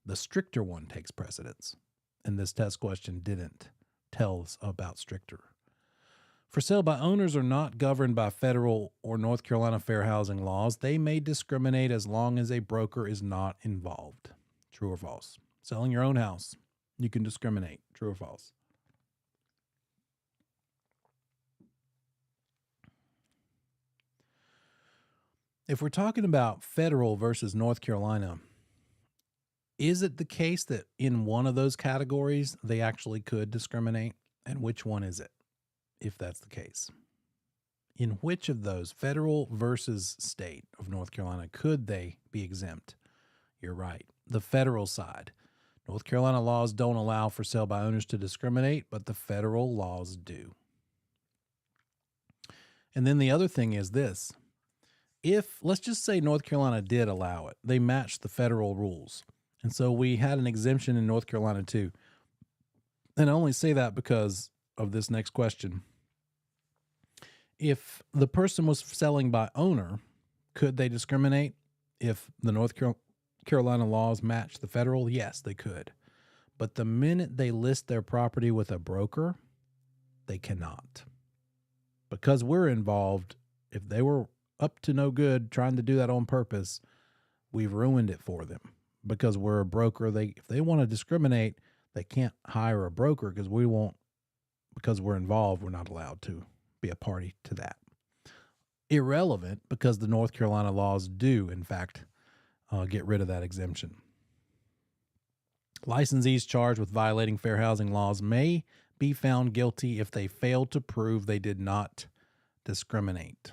The stricter one takes precedence. And this test question didn't tell us about stricter. For sale by owners are not governed by federal or North Carolina fair housing laws. They may discriminate as long as a broker is not involved. True or false? Selling your own house, you can discriminate. True or false? If we're talking about federal versus North Carolina, is it the case that in one of those categories they actually could discriminate? And which one is it, if that's the case? In which of those, federal versus state of North Carolina, could they be exempt? You're right. The federal side. North Carolina laws don't allow for sale by owners to discriminate, but the federal laws do. And then the other thing is this. If, let's just say North Carolina did allow it, they matched the federal rules. And so we had an exemption in North Carolina too. And I only say that because of this next question. If the person was selling by owner, could they discriminate if the North Carolina laws match the federal? Yes, they could. But the minute they list their property with a broker, they cannot. Because we're involved, if they were up to no good trying to do that on purpose, we've ruined it for them. Because we're a broker, if they want to discriminate, they can't hire a broker because because we're involved, we're not allowed to be a party to that. Irrelevant because the North Carolina laws do, in fact, get rid of that exemption. Licensees charged with violating fair housing laws may be found guilty if they fail to prove they did not discriminate.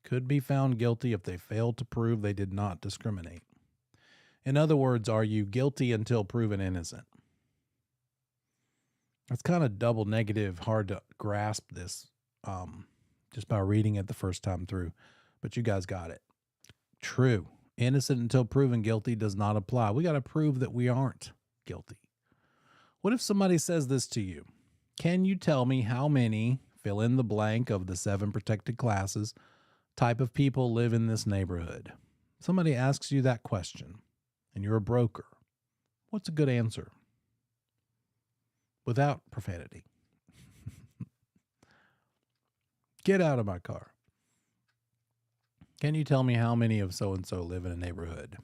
Could be found guilty if they fail to prove they did not discriminate. In other words, are you guilty until proven innocent? It's kind of double negative, hard to grasp this just by reading it the first time through, but you guys got it. True. Innocent until proven guilty does not apply. We got to prove that we aren't guilty. What if somebody says this to you? Can you tell me how many, fill in the blank of the 7 protected classes, type of people live in this neighborhood? Somebody asks you that question and you're a broker. What's a good answer? Without profanity. Get out of my car. Can you tell me how many of so-and-so live in a neighborhood?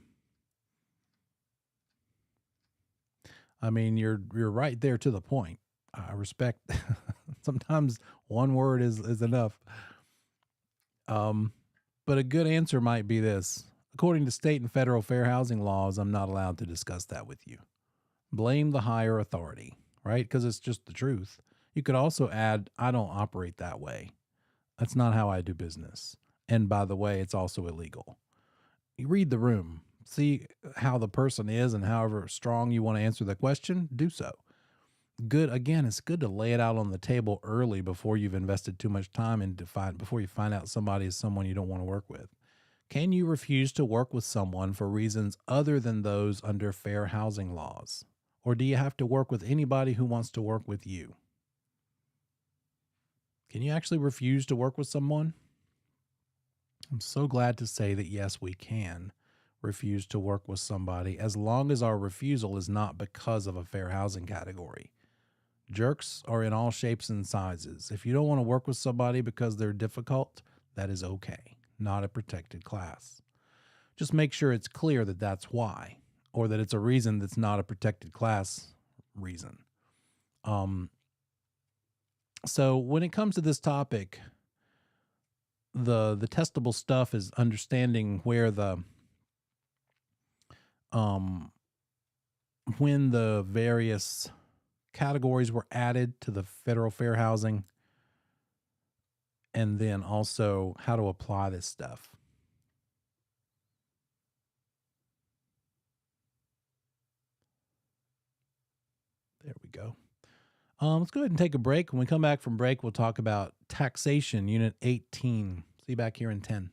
I mean, you're right there to the point. I respect. Sometimes one word is enough. But a good answer might be this. According to state and federal fair housing laws, I'm not allowed to discuss that with you. Blame the higher authority, right? Because it's just the truth. You could also add, I don't operate that way. That's not how I do business. And by the way, it's also illegal. You read the room, see how the person is, and however strong you want to answer the question, do so. Good. Again, it's good to lay it out on the table early before you've invested too much time before you find out somebody is someone you don't want to work with. Can you refuse to work with someone for reasons other than those under fair housing laws? Or do you have to work with anybody who wants to work with you? Can you actually refuse to work with someone? I'm so glad to say that yes, we can refuse to work with somebody as long as our refusal is not because of a fair housing category. Jerks are in all shapes and sizes. If you don't want to work with somebody because they're difficult, that is okay. Not a protected class. Just make sure it's clear that that's why, or that it's a reason that's not a protected class reason. So when it comes to this topic, the testable stuff is understanding where when the various categories were added to the federal fair housing, and then also how to apply this stuff. There we go. Let's go ahead and take a break. When we come back from break, we'll talk about taxation, Unit 18. See you back here in 10.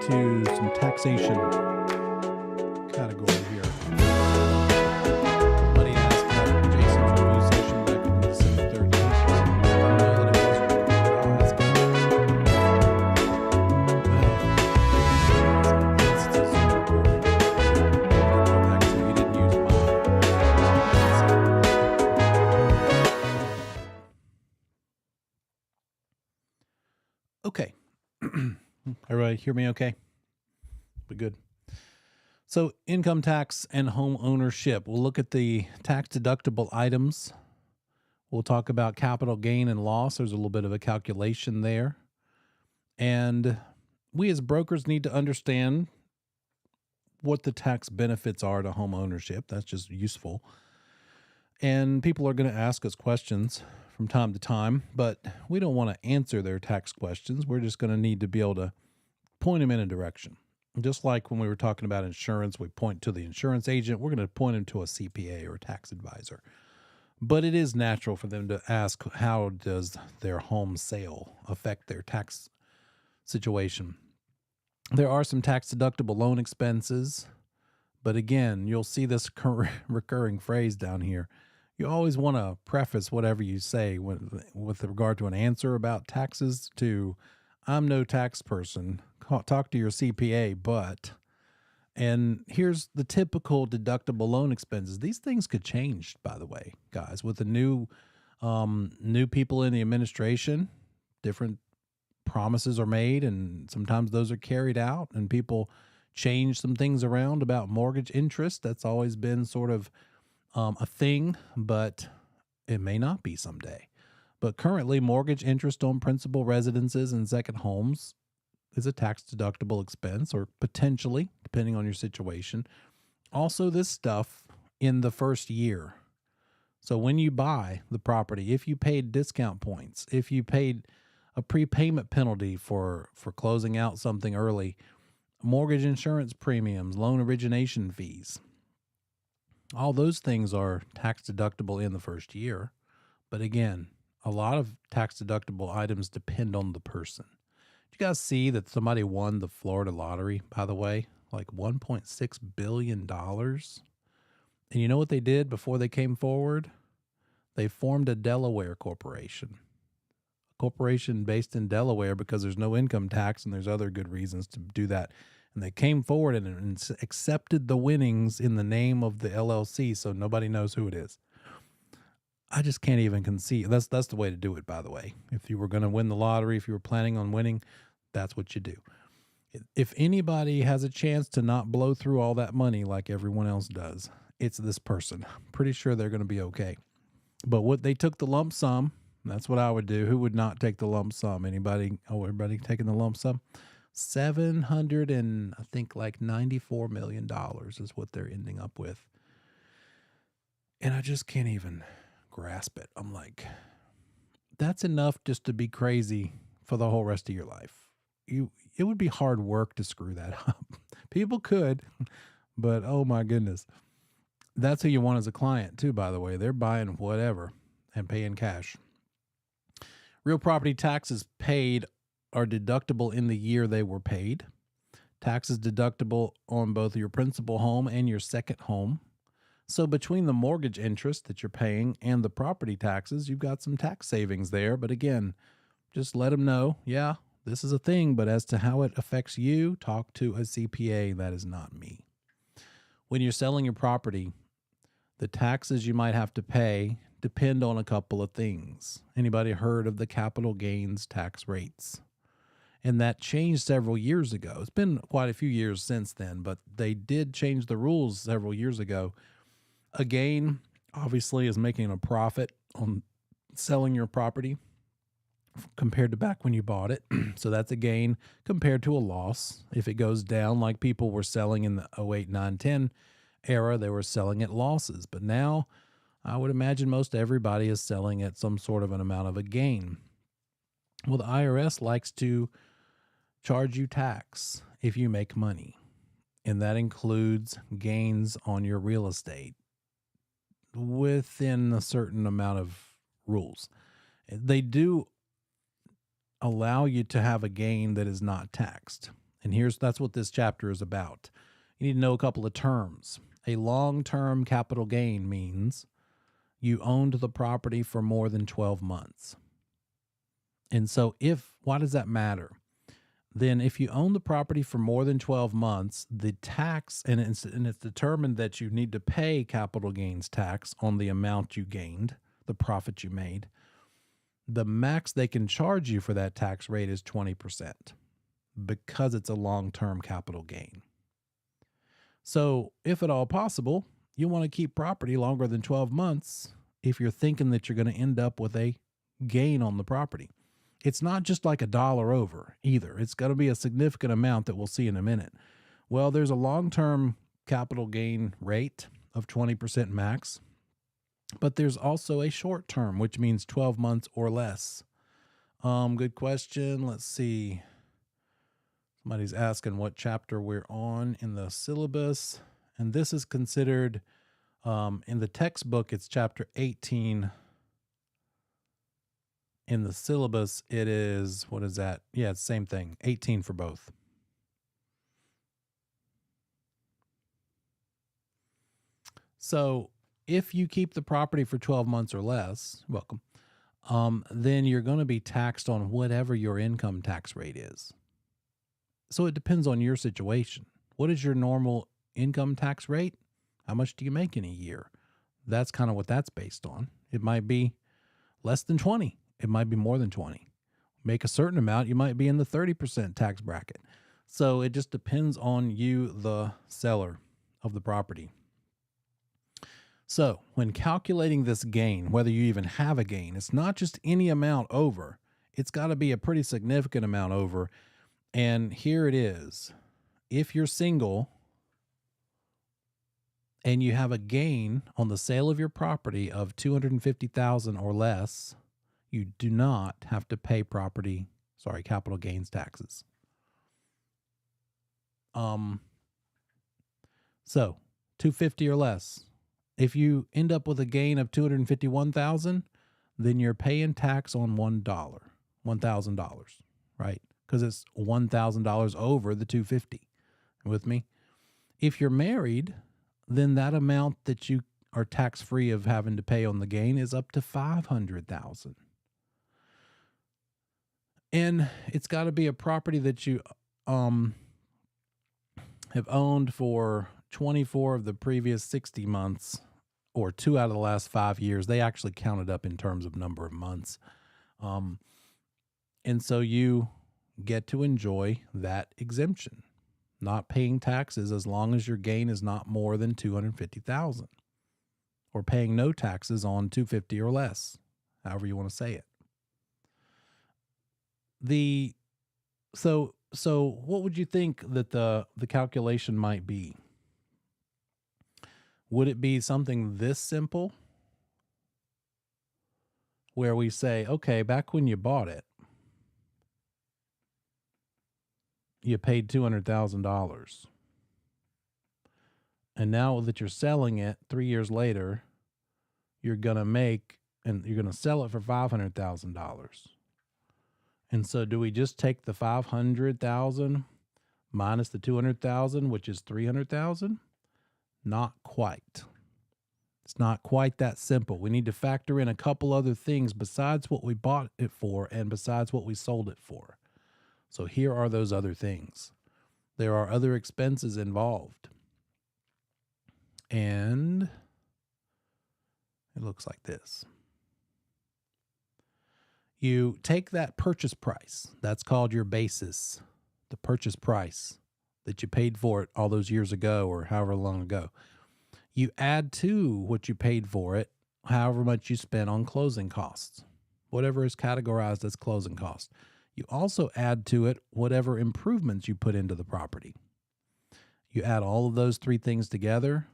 into some taxation category here. Somebody asked about Jason's review session back on December 13th. I know that it was recorded, it's still recorded. Actually, you didn't use mine. Okay. Everybody hear me okay? Be good. So income tax and home ownership. We'll look at the tax deductible items. We'll talk about capital gain and loss. There's a little bit of a calculation there. And we as brokers need to understand what the tax benefits are to home ownership. That's just useful. And people are going to ask us questions from time to time, but we don't want to answer their tax questions. We're just going to need to be able to point them in a direction. Just like when we were talking about insurance, we point to the insurance agent, we're going to point them to a CPA or a tax advisor. But it is natural for them to ask, how does their home sale affect their tax situation? There are some tax deductible loan expenses, but again, you'll see this recurring phrase down here. You always want to preface whatever you say with regard to an answer about taxes to, I'm no tax person. Talk to your CPA, but, and here's the typical deductible loan expenses. These things could change, by the way, guys, with the new people in the administration. Different promises are made, and sometimes those are carried out, and people change some things around about mortgage interest. That's always been sort of a thing, but it may not be someday. But currently, mortgage interest on principal residences and second homes is a tax deductible expense, or potentially, depending on your situation. Also, this stuff in the first year. So when you buy the property, if you paid discount points, if you paid a prepayment penalty for closing out something early, mortgage insurance premiums, loan origination fees, all those things are tax deductible in the first year. But again, a lot of tax deductible items depend on the person. Did you guys see that somebody won the Florida lottery, by the way? Like $1.6 billion. And you know what they did before they came forward? They formed a Delaware corporation. A corporation based in Delaware because there's no income tax and there's other good reasons to do that. And they came forward and accepted the winnings in the name of the LLC, so nobody knows who it is. I just can't even conceive. That's the way to do it, by the way. If you were going to win the lottery, if you were planning on winning, that's what you do. If anybody has a chance to not blow through all that money like everyone else does, it's this person. I'm pretty sure they're going to be okay. But what they took the lump sum, that's what I would do. Who would not take the lump sum? Anybody? Oh, everybody taking the lump sum? $94 million is what they're ending up with. And I just can't even grasp it. I'm like, that's enough just to be crazy for the whole rest of your life. It would be hard work to screw that up. People could, but oh my goodness. That's who you want as a client too, by the way. They're buying whatever and paying cash. Real property taxes paid are deductible in the year they were paid. Taxes deductible on both your principal home and your second home. So between the mortgage interest that you're paying and the property taxes, you've got some tax savings there. But again, just let them know, yeah, this is a thing, but as to how it affects you, talk to a CPA. That is not me. When you're selling your property, the taxes you might have to pay depend on a couple of things. Anybody heard of the capital gains tax rates? And that changed several years ago. It's been quite a few years since then, but they did change the rules several years ago. A gain, obviously, is making a profit on selling your property compared to back when you bought it. So that's a gain compared to a loss. If it goes down, like people were selling in the 08, 9, 10 era, they were selling at losses. But now I would imagine most everybody is selling at some sort of an amount of a gain. Well, the IRS likes to charge you tax if you make money, and that includes gains on your real estate within a certain amount of rules. They do allow you to have a gain that is not taxed. And that's what this chapter is about. You need to know a couple of terms. A long-term capital gain means you owned the property for more than 12 months. And so why does that matter? Then if you own the property for more than 12 months, the tax, and it's determined that you need to pay capital gains tax on the amount you gained, the profit you made. The max they can charge you for that tax rate is 20% because it's a long-term capital gain. So if at all possible, you want to keep property longer than 12 months if you're thinking that you're going to end up with a gain on the property. It's not just like $1 over either. It's got to be a significant amount that we'll see in a minute. Well, there's a long-term capital gain rate of 20% max, but there's also a short term, which means 12 months or less. Good question. Let's see. Somebody's asking what chapter we're on in the syllabus, and this is considered, in the textbook, it's chapter 18. In the syllabus, it is, what is that? Yeah, it's the same thing, 18 for both. So if you keep the property for 12 months or less, welcome, then you're going to be taxed on whatever your income tax rate is. So it depends on your situation. What is your normal income tax rate? How much do you make in a year? That's kind of what that's based on. It might be less than 20. It might be more than 20. Make a certain amount, you might be in the 30% tax bracket. So it just depends on you, the seller of the property. So when calculating this gain, whether you even have a gain, it's not just any amount over. It's got to be a pretty significant amount over. And here it is. If you're single and you have a gain on the sale of your property of $250,000 or less, you do not have to pay capital gains taxes. So $250,000 or less. If you end up with a gain of $251,000, then you're paying tax on $1,000, right? Because it's $1,000 over the $250,000. With me? If you're married, then that amount that you are tax-free of having to pay on the gain is up to $500,000. And it's got to be a property that you have owned for 24 of the previous 60 months, or 2 out of the last 5 years. They actually count it up in terms of number of months. And so you get to enjoy that exemption, not paying taxes as long as your gain is not more than $250,000, or paying no taxes on $250,000 or less, however you want to say it. So what would you think that the calculation might be? Would it be something this simple, where we say, okay, back when you bought it, you paid $200,000. And now that you're selling it 3 years later, you're going to sell it for $500,000. And so do we just take the $500,000 minus the $200,000, which is $300,000? Not quite. It's not quite that simple. We need to factor in a couple other things besides what we bought it for and besides what we sold it for. So here are those other things. There are other expenses involved. And it looks like this. You take that purchase price. That's called your basis, the purchase price that you paid for it all those years ago or however long ago. You add to what you paid for it, however much you spent on closing costs, whatever is categorized as closing costs. You also add to it whatever improvements you put into the property. You add all of those three things together,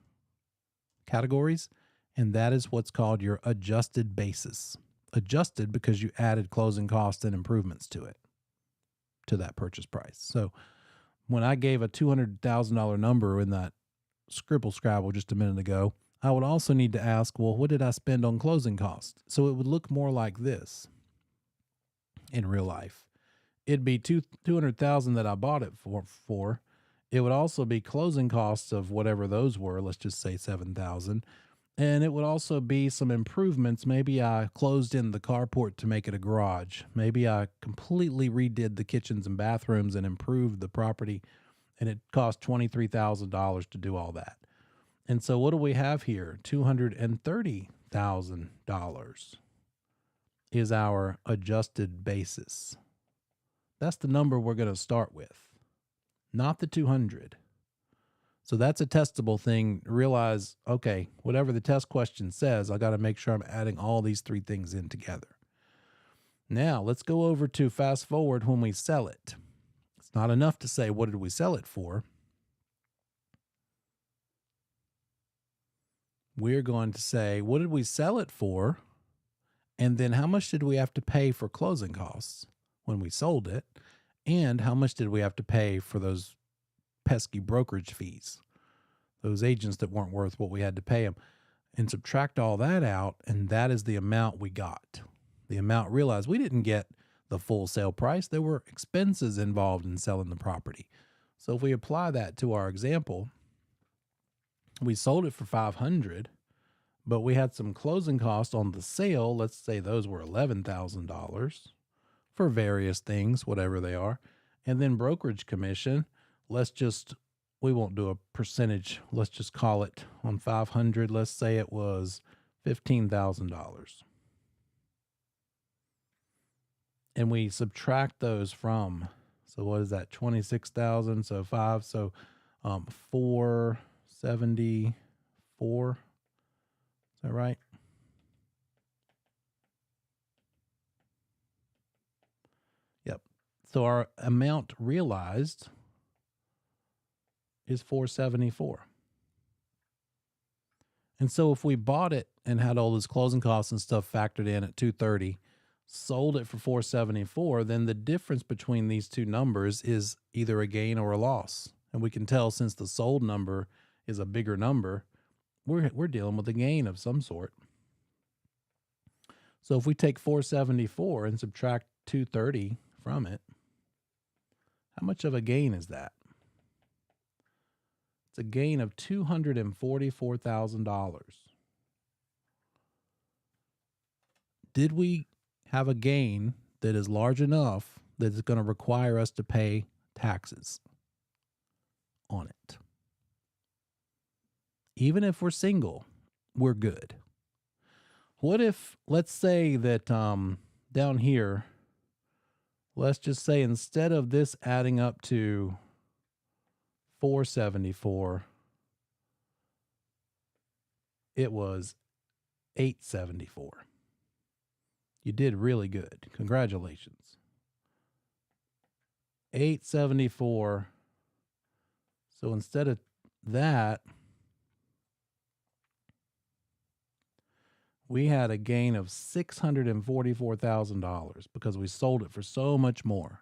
categories, and that is what's called your adjusted basis. Adjusted because you added closing costs and improvements to it, to that purchase price. So when I gave a $200,000 number in that scribble scrabble just a minute ago, I would also need to ask, well, what did I spend on closing costs? So it would look more like this in real life. it'd be 200,000 that I bought it for. It would also be closing costs of whatever those were. Let's just say 7,000. And it would also be some improvements. Maybe I closed in the carport to make it a garage. Maybe I completely redid the kitchens and bathrooms and improved the property, and it cost $23,000 to do all that. And so what do we have here? $230,000 is our adjusted basis. That's the number we're going to start with, not the 200. So that's a testable thing. Realize, okay, whatever the test question says, I got to make sure I'm adding all these three things in together. Now let's go over to fast forward when we sell it. It's not enough to say, what did we sell it for? We're going to say, what did we sell it for? And then how much did we have to pay for closing costs when we sold it? And how much did we have to pay for those pesky brokerage fees, those agents that weren't worth what we had to pay them? And subtract all that out, and that is the amount we got. The amount realized. We didn't get the full sale price. There were expenses involved in selling the property. So if we apply that to our example, we sold it for $500, but we had some closing costs on the sale. Let's say those were $11,000 for various things, whatever they are. And then brokerage commission, we won't do a percentage. Let's just call it on 500. Let's say it was $15,000. And we subtract those from, so what is that? 26,000. So 474. Is that right? Yep. So our amount realized is 474. And so if we bought it and had all those closing costs and stuff factored in at 230, sold it for 474, then the difference between these two numbers is either a gain or a loss. And we can tell, since the sold number is a bigger number, we're dealing with a gain of some sort. So if we take 474 and subtract 230 from it, how much of a gain is that? It's a gain of $244,000. Did we have a gain that is large enough that it's going to require us to pay taxes on it? Even if we're single, we're good. What if, let's say that down here, let's just say instead of this adding up to 474, it was 874. You did really good. Congratulations. 874. So instead of that, we had a gain of $644,000 because we sold it for so much more.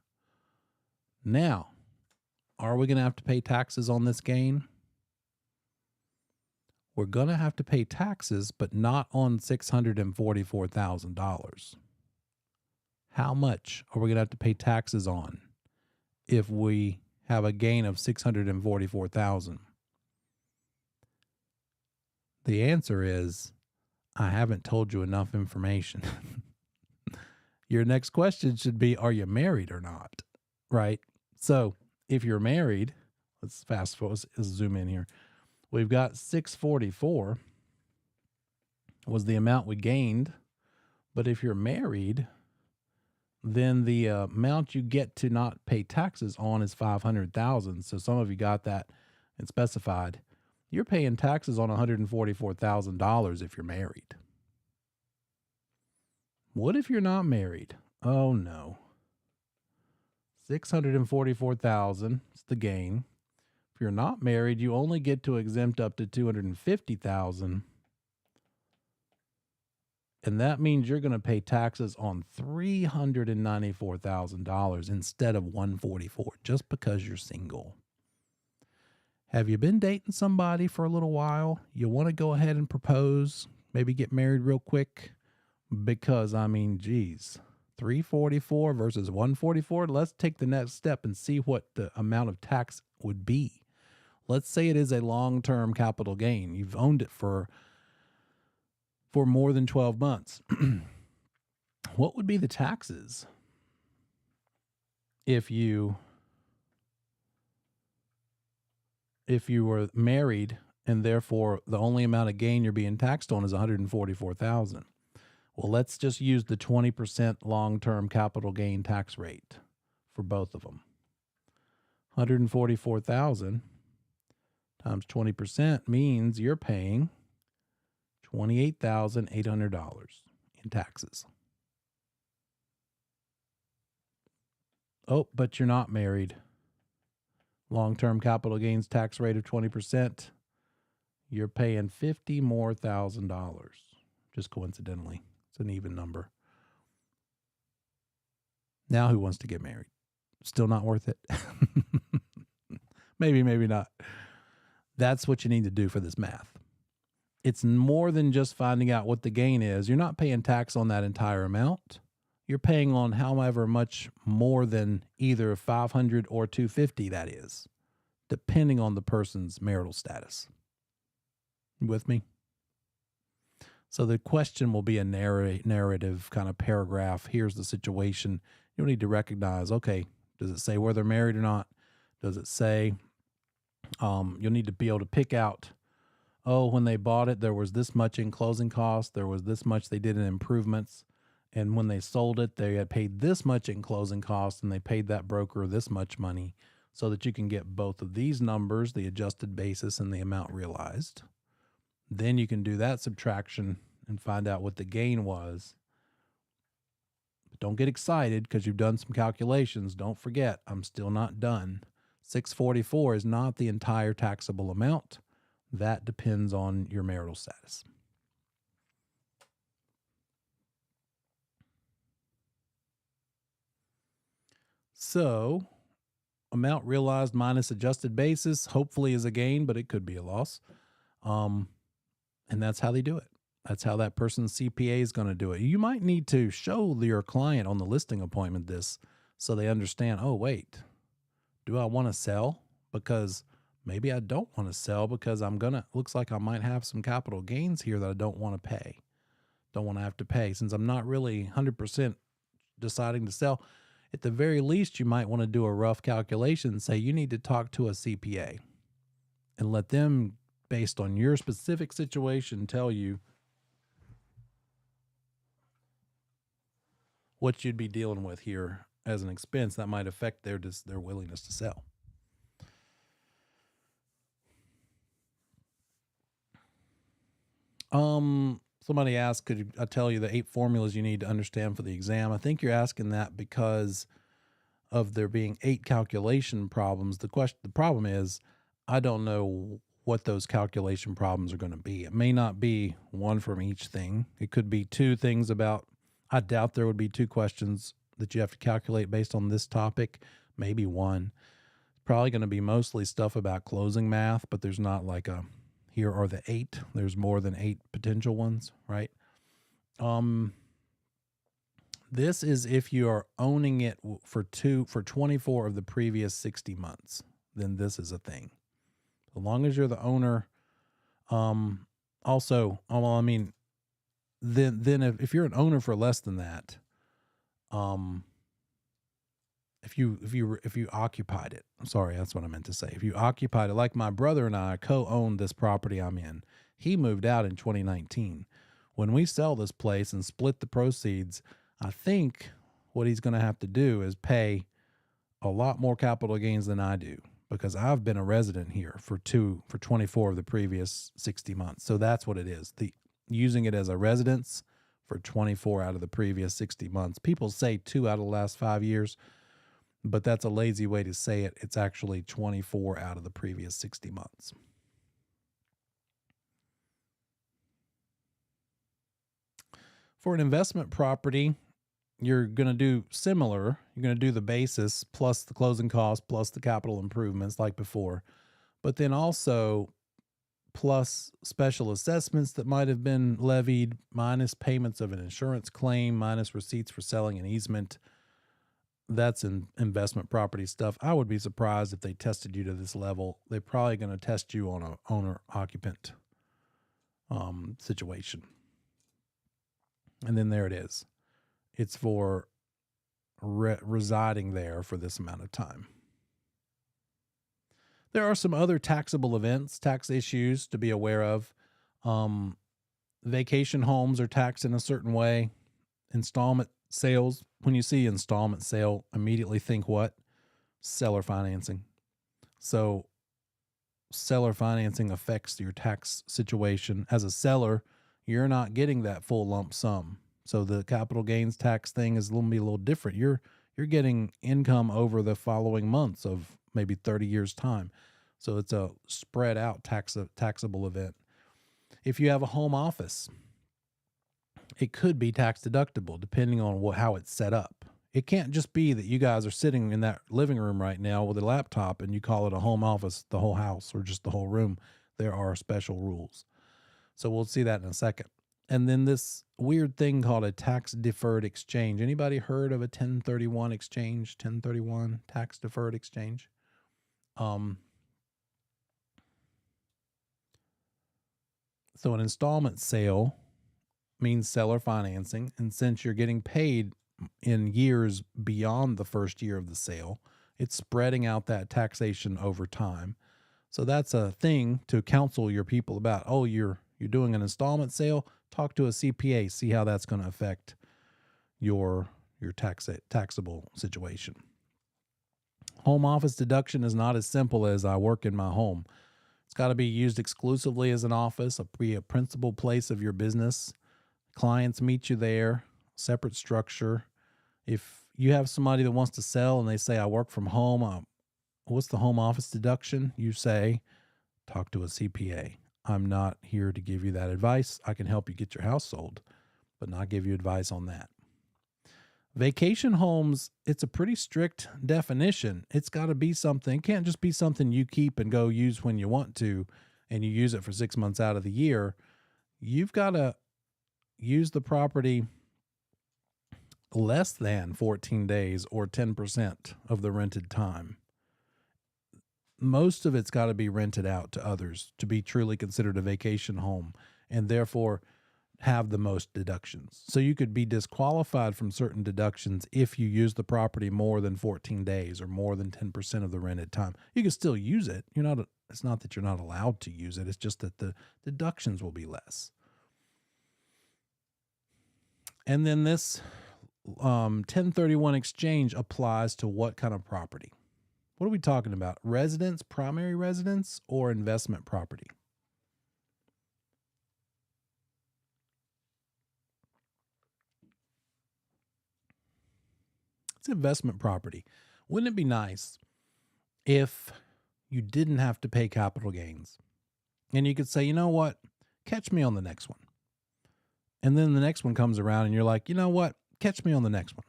Now, are we going to have to pay taxes on this gain? We're going to have to pay taxes, but not on $644,000. How much are we going to have to pay taxes on if we have a gain of $644,000? The answer is, I haven't told you enough information. Your next question should be, are you married or not? Right? So if you're married, let's fast forward, let's zoom in here. We've got 644 was the amount we gained. But if you're married, then the amount you get to not pay taxes on is $500,000. So some of you got that and specified. You're paying taxes on $144,000 if you're married. What if you're not married? Oh no. $644,000 is the gain. If you're not married, you only get to exempt up to $250,000. And that means you're going to pay taxes on $394,000 instead of $144,000 just because you're single. Have you been dating somebody for a little while? You want to go ahead and propose, maybe get married real quick? Because, I mean, geez, 344 versus 144. Let's take the next step and see what the amount of tax would be. Let's say it is a long-term capital gain. You've owned it for more than 12 months. What would be the taxes if you were married and therefore the only amount of gain you're being taxed on is $144,000? Well, let's just use the 20% long-term capital gain tax rate for both of them. $144,000 times 20% means you're paying $28,800 in taxes. Oh, but you're not married. Long-term capital gains tax rate of 20%. You're paying $50,000 more. Just coincidentally. It's an even number. Now who wants to get married? Still not worth it? Maybe, maybe not. That's what you need to do for this math. It's more than just finding out what the gain is. You're not paying tax on that entire amount. You're paying on however much more than either 500 or 250 that is, depending on the person's marital status. You with me? So the question will be a narrative kind of paragraph. Here's the situation. You'll need to recognize, okay, does it say whether they're married or not? Does it say, you'll need to be able to pick out, oh, when they bought it, there was this much in closing costs. There was this much they did in improvements. And when they sold it, they had paid this much in closing costs and they paid that broker this much money, so that you can get both of these numbers, the adjusted basis and the amount realized. Then you can do that subtraction and find out what the gain was. But don't get excited because you've done some calculations. Don't forget, I'm still not done. 644 is not the entire taxable amount. That depends on your marital status. So, amount realized minus adjusted basis hopefully is a gain, but it could be a loss. And that's how they do it. That's how that person's CPA is going to do it. You might need to show your client on the listing appointment this so they understand, oh, wait, do I want to sell? Because maybe I don't want to sell because looks like I might have some capital gains here that I don't want to pay. Don't want to have to pay since I'm not really 100% deciding to sell. At the very least, you might want to do a rough calculation and say you need to talk to a CPA and let them, based on your specific situation, tell you what you'd be dealing with here as an expense that might affect their willingness to sell. Somebody asked, could I tell you the 8 formulas you need to understand for the exam? I think you're asking that because of there being 8 calculation problems. The problem is, I don't know what those calculation problems are going to be. It may not be one from each thing. It could be 2 things about, I doubt there would be 2 questions that you have to calculate based on this topic, maybe 1. It's probably going to be mostly stuff about closing math, but there's not like here are the 8. There's more than 8 potential ones, right? This is if you are owning it for 24 of the previous 60 months, then this is a thing. As long as you're the owner, then if you're an owner for less than that, if you occupied it, I'm sorry, that's what I meant to say. If you occupied it, like my brother and I co-owned this property I'm in. He moved out in 2019. When we sell this place and split the proceeds, I think what he's going to have to do is pay a lot more capital gains than I do, because I've been a resident here for 24 of the previous 60 months. So that's what it is. Using it as a residence for 24 out of the previous 60 months. People say 2 out of the last 5 years, but that's a lazy way to say it. It's actually 24 out of the previous 60 months. For an investment property, you're going to do similar. You're going to do the basis plus the closing costs plus the capital improvements like before, but then also plus special assessments that might have been levied, minus payments of an insurance claim, minus receipts for selling an easement. That's investment property stuff. I would be surprised if they tested you to this level. They're probably going to test you on a owner-occupant situation. And then there it is. It's for residing there for this amount of time. There are some other taxable events, tax issues to be aware of. Vacation homes are taxed in a certain way. Installment sales, when you see installment sale, immediately think what? Seller financing. So seller financing affects your tax situation. As a seller, you're not getting that full lump sum. So the capital gains tax thing is going to be a little different. You're getting income over the following months of maybe 30 years' time. So it's a spread out taxable event. If you have a home office, it could be tax deductible depending on how it's set up. It can't just be that you guys are sitting in that living room right now with a laptop and you call it a home office, the whole house or just the whole room. There are special rules. So we'll see that in a second. And then this weird thing called a tax deferred exchange. Anybody heard of a 1031 exchange? 1031 tax deferred exchange? So an installment sale means seller financing. And since you're getting paid in years beyond the first year of the sale, it's spreading out that taxation over time. So that's a thing to counsel your people about. Oh, you're doing an installment sale. Talk to a CPA, see how that's going to affect your taxable situation. Home office deduction is not as simple as I work in my home. It's got to be used exclusively as an office, be a principal place of your business. Clients meet you there, separate structure. If you have somebody that wants to sell and they say, I work from home, what's the home office deduction? You say, talk to a CPA. I'm not here to give you that advice. I can help you get your house sold, but not give you advice on that. Vacation homes, it's a pretty strict definition. It's got to be something. It can't just be something you keep and go use when you want to, and you use it for 6 months out of the year. You've got to use the property less than 14 days or 10% of the rented time. Most of it's got to be rented out to others to be truly considered a vacation home and therefore have the most deductions. So you could be disqualified from certain deductions if you use the property more than 14 days or more than 10% of the rented time. You can still use it. It's not that you're not allowed to use it. It's just that the deductions will be less. And then this 1031 exchange applies to what kind of property? What are we talking about? Residence, primary residence, or investment property? It's investment property. Wouldn't it be nice if you didn't have to pay capital gains? And you could say, you know what? Catch me on the next one. And then the next one comes around and you're like, you know what? Catch me on the next one.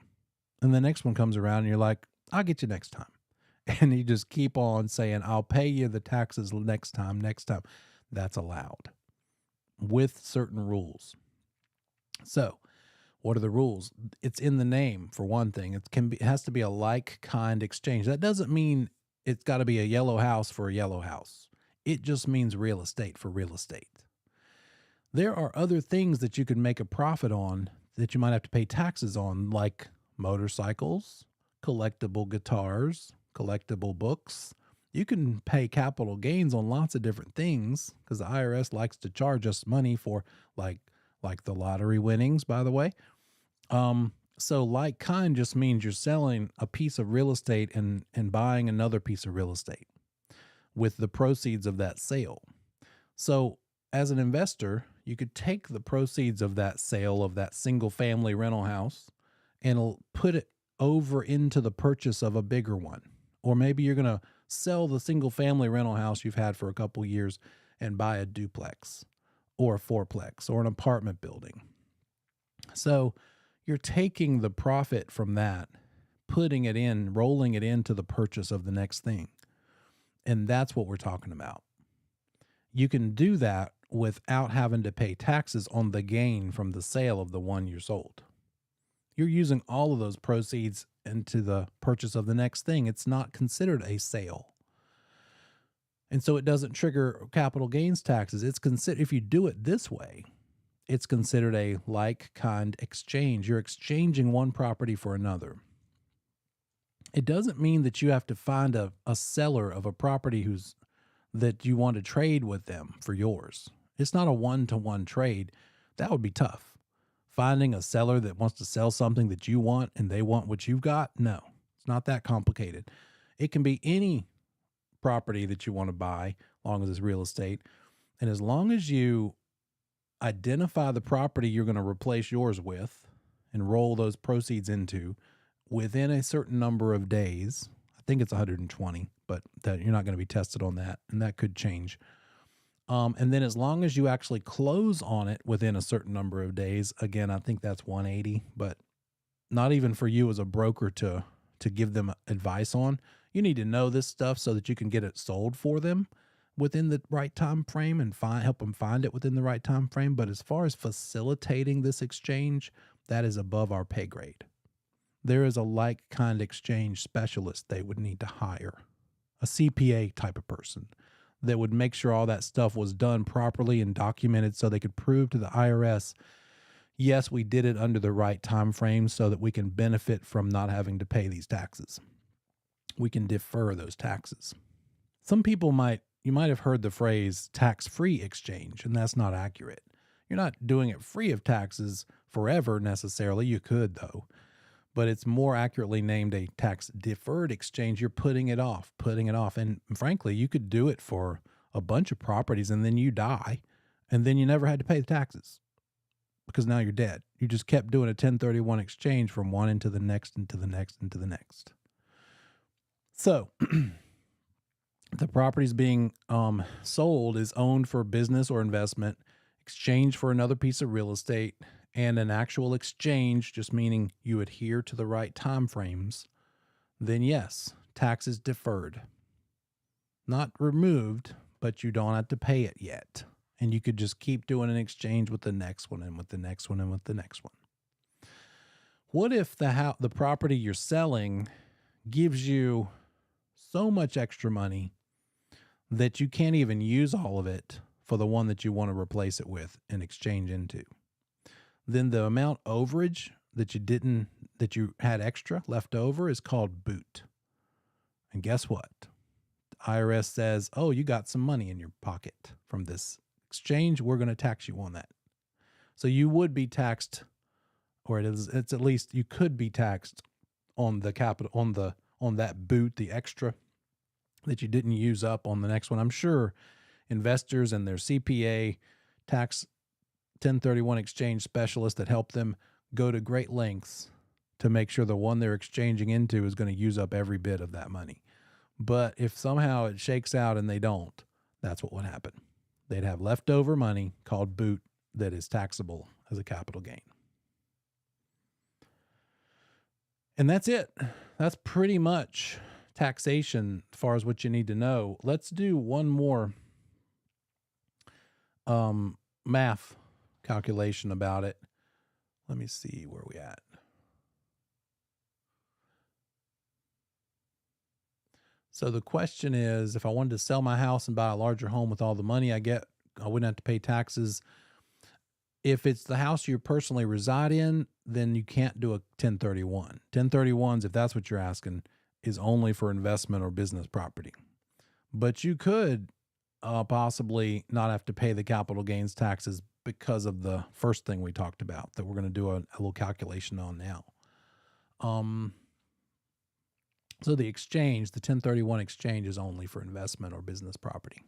And the next one comes around and you're like, I'll get you next time. And you just keep on saying, I'll pay you the taxes next time. That's allowed with certain rules. So what are the rules? It's in the name, for one thing. It has to be a like kind exchange. That doesn't mean it's got to be a yellow house for a yellow house. It just means real estate for real estate. There are other things that you can make a profit on that you might have to pay taxes on, like motorcycles, collectible guitars, collectible books. You can pay capital gains on lots of different things because the IRS likes to charge us money for like the lottery winnings, by the way. So like kind just means you're selling a piece of real estate and buying another piece of real estate with the proceeds of that sale. So as an investor, you could take the proceeds of that sale of that single family rental house and put it over into the purchase of a bigger one. Or maybe you're going to sell the single family rental house you've had for a couple years and buy a duplex or a fourplex or an apartment building. So you're taking the profit from that, putting it in, rolling it into the purchase of the next thing. And that's what we're talking about. you can do that without having to pay taxes on the gain from the sale of the one you sold. You're using all of those proceeds into the purchase of the next thing. It's not considered a sale. And so it doesn't trigger capital gains taxes. It's considered, if you do it this way, it's considered a like kind exchange. You're exchanging one property for another. It doesn't mean that you have to find a seller of a property that you want to trade with them for yours. It's not a one-to-one trade. That would be tough. Finding a seller that wants to sell something that you want and they want what you've got, no, it's not that complicated. It can be any property that you want to buy, as long as it's real estate. And as long as you identify the property you're going to replace yours with and roll those proceeds into within a certain number of days, I think it's 120, but that you're not going to be tested on that, and that could change. And then as long as you actually close on it within a certain number of days, again, I think that's 180, but not even for you as a broker to give them advice on. You need to know this stuff so that you can get it sold for them within the right time frame and help them find it within the right time frame. But as far as facilitating this exchange, that is above our pay grade. There is a like kind exchange specialist they would need to hire, a CPA type of person that would make sure all that stuff was done properly and documented so they could prove to the IRS, yes, we did it under the right time frame so that we can benefit from not having to pay these taxes. We can defer those taxes. Some people you might have heard the phrase tax-free exchange, and that's not accurate. You're not doing it free of taxes forever necessarily. You could, though. But it's more accurately named a tax-deferred exchange. You're putting it off. And frankly, you could do it for a bunch of properties and then you die, and then you never had to pay the taxes because now you're dead. You just kept doing a 1031 exchange from one into the next, into the next, into the next. So the property's being sold is owned for business or investment, exchanged for another piece of real estate, and an actual exchange, just meaning you adhere to the right time frames, then yes, tax is deferred. Not removed, but you don't have to pay it yet. And you could just keep doing an exchange with the next one and with the next one and with the next one. What if the property you're selling gives you so much extra money that you can't even use all of it for the one that you want to replace it with and exchange into? Then the amount overage that you had extra left over is called boot. And guess what? The IRS says, oh, you got some money in your pocket from this exchange. We're going to tax you on that. So you would be taxed, or it's at least you could be taxed on the capital, on that boot, the extra that you didn't use up on the next one. I'm sure investors and their CPA tax 1031 exchange specialists that help them go to great lengths to make sure the one they're exchanging into is going to use up every bit of that money. But if somehow it shakes out and they don't, that's what would happen. They'd have leftover money called boot that is taxable as a capital gain. And that's it. That's pretty much taxation as far as what you need to know. Let's do one more math calculation about it. Let me see where we at. So the question is, if I wanted to sell my house and buy a larger home with all the money I get, I wouldn't have to pay taxes. If it's the house you personally reside in, then you can't do a 1031. 1031s, if that's what you're asking, is only for investment or business property. But you could possibly not have to pay the capital gains taxes because of the first thing we talked about that we're going to do a little calculation on now. So the exchange, the 1031 exchange, is only for investment or business property.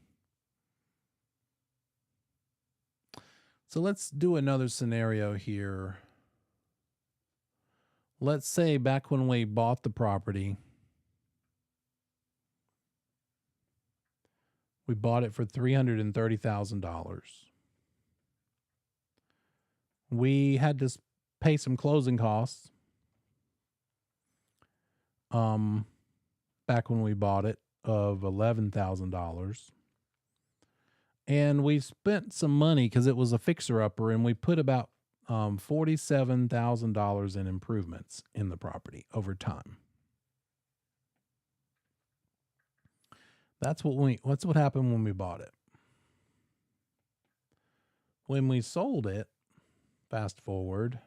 So let's do another scenario here. Let's say back when we bought the property, we bought it for $330,000. We had to pay some closing costs back when we bought it of $11,000. And we spent some money because it was a fixer-upper, and we put about $47,000 in improvements in the property over time. That's what happened when we bought it. When we sold it, fast forward,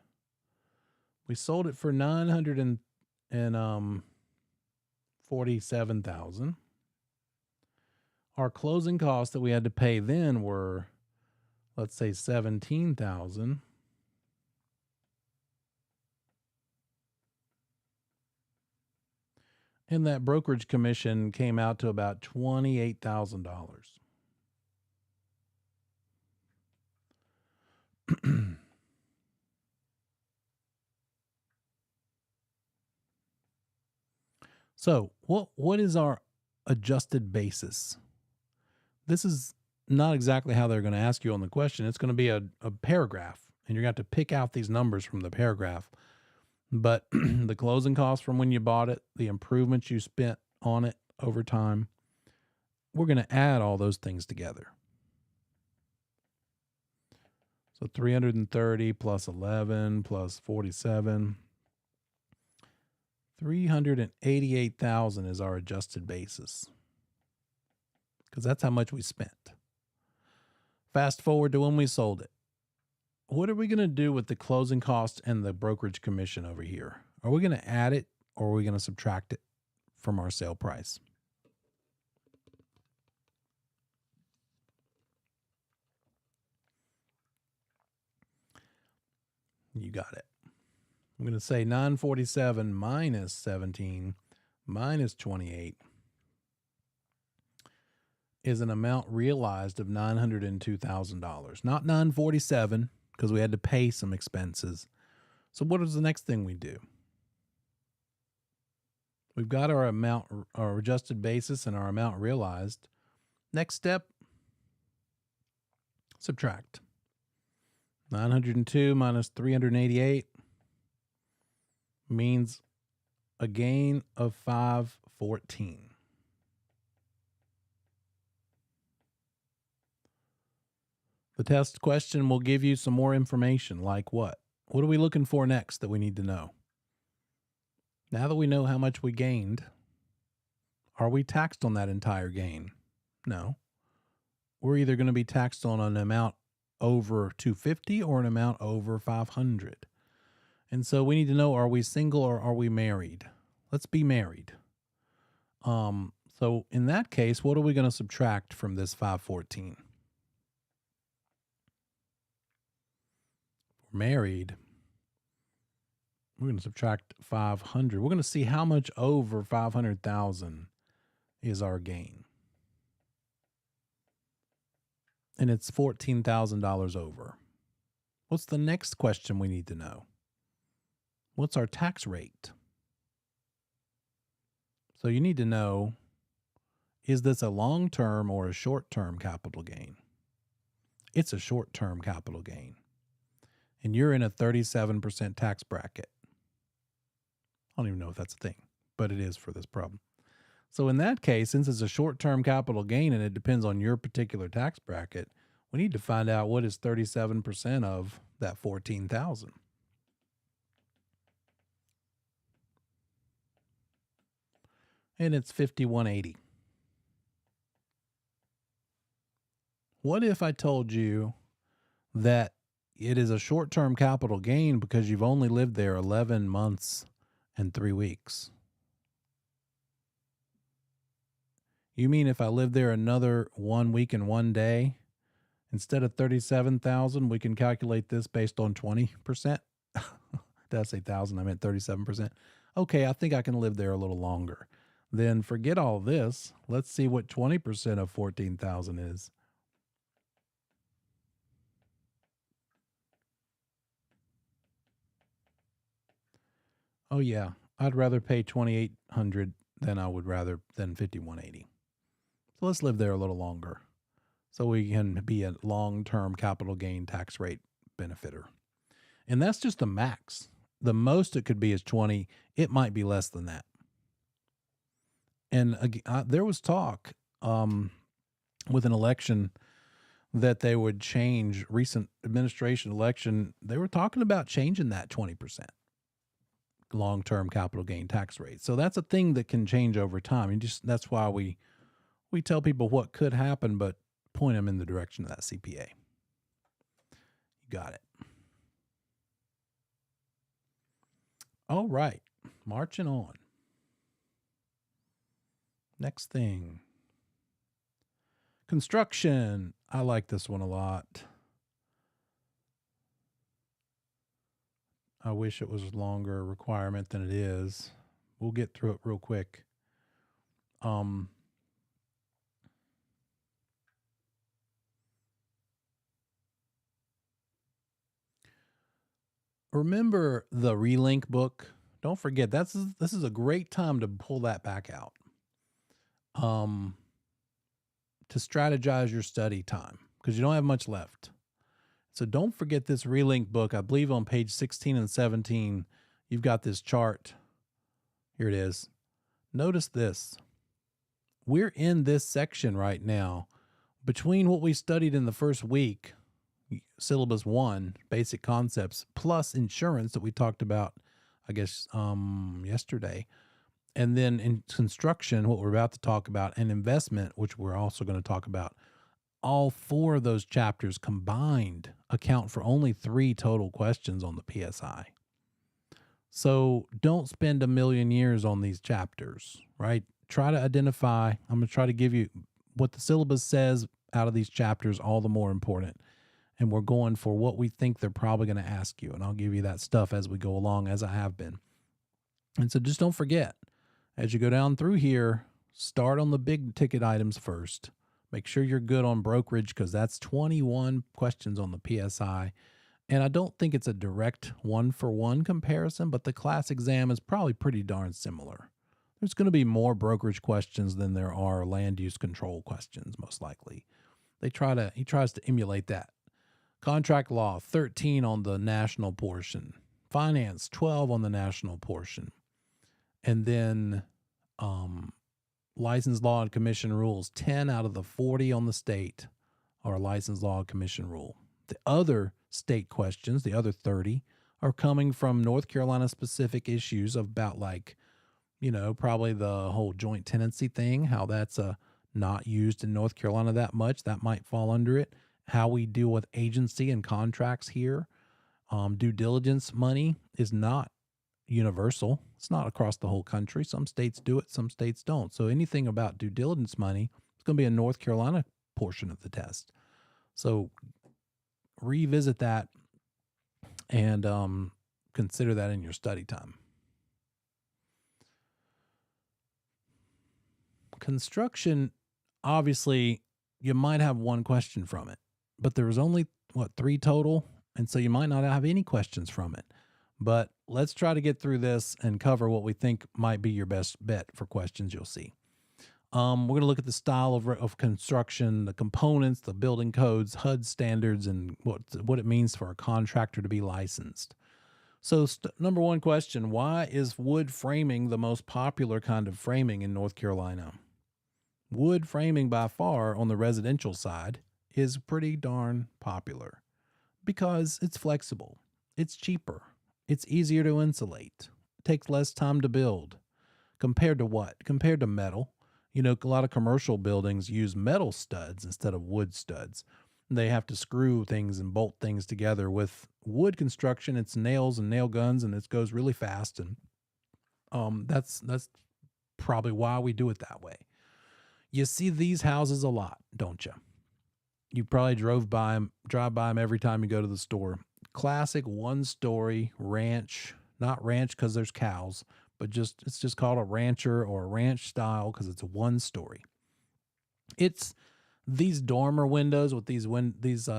we sold it for $947,000. Our closing costs that we had to pay then were, let's say, $17,000. And that brokerage commission came out to about $28,000. So, what is our adjusted basis? This is not exactly how they're going to ask you on the question. It's going to be a paragraph, and you're going to have to pick out these numbers from the paragraph. But the closing costs from when you bought it, the improvements you spent on it over time, we're going to add all those things together. So 330 plus 11 plus 47. 388,000 is our adjusted basis, because that's how much we spent. Fast forward to when we sold it. What are we going to do with the closing cost and the brokerage commission over here? Are we going to add it, or are we going to subtract it from our sale price? You got it. I'm going to say 947 minus 17 minus 28 is an amount realized of $902,000. Not 947, because we had to pay some expenses. So what is the next thing we do? We've got our amount, our adjusted basis, and our amount realized. Next step, subtract. 902 minus 388 means a gain of 514. The test question will give you some more information, like what? What are we looking for next that we need to know? Now that we know how much we gained, are we taxed on that entire gain? No. We're either going to be taxed on an amount over 250 or an amount over 500. And so we need to know, are we single or are we married? Let's be married. So in that case, what are we going to subtract from this 514? If we're married, we're going to subtract 500. We're going to see how much over 500,000 is our gain. And it's $14,000 over. What's the next question we need to know? What's our tax rate? So you need to know, is this a long-term or a short-term capital gain? It's a short-term capital gain. And you're in a 37% tax bracket. I don't even know if that's a thing, but it is for this problem. So in that case, since it's a short-term capital gain and it depends on your particular tax bracket, we need to find out what is 37% of that 14,000. And it's 5180. What if I told you that it is a short-term capital gain because you've only lived there 11 months and 3 weeks? You mean if I live there another 1 week and 1 day, instead of 37,000, we can calculate this based on 20%? Did I say 1,000? I meant 37%. Okay, I think I can live there a little longer. Then forget all this. Let's see what 20% of 14,000 is. Oh yeah, I'd rather pay $2,800 than I would rather than $5,180. So let's live there a little longer, so we can be a long-term capital gain tax rate benefitter. And that's just the max. The most it could be is 20. It might be less than that. And there was talk with an election that they would change recent administration election. They were talking about changing that 20% long-term capital gain tax rate. So that's a thing that can change over time. And just that's why we tell people what could happen, but point them in the direction of that CPA. You got it. All right, marching on. Next thing. Construction. I like this one a lot. I wish it was a longer requirement than it is. We'll get through it real quick. Remember the Relink book? Don't forget this is a great time to pull that back out. To strategize your study time because you don't have much left. So don't forget this Relink book. I believe on page 16 and 17, you've got this chart. Here it is. Notice this. We're in this section right now between what we studied in the first week, syllabus 1, basic concepts, plus insurance that we talked about, I guess, yesterday. And then in construction, what we're about to talk about, and investment, which we're also going to talk about, all 4 of those chapters combined account for only 3 total questions on the PSI. So don't spend a million years on these chapters, right? Try to identify. I'm going to try to give you what the syllabus says out of these chapters, all the more important. And we're going for what we think they're probably going to ask you. And I'll give you that stuff as we go along, as I have been. And so just don't forget, as you go down through here, start on the big ticket items first. Make sure you're good on brokerage because that's 21 questions on the PSI. And I don't think it's a direct one-for-one comparison, but the class exam is probably pretty darn similar. There's going to be more brokerage questions than there are land use control questions, most likely. He tries to emulate that. Contract law, 13 on the national portion. Finance, 12 on the national portion. And then license law and commission rules, 10 out of the 40 on the state are license law and commission rule. The other state questions, the other 30, are coming from North Carolina specific issues about probably the whole joint tenancy thing, how that's not used in North Carolina that much. That might fall under it. How we deal with agency and contracts here. Due diligence money is not universal. It's not across the whole country. Some states do it, some states don't. So anything about due diligence money, it's going to be a North Carolina portion of the test. So revisit that and consider that in your study time. Construction, obviously, you might have one question from it, but there was only, 3 total? And so you might not have any questions from it. But let's try to get through this and cover what we think might be your best bet for questions you'll see. We're going to look at the style of construction, the components, the building codes, HUD standards, and what it means for a contractor to be licensed. So number 1 question, why is wood framing the most popular kind of framing in North Carolina? Wood framing by far on the residential side is pretty darn popular because it's flexible, it's cheaper, it's easier to insulate, it takes less time to build. Compared to what? Compared to metal. A lot of commercial buildings use metal studs instead of wood studs. They have to screw things and bolt things together. With wood construction, it's nails and nail guns, and it goes really fast. And that's probably why we do it that way. You see these houses a lot, don't you? You probably drive by them every time you go to the store. Classic 1-story ranch, not ranch because there's cows, but it's just called a rancher or a ranch style because it's a 1-story. It's these dormer windows with these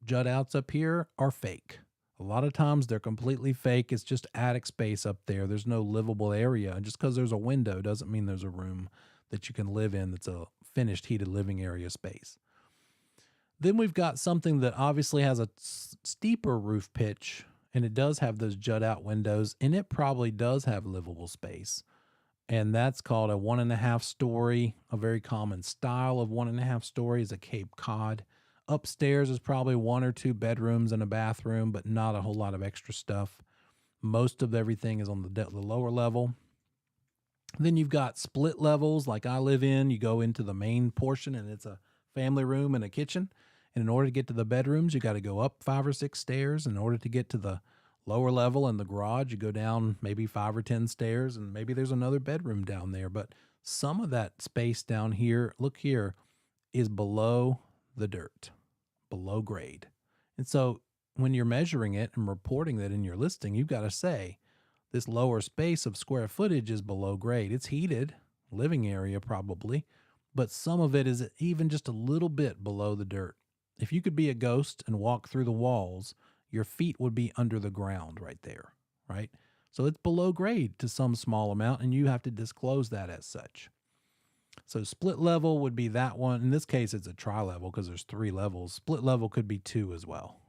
jut outs up here are fake. A lot of times they're completely fake. It's just attic space up there. There's no livable area. And just because there's a window doesn't mean there's a room that you can live in that's a finished heated living area space. Then we've got something that obviously has a steeper roof pitch, and it does have those jut out windows, and it probably does have livable space. And that's called a 1.5 story. A very common style of 1.5 story is a Cape Cod. Upstairs is probably 1 or 2 bedrooms and a bathroom, but not a whole lot of extra stuff. Most of everything is on the lower level. Then you've got split levels like I live in. You go into the main portion and it's a family room and a kitchen. And in order to get to the bedrooms, you got to go up 5 or 6 stairs. In order to get to the lower level and the garage, you go down maybe 5 or 10 stairs, and maybe there's another bedroom down there. But some of that space down here, look here, is below the dirt, below grade. And so when you're measuring it and reporting that in your listing, you've got to say this lower space of square footage is below grade. It's heated, living area probably, but some of it is even just a little bit below the dirt. If you could be a ghost and walk through the walls, your feet would be under the ground right there, right? So it's below grade to some small amount, and you have to disclose that as such. So split level would be that one. In this case, it's a tri-level because there's 3 levels. Split level could be 2 as well.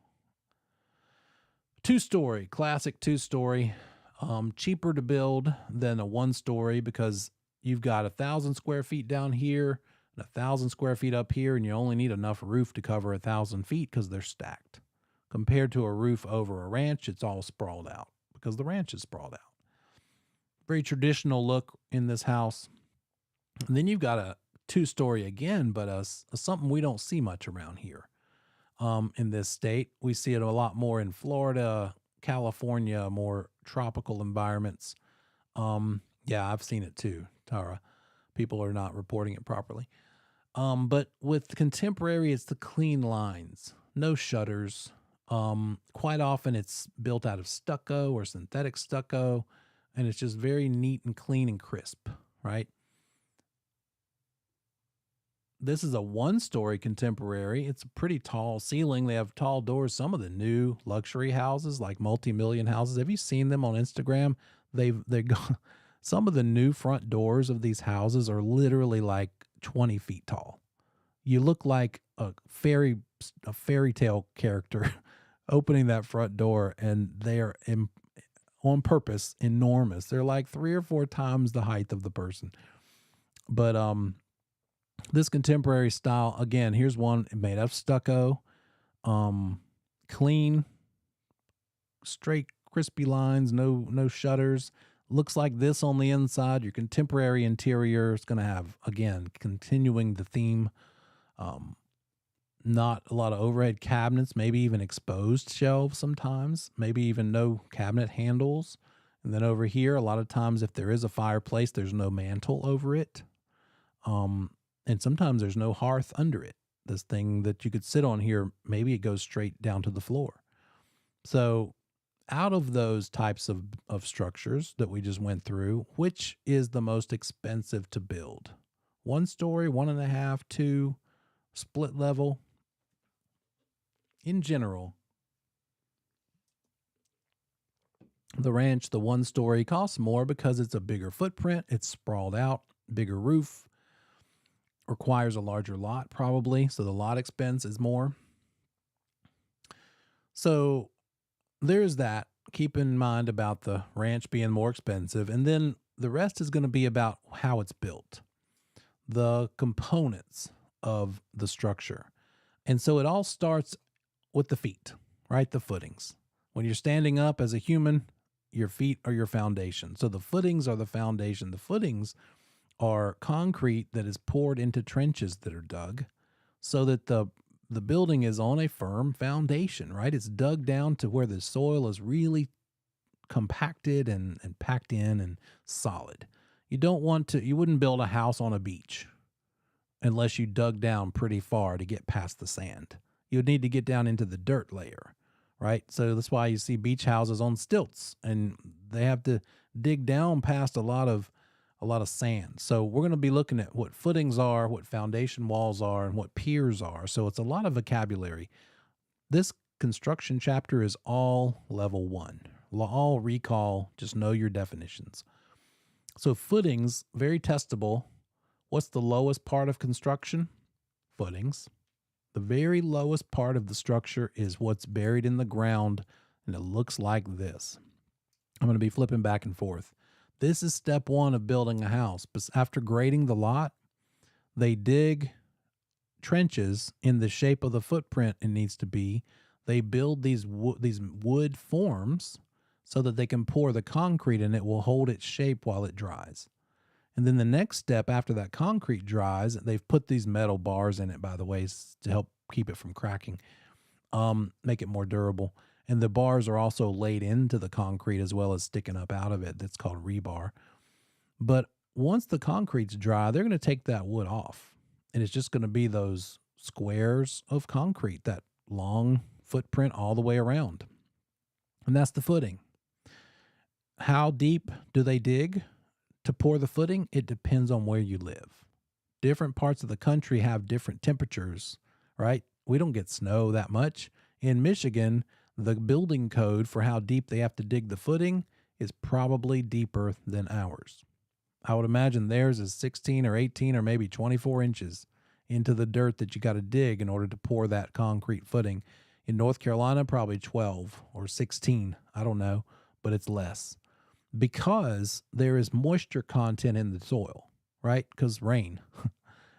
2-story, classic 2-story, cheaper to build than a 1-story because you've got 1,000 square feet down here and 1,000 square feet up here, and you only need enough roof to cover 1,000 feet because they're stacked. Compared to a roof over a ranch, it's all sprawled out because the ranch is sprawled out. Very traditional look in this house. And then you've got a 2-story again, but something we don't see much around here. In this state, we see it a lot more in Florida, California, more tropical environments. Yeah, I've seen it too, Tara. People are not reporting it properly. But with contemporary, it's the clean lines, no shutters. Quite often it's built out of stucco or synthetic stucco, and it's just very neat and clean and crisp, right? This is a 1-story contemporary. It's a pretty tall ceiling. They have tall doors. Some of the new luxury houses, like multi-million houses, have you seen them on Instagram? They've got some of the new front doors of these houses are literally like 20 feet tall. You look like a fairy tale character opening that front door, and they are on purpose enormous. They're like 3 or 4 times the height of the person. But this contemporary style, again, here's one made of stucco, clean, straight, crispy lines, no shutters. Looks like this on the inside. Your contemporary interior is going to have, again, continuing the theme. Not a lot of overhead cabinets, maybe even exposed shelves sometimes, maybe even no cabinet handles. And then over here, a lot of times if there is a fireplace, there's no mantle over it. And sometimes there's no hearth under it. This thing that you could sit on here, maybe it goes straight down to the floor. So out of those types of structures that we just went through, which is the most expensive to build? 1-story, 1.5, 2, split level? In general, the ranch, the 1-story, costs more because it's a bigger footprint. It's sprawled out, bigger roof, requires a larger lot probably. So the lot expense is more. So there's that. Keep in mind about the ranch being more expensive. And then the rest is going to be about how it's built, the components of the structure. And so it all starts with the feet, right? The footings. When you're standing up as a human, your feet are your foundation. So the footings are the foundation. The footings are concrete that is poured into trenches that are dug so that the building is on a firm foundation, right? It's dug down to where the soil is really compacted and packed in and solid. You wouldn't build a house on a beach unless you dug down pretty far to get past the sand. You would need to get down into the dirt layer, right? So that's why you see beach houses on stilts, and they have to dig down past a lot of sand. So we're going to be looking at what footings are, what foundation walls are, and what piers are. So it's a lot of vocabulary. This construction chapter is all level 1. All recall, just know your definitions. So footings, very testable. What's the lowest part of construction? Footings. The very lowest part of the structure is what's buried in the ground, and it looks like this. I'm going to be flipping back and forth. This is step 1 of building a house. But after grading the lot, they dig trenches in the shape of the footprint it needs to be. They build these wood forms so that they can pour the concrete and it will hold its shape while it dries. And then the next step after that concrete dries, they've put these metal bars in it, by the way, to help keep it from cracking, make it more durable. And the bars are also laid into the concrete as well as sticking up out of it. That's called rebar. But once the concrete's dry, they're going to take that wood off. And it's just going to be those squares of concrete, that long footprint all the way around. And that's the footing. How deep do they dig to pour the footing? It depends on where you live. Different parts of the country have different temperatures, right? We don't get snow that much. In Michigan, the building code for how deep they have to dig the footing is probably deeper than ours. I would imagine theirs is 16 or 18 or maybe 24 inches into the dirt that you got to dig in order to pour that concrete footing. In North Carolina, probably 12 or 16. I don't know, but it's less because there is moisture content in the soil, right? Because rain.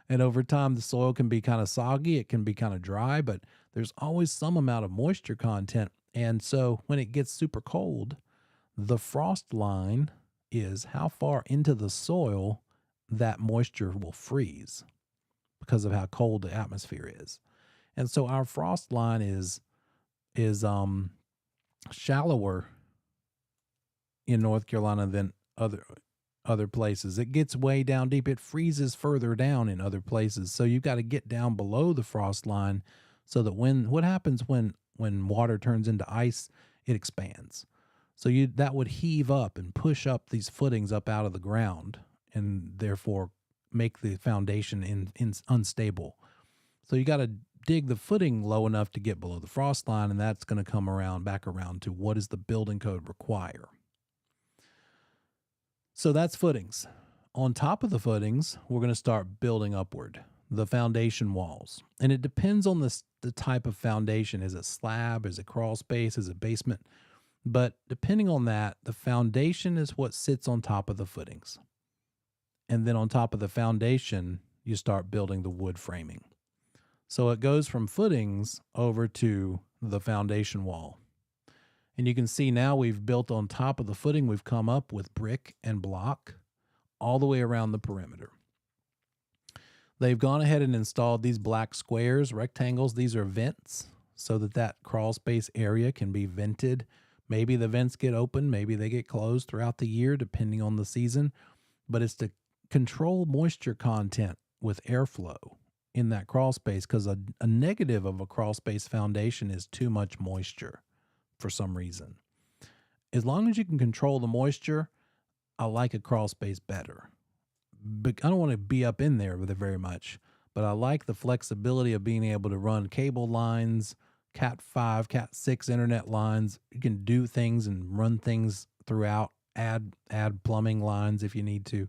And over time, the soil can be kind of soggy. It can be kind of dry, but there's always some amount of moisture content. And so when it gets super cold, the frost line is how far into the soil that moisture will freeze because of how cold the atmosphere is. And so our frost line is shallower in North Carolina than other places. It gets way down deep. It freezes further down in other places. So you've got to get down below the frost line so that what happens when water turns into ice, it expands. So that would heave up and push up these footings up out of the ground and therefore make the foundation unstable. So you got to dig the footing low enough to get below the frost line, and that's going to come back around to what does the building code require. So that's footings. On top of the footings, we're going to start building upward, the foundation walls. And it depends on the type of foundation. Is it slab? Is it crawl space? Is it basement? But depending on that, the foundation is what sits on top of the footings. And then on top of the foundation, you start building the wood framing. So it goes from footings over to the foundation wall. And you can see now we've built on top of the footing. We've come up with brick and block all the way around the perimeter. They've gone ahead and installed these black squares, rectangles. These are vents so that crawl space area can be vented. Maybe the vents get open, maybe they get closed throughout the year, depending on the season. But it's to control moisture content with airflow in that crawl space, because a negative of a crawl space foundation is too much moisture for some reason. As long as you can control the moisture, I like a crawl space better. But I don't want to be up in there with it very much, but I like the flexibility of being able to run cable lines, Cat 5, Cat 6 internet lines. You can do things and run things throughout, add plumbing lines if you need to.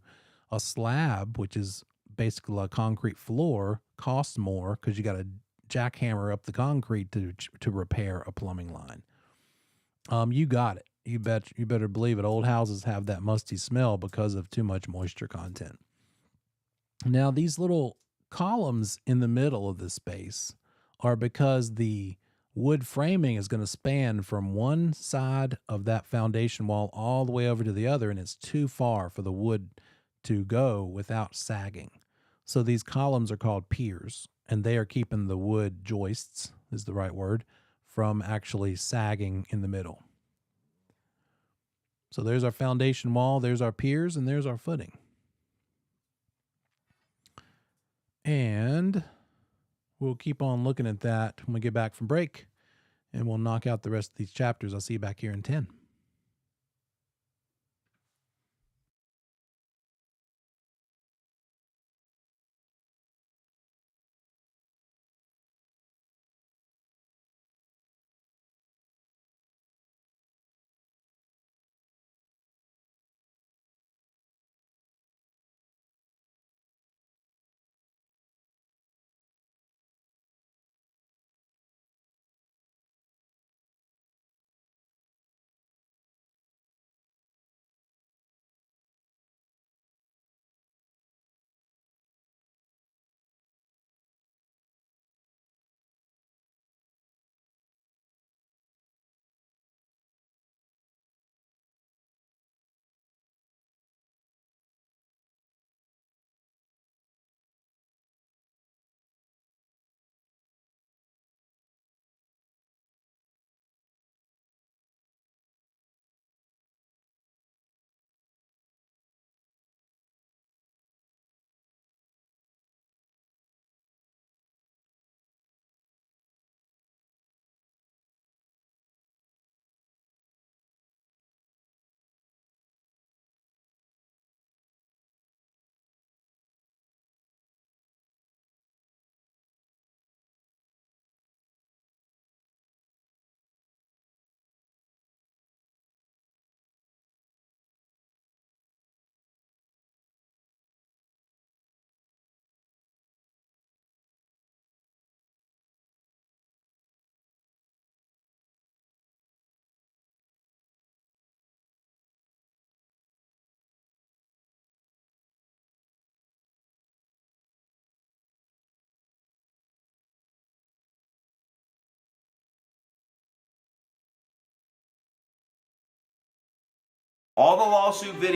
A slab, which is basically a concrete floor, costs more because you got to jackhammer up the concrete to repair a plumbing line. You got it. You better believe it. Old houses have that musty smell because of too much moisture content. Now, these little columns in the middle of this space are because the wood framing is going to span from one side of that foundation wall all the way over to the other, and it's too far for the wood to go without sagging. So these columns are called piers, and they are keeping the wood joists, is the right word, from actually sagging in the middle. So there's our foundation wall, there's our piers, and there's our footing. And we'll keep on looking at that when we get back from break, and we'll knock out the rest of these chapters. I'll see you back here in 10. All the lawsuit videos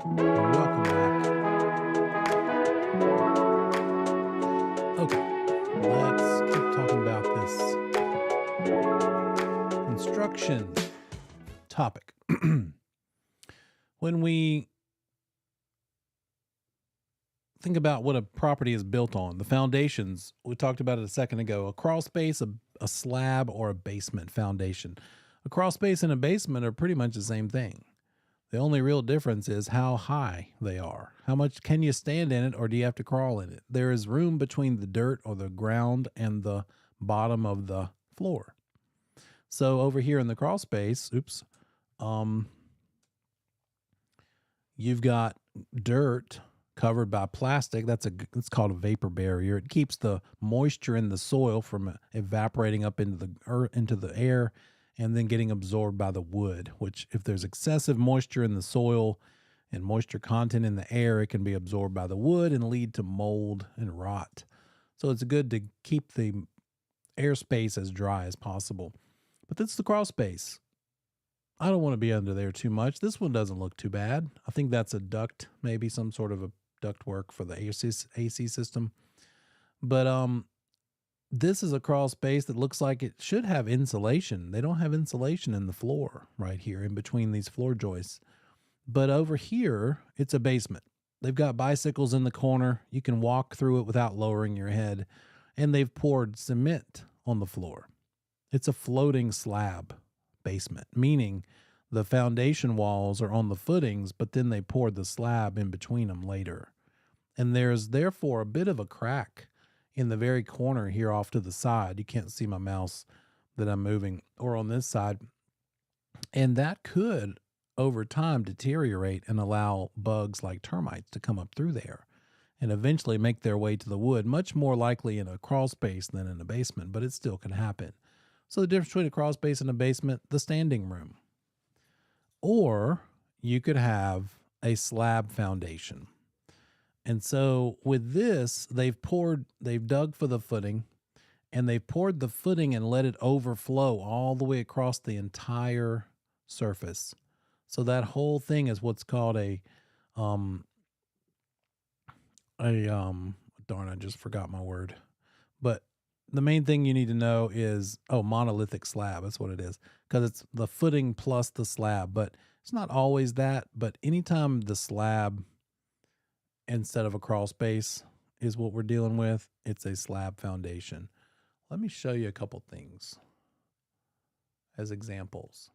Welcome back. Okay, let's keep talking about this construction topic. When we think about what a property is built on, the foundations, we talked about it a second ago, a crawl space, a slab, or a basement foundation. A crawl space and a basement are pretty much the same thing. The only real difference is how high they are. How much can you stand in it, or do you have to crawl in it? There is room between the dirt or the ground and the bottom of the floor. So over here in the crawl space, you've got dirt covered by plastic. It's called a vapor barrier. It keeps the moisture in the soil from evaporating up into the air and then getting absorbed by the wood, which if there's excessive moisture in the soil and moisture content in the air, it can be absorbed by the wood and lead to mold and rot. So it's good to keep the airspace as dry as possible. But that's the crawl space. I don't want to be under there too much. This one doesn't look too bad. I think that's a duct, maybe some sort of a duct work for the AC system. But this is a crawl space that looks like it should have insulation. They don't have insulation in the floor right here in between these floor joists. But over here, it's a basement. They've got bicycles in the corner. You can walk through it without lowering your head. And they've poured cement on the floor. It's a floating slab basement, meaning the foundation walls are on the footings, but then they poured the slab in between them later. And there's therefore a bit of a crack in the very corner here off to the side. You can't see my mouse that I'm moving, or on this side. And that could, over time, deteriorate and allow bugs like termites to come up through there and eventually make their way to the wood, much more likely in a crawl space than in a basement, but it still can happen. So the difference between a crawl space and a basement, the standing room. Or you could have a slab foundation. And so with this, they've dug for the footing, and they've poured the footing and let it overflow all the way across the entire surface. So that whole thing is what's called darn, I just forgot my word. But the main thing you need to know is, monolithic slab. That's what it is, because it's the footing plus the slab. But it's not always that. But anytime the slab instead of a crawl space is what we're dealing with, it's a slab foundation. Let me show you a couple things as examples.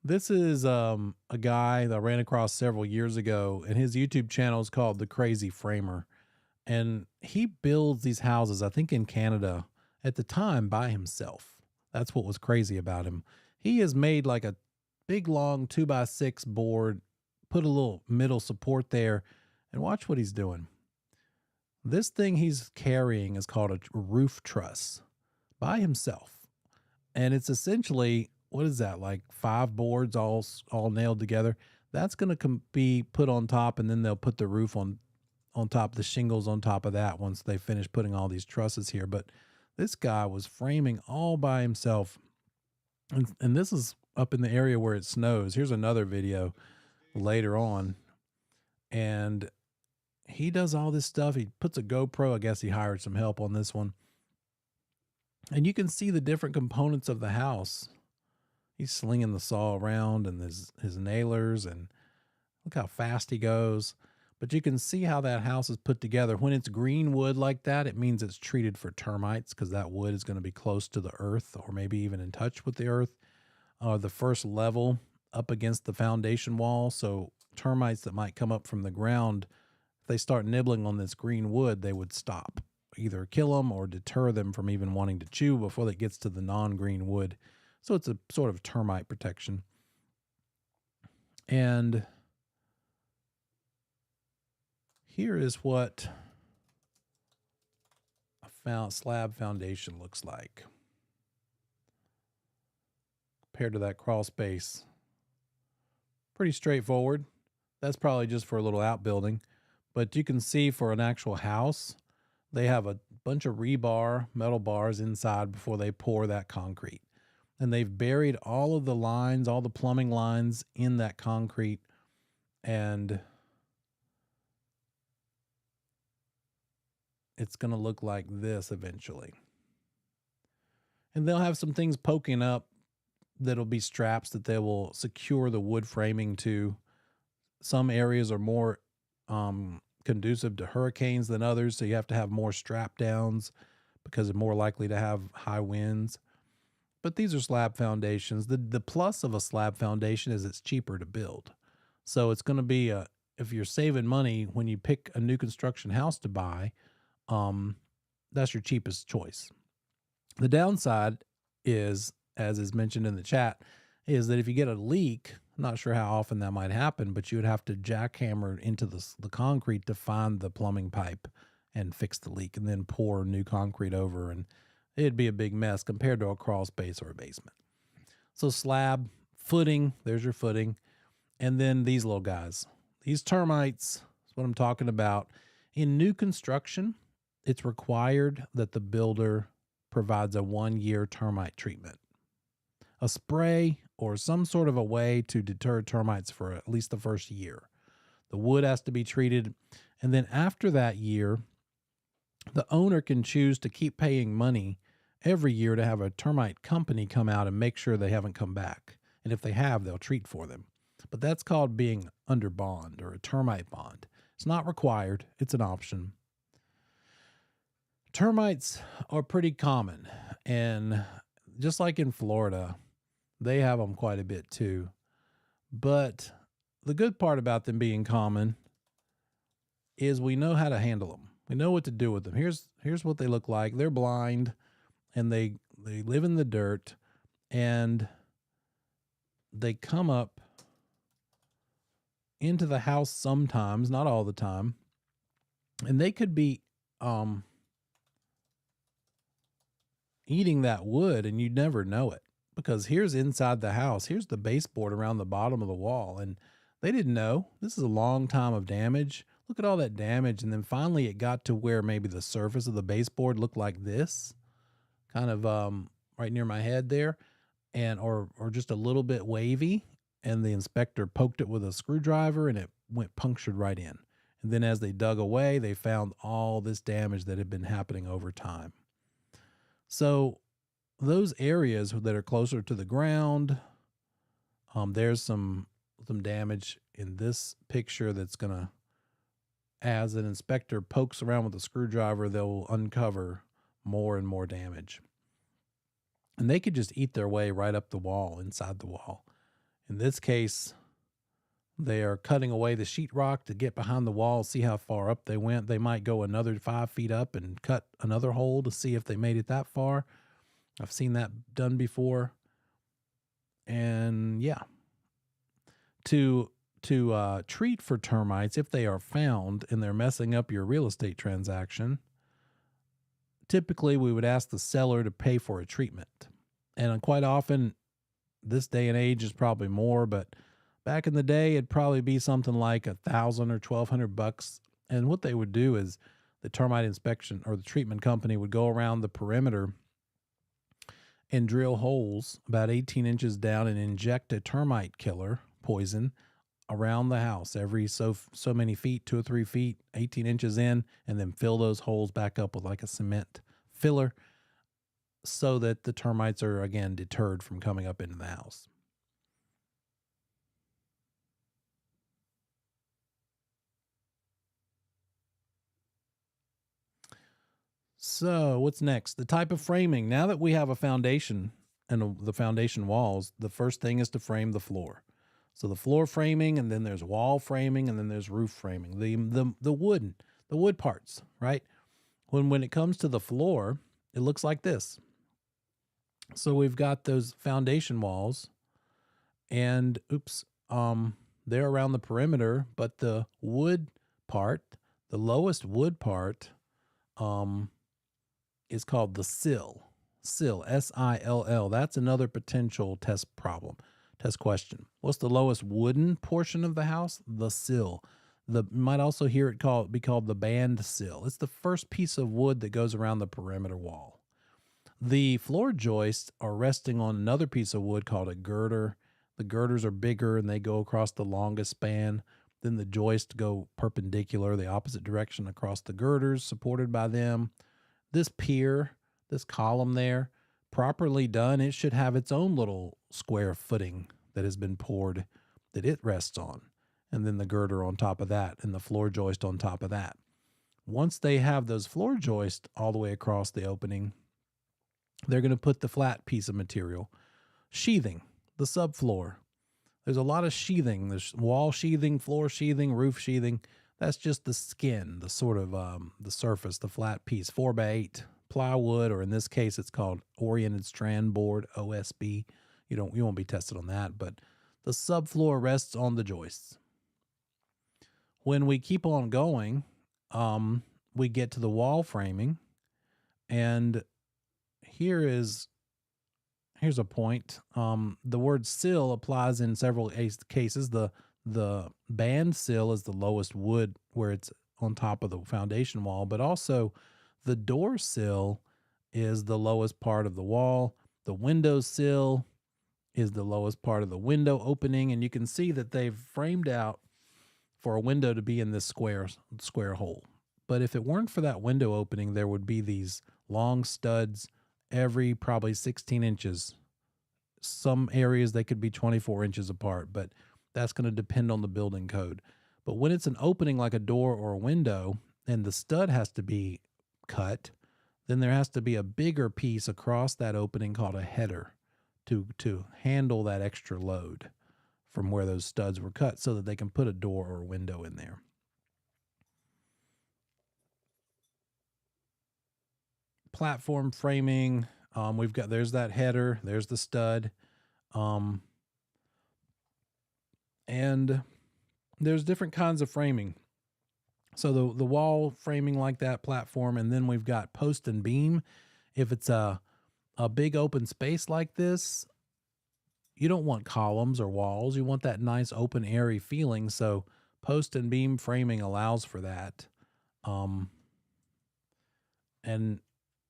This is a guy that I ran across several years ago, and his YouTube channel is called The Crazy Framer. And he builds these houses, I think in Canada, at the time by himself. That's what was crazy about him. He has made like a big, long 2x6 board, put a little middle support there, and watch what he's doing. This thing he's carrying is called a roof truss by himself. And it's essentially, what is that, like 5 boards all nailed together? That's going to be put on top, and then they'll put the roof on top, the shingles on top of that once they finish putting all these trusses here. But this guy was framing all by himself. And this is up in the area where it snows. Here's another video later on. And he does all this stuff. He puts a GoPro. I guess he hired some help on this one. And you can see the different components of the house. He's slinging the saw around and his nailers, and look how fast he goes. But you can see how that house is put together. When it's green wood like that, it means it's treated for termites because that wood is going to be close to the earth or maybe even in touch with the earth. The first level up against the foundation wall. So termites that might come up from the ground, if they start nibbling on this green wood, they would stop, either kill them or deter them from even wanting to chew before it gets to the non-green wood. So it's a sort of termite protection. And here is what a slab foundation looks like compared to that crawl space. Pretty straightforward. That's probably just for a little outbuilding. But you can see for an actual house, they have a bunch of rebar, metal bars inside before they pour that concrete. And they've buried all of the lines, all the plumbing lines in that concrete. And it's going to look like this eventually. And they'll have some things poking up that'll be straps that they will secure the wood framing to. Some areas are more conducive to hurricanes than others, so you have to have more strap downs because they're more likely to have high winds. But these are slab foundations. The plus of a slab foundation is it's cheaper to build. So it's going to be if you're saving money when you pick a new construction house to buy, that's your cheapest choice. The downside is, as is mentioned in the chat, is that if you get a leak, I'm not sure how often that might happen, but you would have to jackhammer into the concrete to find the plumbing pipe and fix the leak and then pour new concrete over, and it'd be a big mess compared to a crawl space or a basement. So slab, footing, there's your footing, and then these little guys. These termites is what I'm talking about. In new construction, it's required that the builder provides a 1-year termite treatment. A spray or some sort of a way to deter termites for at least the first year. The wood has to be treated, and then after that year, the owner can choose to keep paying money every year to have a termite company come out and make sure they haven't come back. And if they have, they'll treat for them. But that's called being under bond or a termite bond. It's not required, it's an option. Termites are pretty common, and just like in Florida, they have them quite a bit too. But the good part about them being common is we know how to handle them. We know what to do with them. Here's what they look like. They're blind, and they live in the dirt, and they come up into the house sometimes, not all the time. And they could be eating that wood and you'd never know it, because here's inside the house. Here's the baseboard around the bottom of the wall, and they didn't know. This is a long time of damage. Look at all that damage. And then finally it got to where maybe the surface of the baseboard looked like this, kind of right near my head there, and or just a little bit wavy. And the inspector poked it with a screwdriver and it went punctured right in. And then as they dug away, they found all this damage that had been happening over time. So those areas that are closer to the ground, there's some damage in this picture that's going to, as an inspector pokes around with a screwdriver, they'll uncover more and more damage. And they could just eat their way right up the wall, inside the wall. In this case, they are cutting away the sheetrock to get behind the wall, see how far up they went. They might go another 5 feet up and cut another hole to see if they made it that far. I've seen that done before. And yeah, to treat for termites, if they are found and they're messing up your real estate transaction, typically we would ask the seller to pay for a treatment. And quite often, this day and age is probably more, but back in the day, it'd probably be something like $1,000 or $1,200. And what they would do is the termite inspection or the treatment company would go around the perimeter and drill holes about 18 inches down and inject a termite killer poison around the house every so many feet, 2 or 3 feet, 18 inches in, and then fill those holes back up with like a cement filler so that the termites are, again, deterred from coming up into the house. So what's next? The type of framing. Now that we have a foundation and the foundation walls, the first thing is to frame the floor. So the floor framing, and then there's wall framing, and then there's roof framing. The wood parts, right? When it comes to the floor, it looks like this. So we've got those foundation walls, and they're around the perimeter, but the wood part, the lowest wood part, is called the sill. Sill, S-I-L-L. That's another potential test question. What's the lowest wooden portion of the house? The sill. You might also hear it be called the band sill. It's the first piece of wood that goes around the perimeter wall. The floor joists are resting on another piece of wood called a girder. The girders are bigger and they go across the longest span. Then the joists go perpendicular, the opposite direction across the girders, supported by them. This pier, this column there, properly done, it should have its own little square footing that has been poured that it rests on. And then the girder on top of that and the floor joist on top of that. Once they have those floor joists all the way across the opening, they're going to put the flat piece of material, sheathing, the subfloor. There's a lot of sheathing. There's wall sheathing, floor sheathing, roof sheathing. That's just the skin, the sort of the surface, the flat piece, 4x8 plywood, or in this case, it's called oriented strand board, OSB. You won't be tested on that, but the subfloor rests on the joists. When we keep on going, we get to the wall framing, and here's a point. The word sill applies in several cases. The band sill is the lowest wood where it's on top of the foundation wall, but also the door sill is the lowest part of the wall. The window sill is the lowest part of the window opening, and you can see that they've framed out for a window to be in this square hole. But if it weren't for that window opening, there would be these long studs every probably 16 inches. Some areas they could be 24 inches apart, but that's going to depend on the building code. But when it's an opening like a door or a window and the stud has to be cut, then there has to be a bigger piece across that opening called a header to handle that extra load from where those studs were cut so that they can put a door or a window in there. Platform framing, there's that header, there's the stud, and there's different kinds of framing. So the wall framing like that, platform, and then we've got post and beam. If it's a big open space like this, you don't want columns or walls. You want that nice open airy feeling. So post and beam framing allows for that. And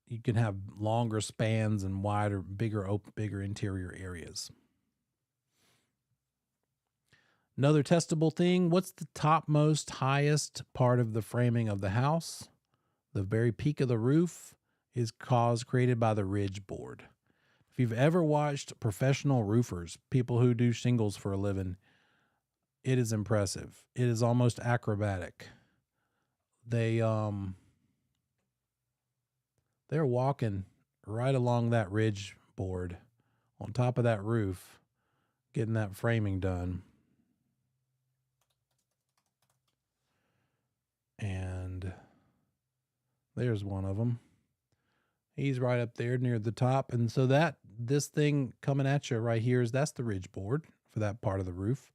you can have longer spans and wider, bigger interior areas. Another testable thing, what's the topmost, highest part of the framing of the house? The very peak of the roof is created by the ridge board. If you've ever watched professional roofers, people who do shingles for a living, it is impressive. It is almost acrobatic. They're walking right along that ridge board on top of that roof, getting that framing done. And there's one of them. He's right up there near the top. And so this thing coming at you right here that's the ridge board for that part of the roof.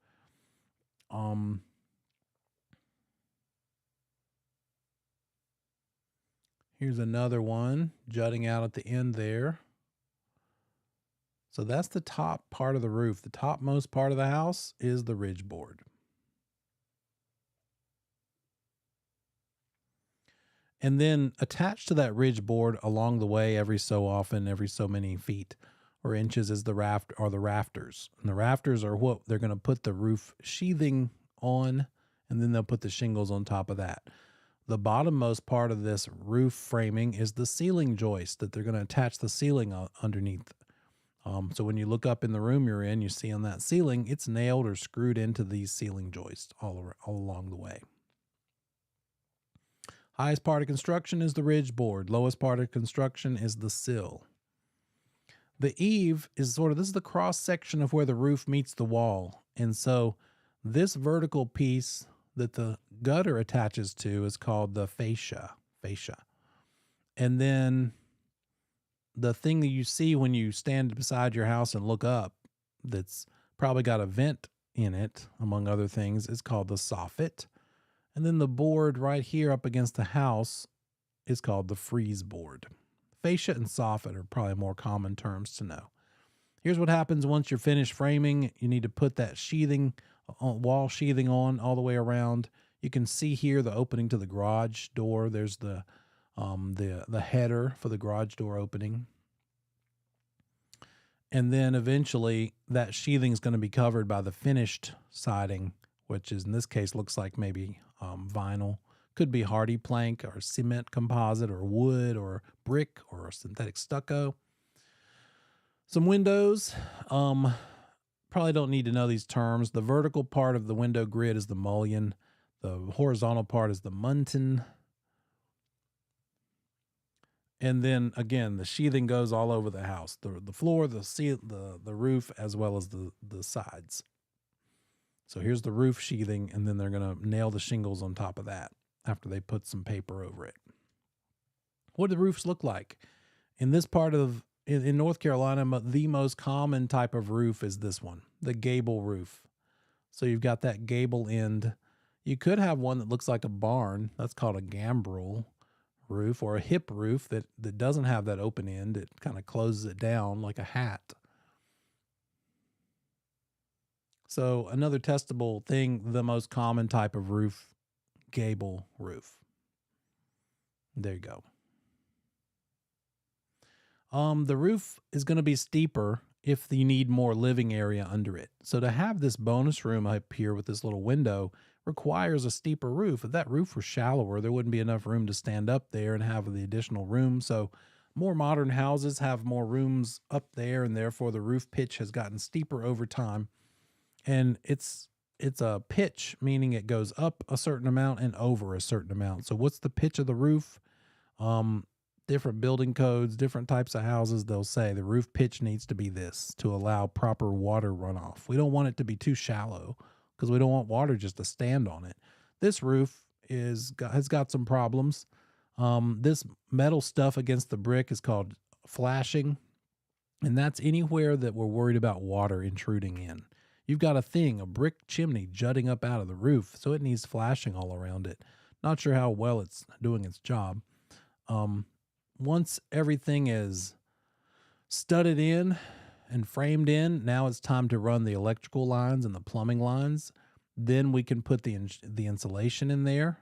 Here's another one jutting out at the end there. So that's the top part of the roof. The topmost part of the house is the ridge board. And then attached to that ridge board along the way, every so often, every so many feet or inches, is the rafters. And the rafters are what they're going to put the roof sheathing on, and then they'll put the shingles on top of that. The bottommost part of this roof framing is the ceiling joist that they're going to attach the ceiling underneath. So when you look up in the room you're in, you see on that ceiling, it's nailed or screwed into these ceiling joists all along the way. Highest part of construction is the ridge board. Lowest part of construction is the sill. The eave is this is the cross section of where the roof meets the wall. And so this vertical piece that the gutter attaches to is called the fascia. And then the thing that you see when you stand beside your house and look up, that's probably got a vent in it, among other things, is called the soffit. And then the board right here up against the house is called the frieze board. Fascia and soffit are probably more common terms to know. Here's what happens once you're finished framing. You need to put that sheathing, wall sheathing on all the way around. You can see here the opening to the garage door. There's the header for the garage door opening. And then eventually that sheathing is going to be covered by the finished siding, which is in this case looks like maybe vinyl. Could be hardy plank or cement composite or wood or brick or synthetic stucco. Some windows. Probably don't need to know these terms. The vertical part of the window grid is the mullion. The horizontal part is the muntin. And then again, the sheathing goes all over the house, the floor, the roof, as well as the sides. So here's the roof sheathing, and then they're going to nail the shingles on top of that after they put some paper over it. What do the roofs look like? In this part of, in North Carolina, the most common type of roof is this one, the gable roof. So you've got that gable end. You could have one that looks like a barn. That's called a gambrel roof, or a hip roof that doesn't have that open end. It kind of closes it down like a hat. So another testable thing, the most common type of roof, gable roof. There you go. The roof is going to be steeper if you need more living area under it. So to have this bonus room up here with this little window requires a steeper roof. If that roof were shallower, there wouldn't be enough room to stand up there and have the additional room. So more modern houses have more rooms up there, and therefore the roof pitch has gotten steeper over time. And it's a pitch, meaning it goes up a certain amount and over a certain amount. So what's the pitch of the roof? Different building codes, different types of houses, they'll say the roof pitch needs to be this to allow proper water runoff. We don't want it to be too shallow because we don't want water just to stand on it. This roof has got some problems. This metal stuff against the brick is called flashing, and that's anywhere that we're worried about water intruding in. You've got a brick chimney jutting up out of the roof, so it needs flashing all around it. Not sure how well it's doing its job. Once everything is studded in and framed in, now it's time to run the electrical lines and the plumbing lines. Then we can put the insulation in there.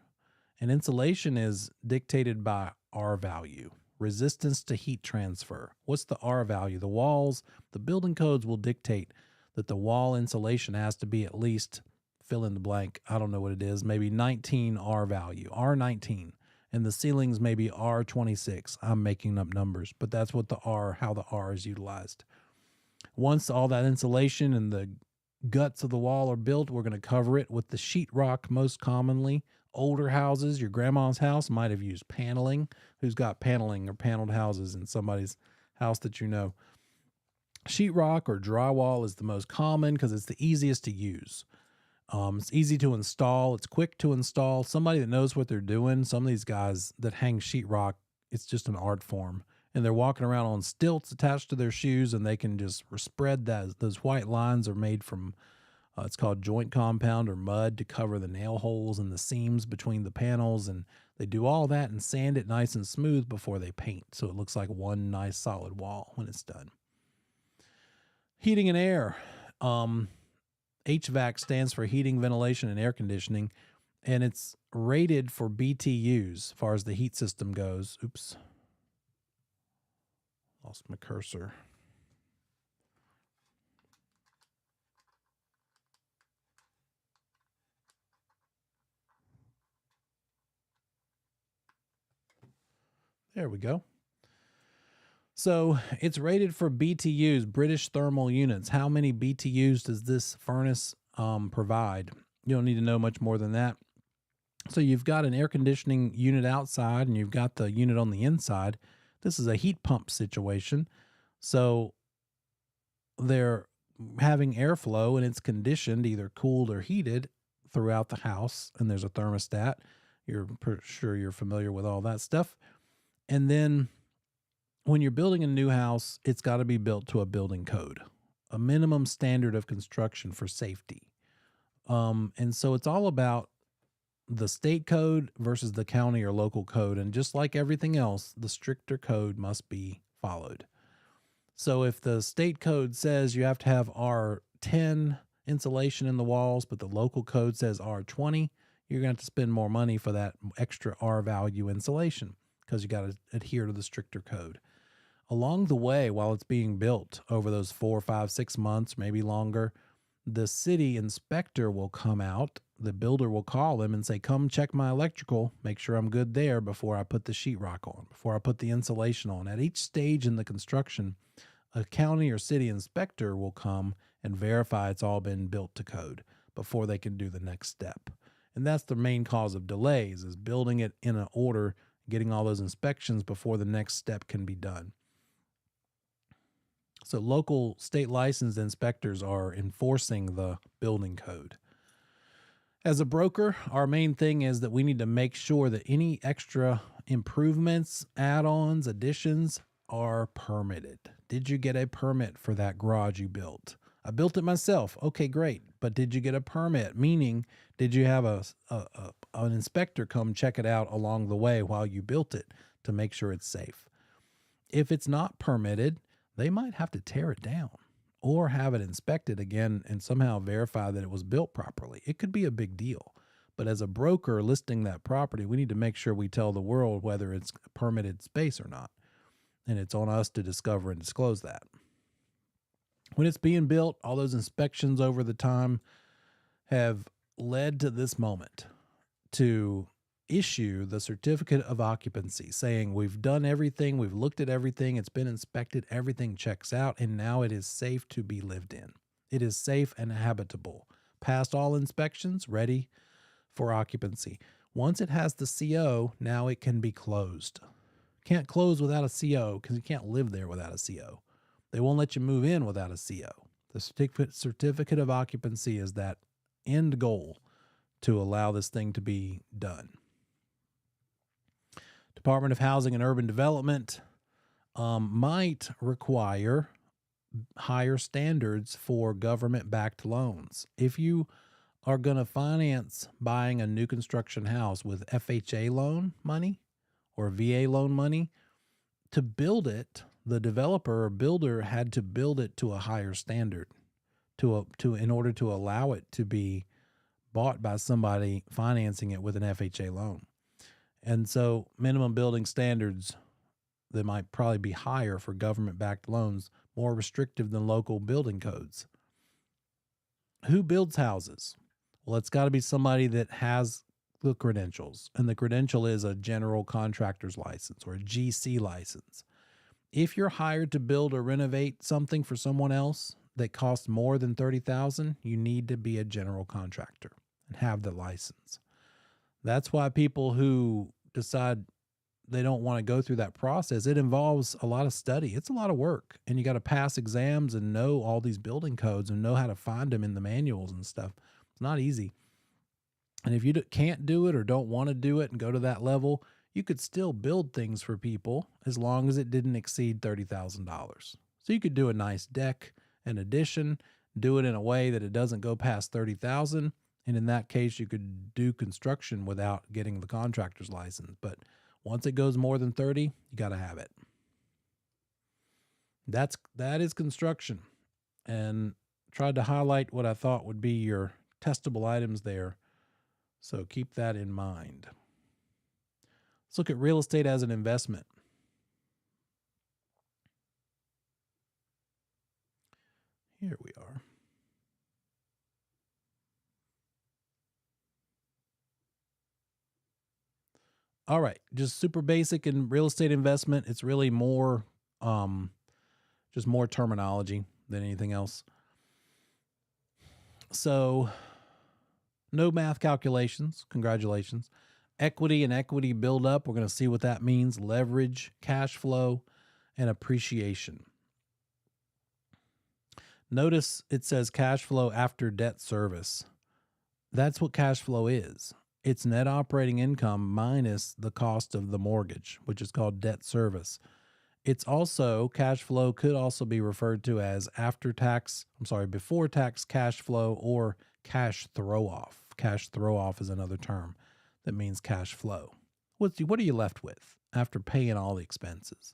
And insulation is dictated by R value, resistance to heat transfer. What's the R value? The walls, the building codes will dictate that the wall insulation has to be at least, fill in the blank, I don't know what it is, maybe 19 R value, R19. And the ceilings may be R26. I'm making up numbers, but that's what how the R is utilized. Once all that insulation and the guts of the wall are built, we're going to cover it with the sheetrock most commonly. Older houses, your grandma's house might have used paneling. Who's got paneling or paneled houses in somebody's house that you know? Sheetrock or drywall is the most common because it's the easiest to use. It's easy to install. It's quick to install. Somebody that knows what they're doing. Some of these guys that hang sheetrock, it's just an art form. And they're walking around on stilts attached to their shoes, and they can just spread that. Those white lines are made from, it's called joint compound or mud to cover the nail holes and the seams between the panels. And they do all that and sand it nice and smooth before they paint. So it looks like one nice solid wall when it's done. Heating and air. HVAC stands for heating, ventilation, and air conditioning, and it's rated for BTUs as far as the heat system goes. Oops. Lost my cursor. There we go. So it's rated for BTUs, British thermal units. How many BTUs does this furnace provide? You don't need to know much more than that. So you've got an air conditioning unit outside and you've got the unit on the inside. This is a heat pump situation. So they're having airflow and it's conditioned, either cooled or heated throughout the house. And there's a thermostat. Sure you're familiar with all that stuff. And then when you're building a new house, it's got to be built to a building code, a minimum standard of construction for safety. And so it's all about the state code versus the county or local code. And just like everything else, the stricter code must be followed. So if the state code says you have to have R10 insulation in the walls, but the local code says R20, you're going to have to spend more money for that extra R value insulation because you got to adhere to the stricter code. Along the way, while it's being built over those 4, 5, 6 months, maybe longer, the city inspector will come out. The builder will call them and say, come check my electrical, make sure I'm good there before I put the sheetrock on, before I put the insulation on. At each stage in the construction, a county or city inspector will come and verify it's all been built to code before they can do the next step. And that's the main cause of delays, is building it in an order, getting all those inspections before the next step can be done. So local state licensed inspectors are enforcing the building code. As a broker, our main thing is that we need to make sure that any extra improvements, add-ons, additions are permitted. Did you get a permit for that garage you built? I built it myself. Okay, great. But did you get a permit? Meaning, did you have an inspector come check it out along the way while you built it to make sure it's safe? If it's not permitted, they might have to tear it down or have it inspected again and somehow verify that it was built properly. It could be a big deal. But as a broker listing that property, we need to make sure we tell the world whether it's a permitted space or not. And it's on us to discover and disclose that. When it's being built, all those inspections over the time have led to this moment, to issue the certificate of occupancy saying we've done everything, we've looked at everything, it's been inspected, everything checks out, and now it is safe to be lived in. It is safe and habitable. Passed all inspections, ready for occupancy. Once it has the CO, now it can be closed. Can't close without a CO because you can't live there without a CO. They won't let you move in without a CO. The certificate of occupancy is that end goal to allow this thing to be done. Department of Housing and Urban Development might require higher standards for government-backed loans. If you are going to finance buying a new construction house with FHA loan money or VA loan money, to build it, the developer or builder had to build it to a higher standard in order to allow it to be bought by somebody financing it with an FHA loan. And so minimum building standards that might probably be higher for government-backed loans, more restrictive than local building codes. Who builds houses? Well, it's got to be somebody that has the credentials, and the credential is a general contractor's license or a GC license. If you're hired to build or renovate something for someone else that costs more than $30,000, you need to be a general contractor and have the license. That's why people who decide they don't want to go through that process, it involves a lot of study. It's a lot of work, and you got to pass exams and know all these building codes and know how to find them in the manuals and stuff. It's not easy. And if you can't do it or don't want to do it and go to that level, you could still build things for people as long as it didn't exceed $30,000. So you could do a nice deck, an addition, do it in a way that it doesn't go past $30,000. And in that case, you could do construction without getting the contractor's license. But once it goes more than 30, you got to have it. That is construction. And tried to highlight what I thought would be your testable items there. So keep that in mind. Let's look at real estate as an investment. Here we are. All right, just super basic in real estate investment. It's really more, just more terminology than anything else. So No math calculations. Congratulations. Equity and equity buildup. We're going to see what that means. Leverage, cash flow, and appreciation. Notice it says cash flow after debt service. That's what cash flow is. It's net operating income minus the cost of the mortgage, which is called debt service. It's also, cash flow could also be referred to as before tax cash flow, or cash throw off. Cash throw off is another term that means cash flow. What are you left with after paying all the expenses?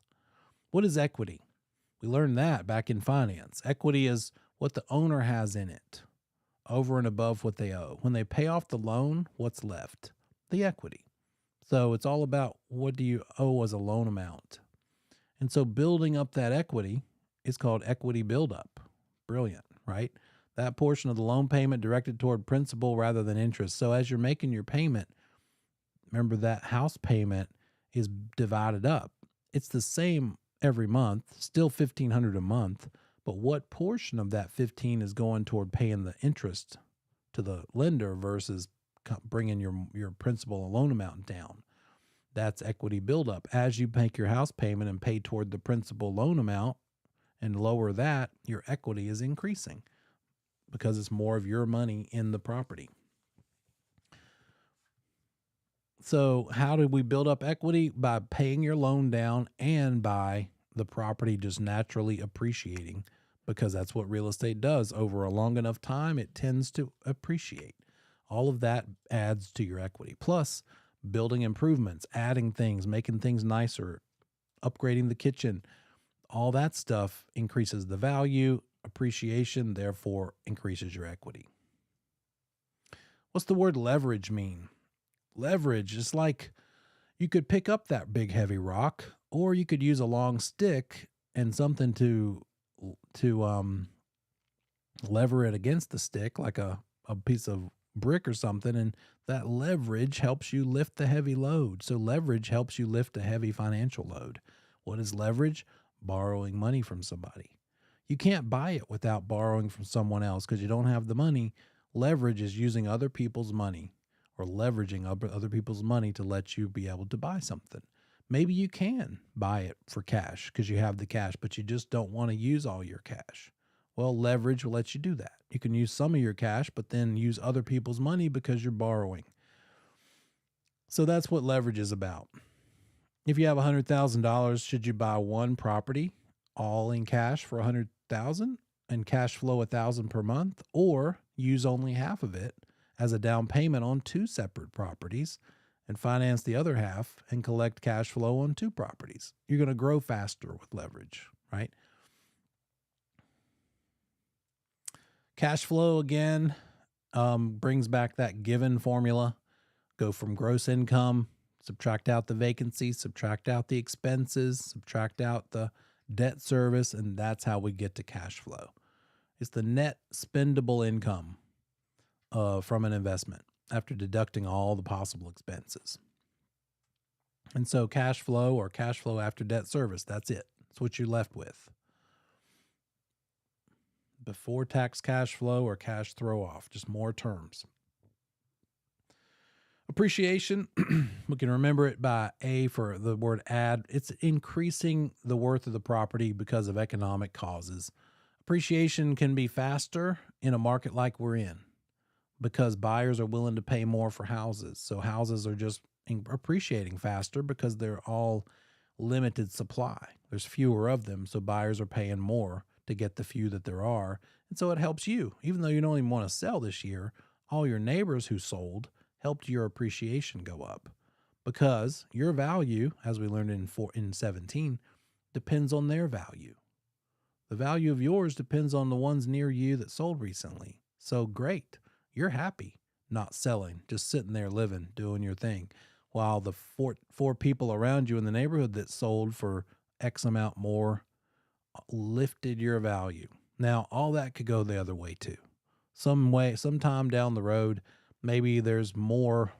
What is equity? We learned that back in finance. Equity is what the owner has in it over and above what they owe. When they pay off the loan, what's left? The equity. So it's all about what do you owe as a loan amount. And so building up that equity is called equity buildup. Brilliant, right? That portion of the loan payment directed toward principal rather than interest. So as you're making your payment, remember that house payment is divided up. It's the same every month, still $1,500 a month, but what portion of that 15 is going toward paying the interest to the lender versus bringing your principal and loan amount down? That's equity buildup. As you make your house payment and pay toward the principal loan amount and lower that, your equity is increasing because it's more of your money in the property. So how do we build up equity? By paying your loan down and by the property just naturally appreciating, because that's what real estate does. Over a long enough time, it tends to appreciate. All of that adds to your equity. Plus, building improvements, adding things, making things nicer, upgrading the kitchen, all that stuff increases the value. Appreciation, therefore, increases your equity. What's the word leverage mean? Leverage is like you could pick up that big heavy rock, or you could use a long stick and something to lever it against the stick, like a piece of brick or something, and that leverage helps you lift the heavy load. So leverage helps you lift a heavy financial load. What is leverage? Borrowing money from somebody. You can't buy it without borrowing from someone else because you don't have the money. Leverage is using other people's money or leveraging other people's money to let you be able to buy something. Maybe you can buy it for cash because you have the cash, but you just don't want to use all your cash. Well, leverage will let you do that. You can use some of your cash, but then use other people's money because you're borrowing. So that's what leverage is about. If you have $100,000, should you buy one property all in cash for $100,000 and cash flow $1,000 per month, or use only half of it as a down payment on two separate properties and finance the other half and collect cash flow on two properties? You're going to grow faster with leverage, right? Cash flow, again, brings back that given formula. Go from gross income, subtract out the vacancy, subtract out the expenses, subtract out the debt service, and that's how we get to cash flow. It's the net spendable income from an investment after deducting all the possible expenses. And so cash flow, or cash flow after debt service, that's it. That's what you're left with. Before tax cash flow or cash throw off, just more terms. Appreciation, we can remember it by A for the word add. It's increasing the worth of the property because of economic causes. Appreciation can be faster in a market like we're in because buyers are willing to pay more for houses. So houses are just appreciating faster because they're all limited supply. There's fewer of them, so buyers are paying more to get the few that there are. And so it helps you. Even though you don't even want to sell this year, all your neighbors who sold helped your appreciation go up because your value, as we learned in 17, depends on their value. The value of yours depends on the ones near you that sold recently. So great. You're happy not selling, just sitting there living, doing your thing, while the four people around you in the neighborhood that sold for X amount more lifted your value. Now, all that could go the other way too. Sometime down the road, maybe there's more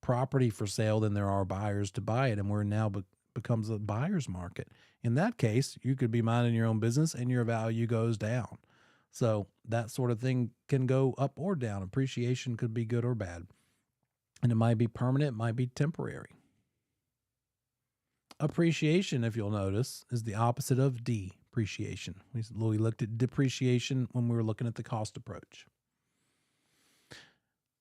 property for sale than there are buyers to buy it, and we're now becomes a buyer's market. In that case, you could be minding your own business and your value goes down. So that sort of thing can go up or down. Appreciation could be good or bad. And it might be permanent, it might be temporary. Appreciation, if you'll notice, is the opposite of depreciation. We looked at depreciation when we were looking at the cost approach.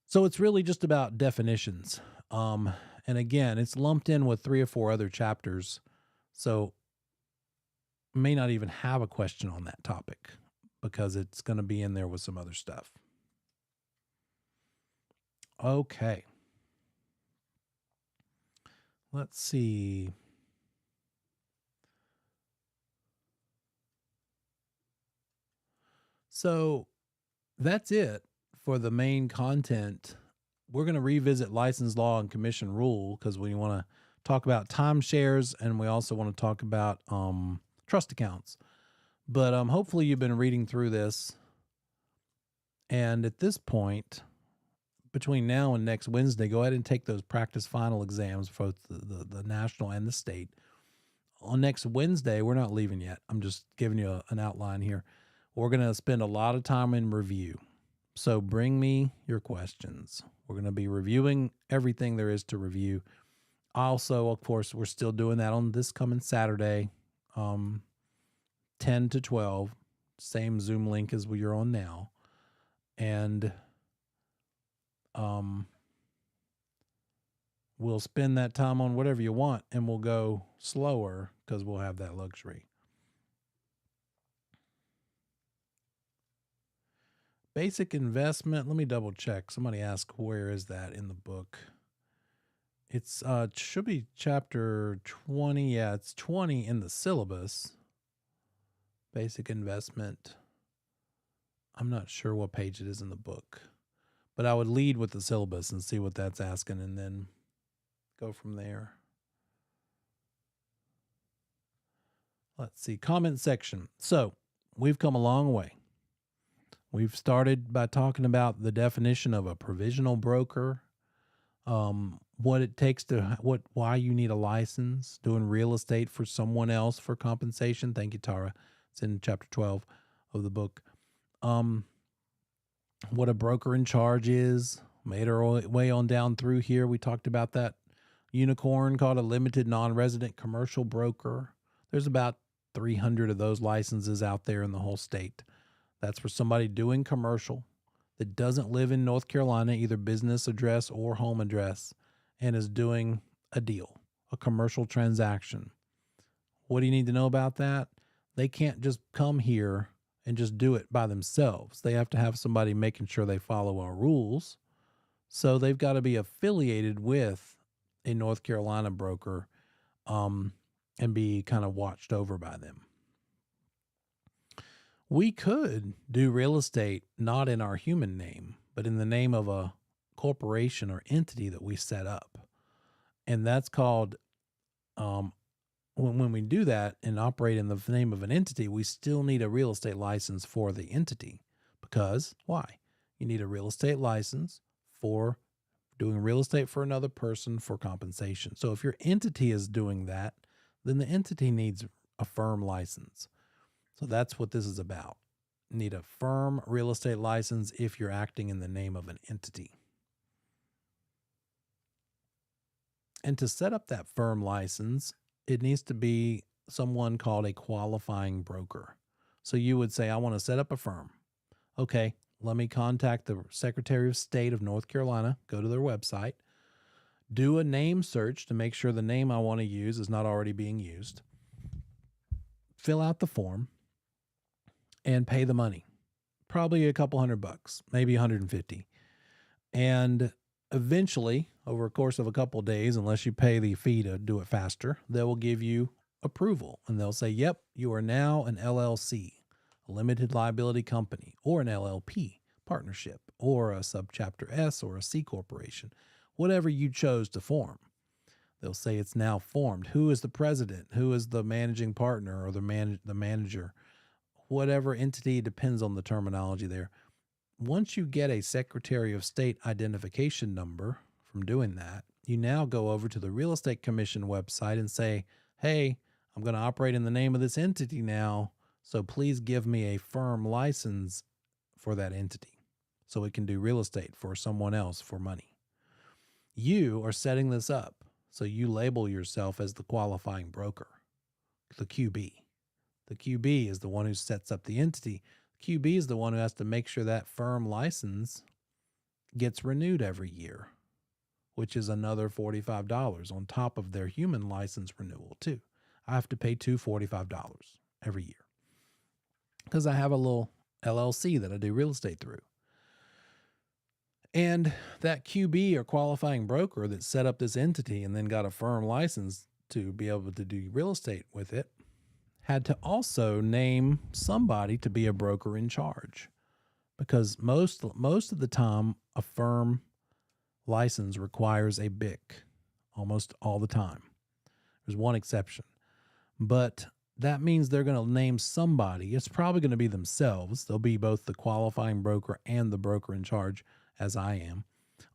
So it's really just about definitions. And again, it's lumped in with 3 or 4 other chapters. So may not even have a question on that topic because it's going to be in there with some other stuff. Okay. Let's see. So that's it for the main content. We're going to revisit license law and commission rule because we want to talk about timeshares and we also want to talk about trust accounts. But hopefully you've been reading through this. And at this point, between now and next Wednesday, go ahead and take those practice final exams for both the national and the state. On next Wednesday, we're not leaving yet. I'm just giving you an outline here. We're going to spend a lot of time in review. So bring me your questions. We're going to be reviewing everything there is to review. Also, of course, we're still doing that on this coming Saturday, 10 to 12, same Zoom link as you're on now. And we'll spend that time on whatever you want, and we'll go slower because we'll have that luxury. Basic investment. Let me double check. Somebody asked, where is that in the book? It's should be chapter 20. Yeah, it's 20 in the syllabus. Basic investment. I'm not sure what page it is in the book, but I would lead with the syllabus and see what that's asking and then go from there. Let's see, comment section. So we've come a long way. We've started by talking about the definition of a provisional broker, what it takes to why you need a license, doing real estate for someone else for compensation. Thank you, Tara. It's in chapter 12 of the book. What a broker in charge is. Made our way on down through here. We talked about that unicorn called a limited non-resident commercial broker. There's about 300 of those licenses out there in the whole state. That's for somebody doing commercial that doesn't live in North Carolina, either business address or home address, and is doing a deal, a commercial transaction. What do you need to know about that? They can't just come here and just do it by themselves. They have to have somebody making sure they follow our rules. So they've got to be affiliated with a North Carolina broker and be kind of watched over by them. We could do real estate not in our human name, but in the name of a corporation or entity that we set up. And that's called, when we do that and operate in the name of an entity, we still need a real estate license for the entity. Because why? You need a real estate license for doing real estate for another person for compensation. So if your entity is doing that, then the entity needs a firm license. So that's what this is about. You need a firm real estate license if you're acting in the name of an entity. And to set up that firm license, it needs to be someone called a qualifying broker. So you would say, I want to set up a firm. Okay, let me contact the Secretary of State of North Carolina, go to their website, do a name search to make sure the name I want to use is not already being used, fill out the form, and pay the money. Probably a couple $100, maybe 150. And eventually, over a course of a couple of days, unless you pay the fee to do it faster, they will give you approval. And they'll say, yep, you are now an LLC, a limited liability company, or an LLP partnership, or a subchapter S or a C corporation, whatever you chose to form. They'll say it's now formed. Who is the president? Who is the managing partner or the manager? Whatever entity, depends on the terminology there. Once you get a Secretary of State identification number from doing that, you now go over to the Real Estate Commission website and say, hey, I'm going to operate in the name of this entity now. So please give me a firm license for that entity so it can do real estate for someone else for money. You are setting this up, so you label yourself as the qualifying broker, the QB. The QB is the one who sets up the entity. QB is the one who has to make sure that firm license gets renewed every year, which is another $45 on top of their human license renewal too. I have to pay $245 every year because I have a little LLC that I do real estate through. And that QB or qualifying broker that set up this entity and then got a firm license to be able to do real estate with it had to also name somebody to be a broker in charge, because most of the time a firm license requires a BIC almost all the time. There's one exception, but that means they're going to name somebody. It's probably going to be themselves. They'll be both the qualifying broker and the broker in charge, as I am.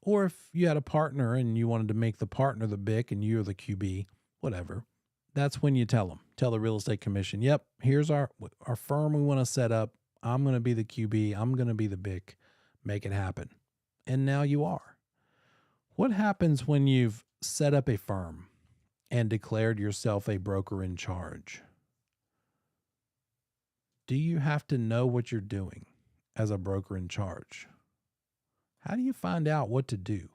Or if you had a partner and you wanted to make the partner the BIC and you're the QB, whatever, that's when you tell the real estate commission, yep, here's our firm we want to set up. I'm going to be the QB. I'm going to be the BIC. Make it happen. And now you are. What happens when you've set up a firm and declared yourself a broker in charge? Do you have to know what you're doing as a broker in charge? How do you find out what to do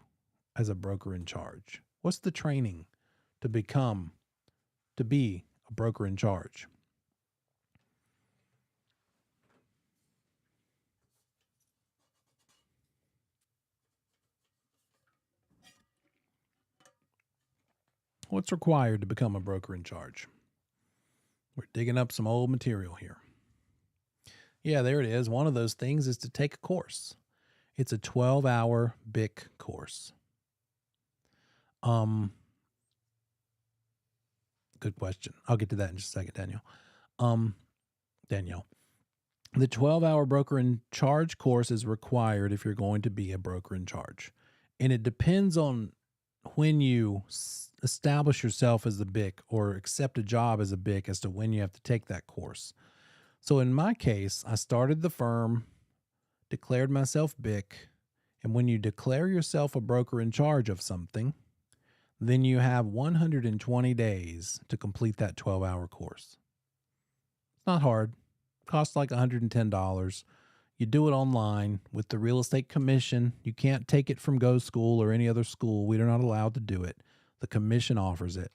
as a broker in charge? What's the training to be a broker in charge? What's required to become a broker in charge? We're digging up some old material here. Yeah, there it is. One of those things is to take a course. It's a 12-hour BIC course. Good question. I'll get to that in just a second, Danielle. The 12-hour broker in charge course is required if you're going to be a broker in charge. And it depends on when you establish yourself as a BIC or accept a job as a BIC as to when you have to take that course. So in my case, I started the firm, declared myself BIC, and when you declare yourself a broker in charge of something, then you have 120 days to complete that 12-hour course. It's not hard. Costs like $110. You do it online with the real estate commission. You can't take it from Go School or any other school. We're not allowed to do it. The commission offers it.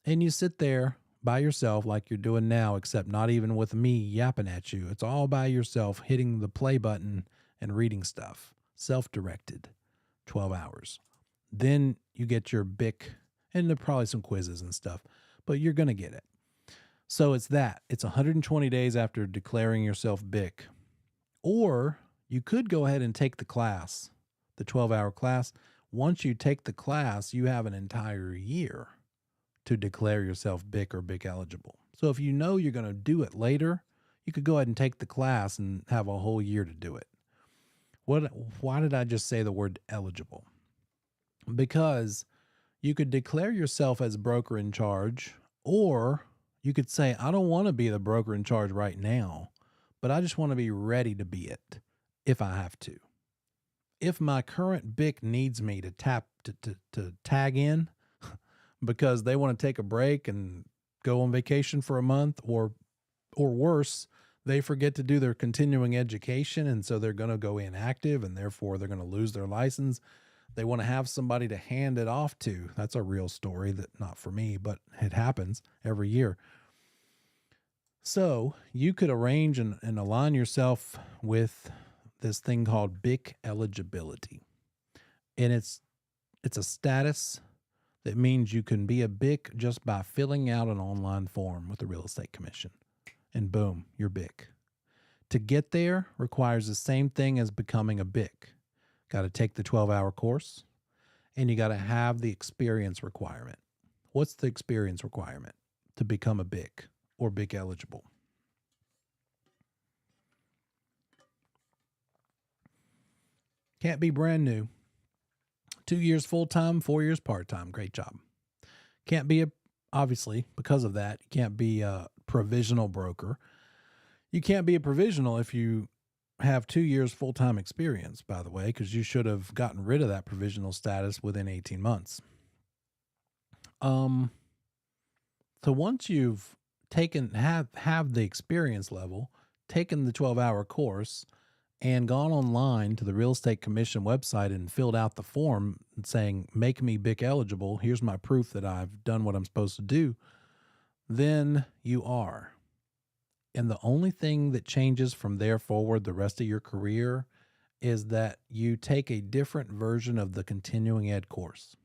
And you sit there by yourself like you're doing now, except not even with me yapping at you. It's all by yourself, hitting the play button and reading stuff. Self-directed, 12 hours. Then you get your BIC, and there are probably some quizzes and stuff, but you're going to get it. So it's 120 days after declaring yourself BIC. Or you could go ahead and take the class, the 12-hour class. Once you take the class, you have an entire year to declare yourself BIC or BIC eligible. So if you know you're going to do it later, you could go ahead and take the class and have a whole year to do it. Why did I just say the word eligible? Because you could declare yourself as broker in charge, or you could say, I don't want to be the broker in charge right now, but I just want to be ready to be it if I have to. If my current BIC needs me to tag in because they want to take a break and go on vacation for a month, or worse, they forget to do their continuing education, and so they're going to go inactive, and therefore they're going to lose their license. They want to have somebody to hand it off to. That's a real story, that not for me, but it happens every year. So you could arrange and align yourself with this thing called BIC eligibility. And it's a status that means you can be a BIC just by filling out an online form with the real estate commission. And boom, you're BIC. To get there requires the same thing as becoming a BIC. Got to take the 12-hour course, and you got to have the experience requirement. What's the experience requirement to become a BIC or BIC eligible? Can't be brand new. 2 years full-time, 4 years part-time. Great job. Can't be obviously, because of that, you can't be a provisional broker. You can't be a provisional if you have 2 years full-time experience, by the way, because you should have gotten rid of that provisional status within 18 months. Um, so once you've have the experience level, taken the 12-hour course, and gone online to the Real Estate Commission website and filled out the form saying, make me BIC eligible, here's my proof that I've done what I'm supposed to do, then you are. And the only thing that changes from there forward the rest of your career is that you take a different version of the continuing ed course.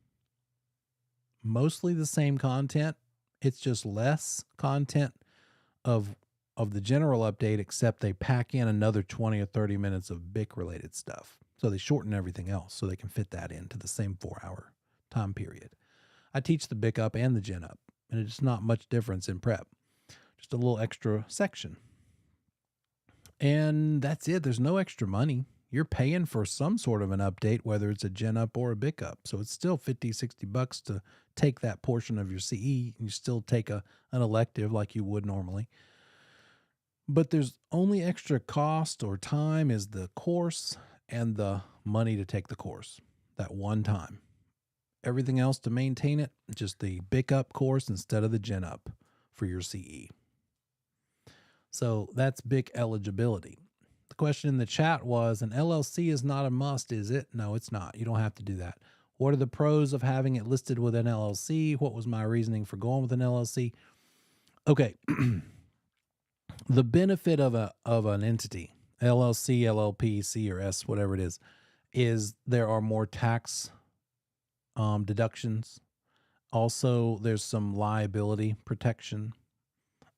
Mostly the same content. It's just less content of the general update, except they pack in another 20 or 30 minutes of BIC related stuff. So they shorten everything else so they can fit that into the same 4-hour time period. I teach the BIC up and the Gen up, and it's not much difference in prep. Just a little extra section. And that's it. There's no extra money. You're paying for some sort of an update, whether it's a Gen up or a BIC up. So it's still $50-$60 to take that portion of your CE. You still take an elective like you would normally. But there's only extra cost or time is the course and the money to take the course that one time. Everything else to maintain it, just the BIC up course instead of the Gen up for your CE. So that's BIC eligibility. The question in the chat was, an LLC is not a must, is it? No, it's not. You don't have to do that. What are the pros of having it listed with an LLC? What was my reasoning for going with an LLC? Okay. The benefit of an entity, LLC, LLP, C or S, whatever it is there are more tax deductions. Also, there's some liability protection.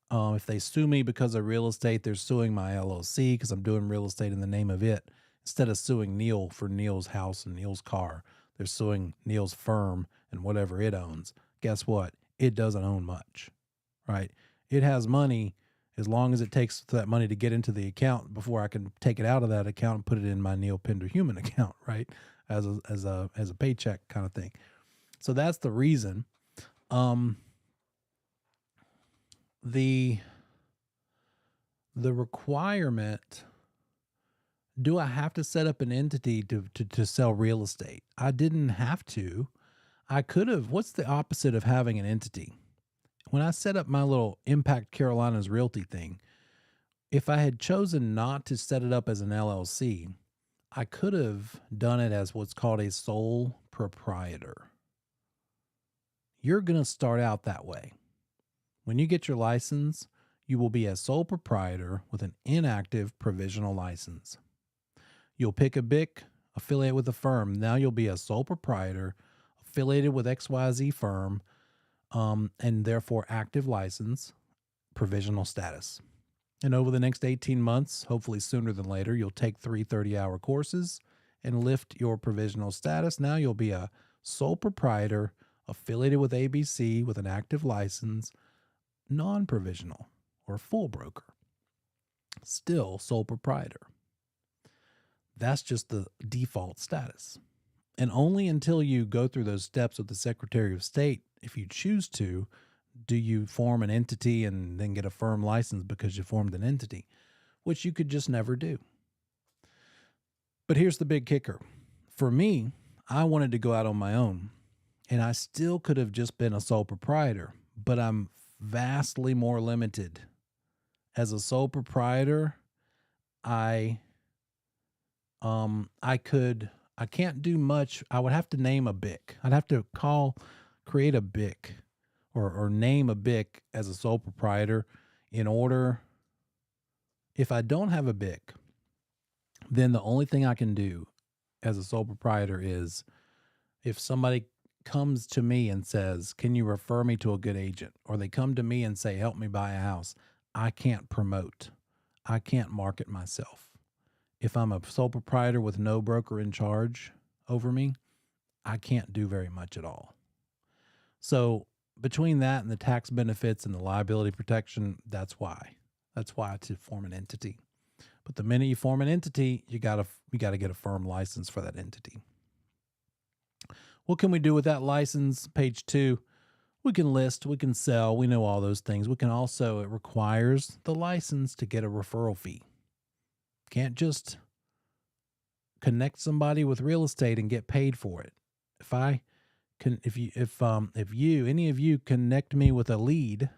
If they sue me because of real estate, they're suing my LLC because I'm doing real estate in the name of it. Instead of suing Neil for Neil's house and Neil's car, they're suing Neil's firm and whatever it owns. Guess what? It doesn't own much, right? It has money as long as it takes that money to get into the account before I can take it out of that account and put it in my Neil Pender human account, right? As a paycheck kind of thing. So that's the reason. The requirement, do I have to set up an entity to sell real estate? I didn't have to. I could have. What's the opposite of having an entity? When I set up my little Impact Carolinas Realty thing, if I had chosen not to set it up as an LLC, I could have done it as what's called a sole proprietor. You're going to start out that way. When you get your license, you will be a sole proprietor with an inactive provisional license. You'll pick a BIC, affiliate with a firm. Now you'll be a sole proprietor, affiliated with XYZ firm, and therefore active license, provisional status. And over the next 18 months, hopefully sooner than later, you'll take 3 30-hour courses and lift your provisional status. Now you'll be a sole proprietor, affiliated with ABC with an active license, non-provisional or full broker, still sole proprietor. That's just the default status. And only until you go through those steps with the Secretary of State, if you choose to, do you form an entity and then get a firm license because you formed an entity, which you could just never do. But here's the big kicker. For me, I wanted to go out on my own, and I still could have just been a sole proprietor, but I'm vastly more limited. As a sole proprietor, I can't do much. I would have to name a BIC. I'd have to create a BIC or name a BIC as a sole proprietor in order. If I don't have a BIC, then the only thing I can do as a sole proprietor is if somebody comes to me and says, can you refer me to a good agent? Or they come to me and say, help me buy a house. I can't promote. I can't market myself. If I'm a sole proprietor with no broker in charge over me, I can't do very much at all. So between that and the tax benefits and the liability protection, that's why to form an entity. But the minute you form an entity, you got to get a firm license for that entity. What can we do with that license? Page 2. We can list, we can sell, we know all those things. We can also, it requires the license to get a referral fee. Can't just connect somebody with real estate and get paid for it. If I can, if you, any of you connect me with a lead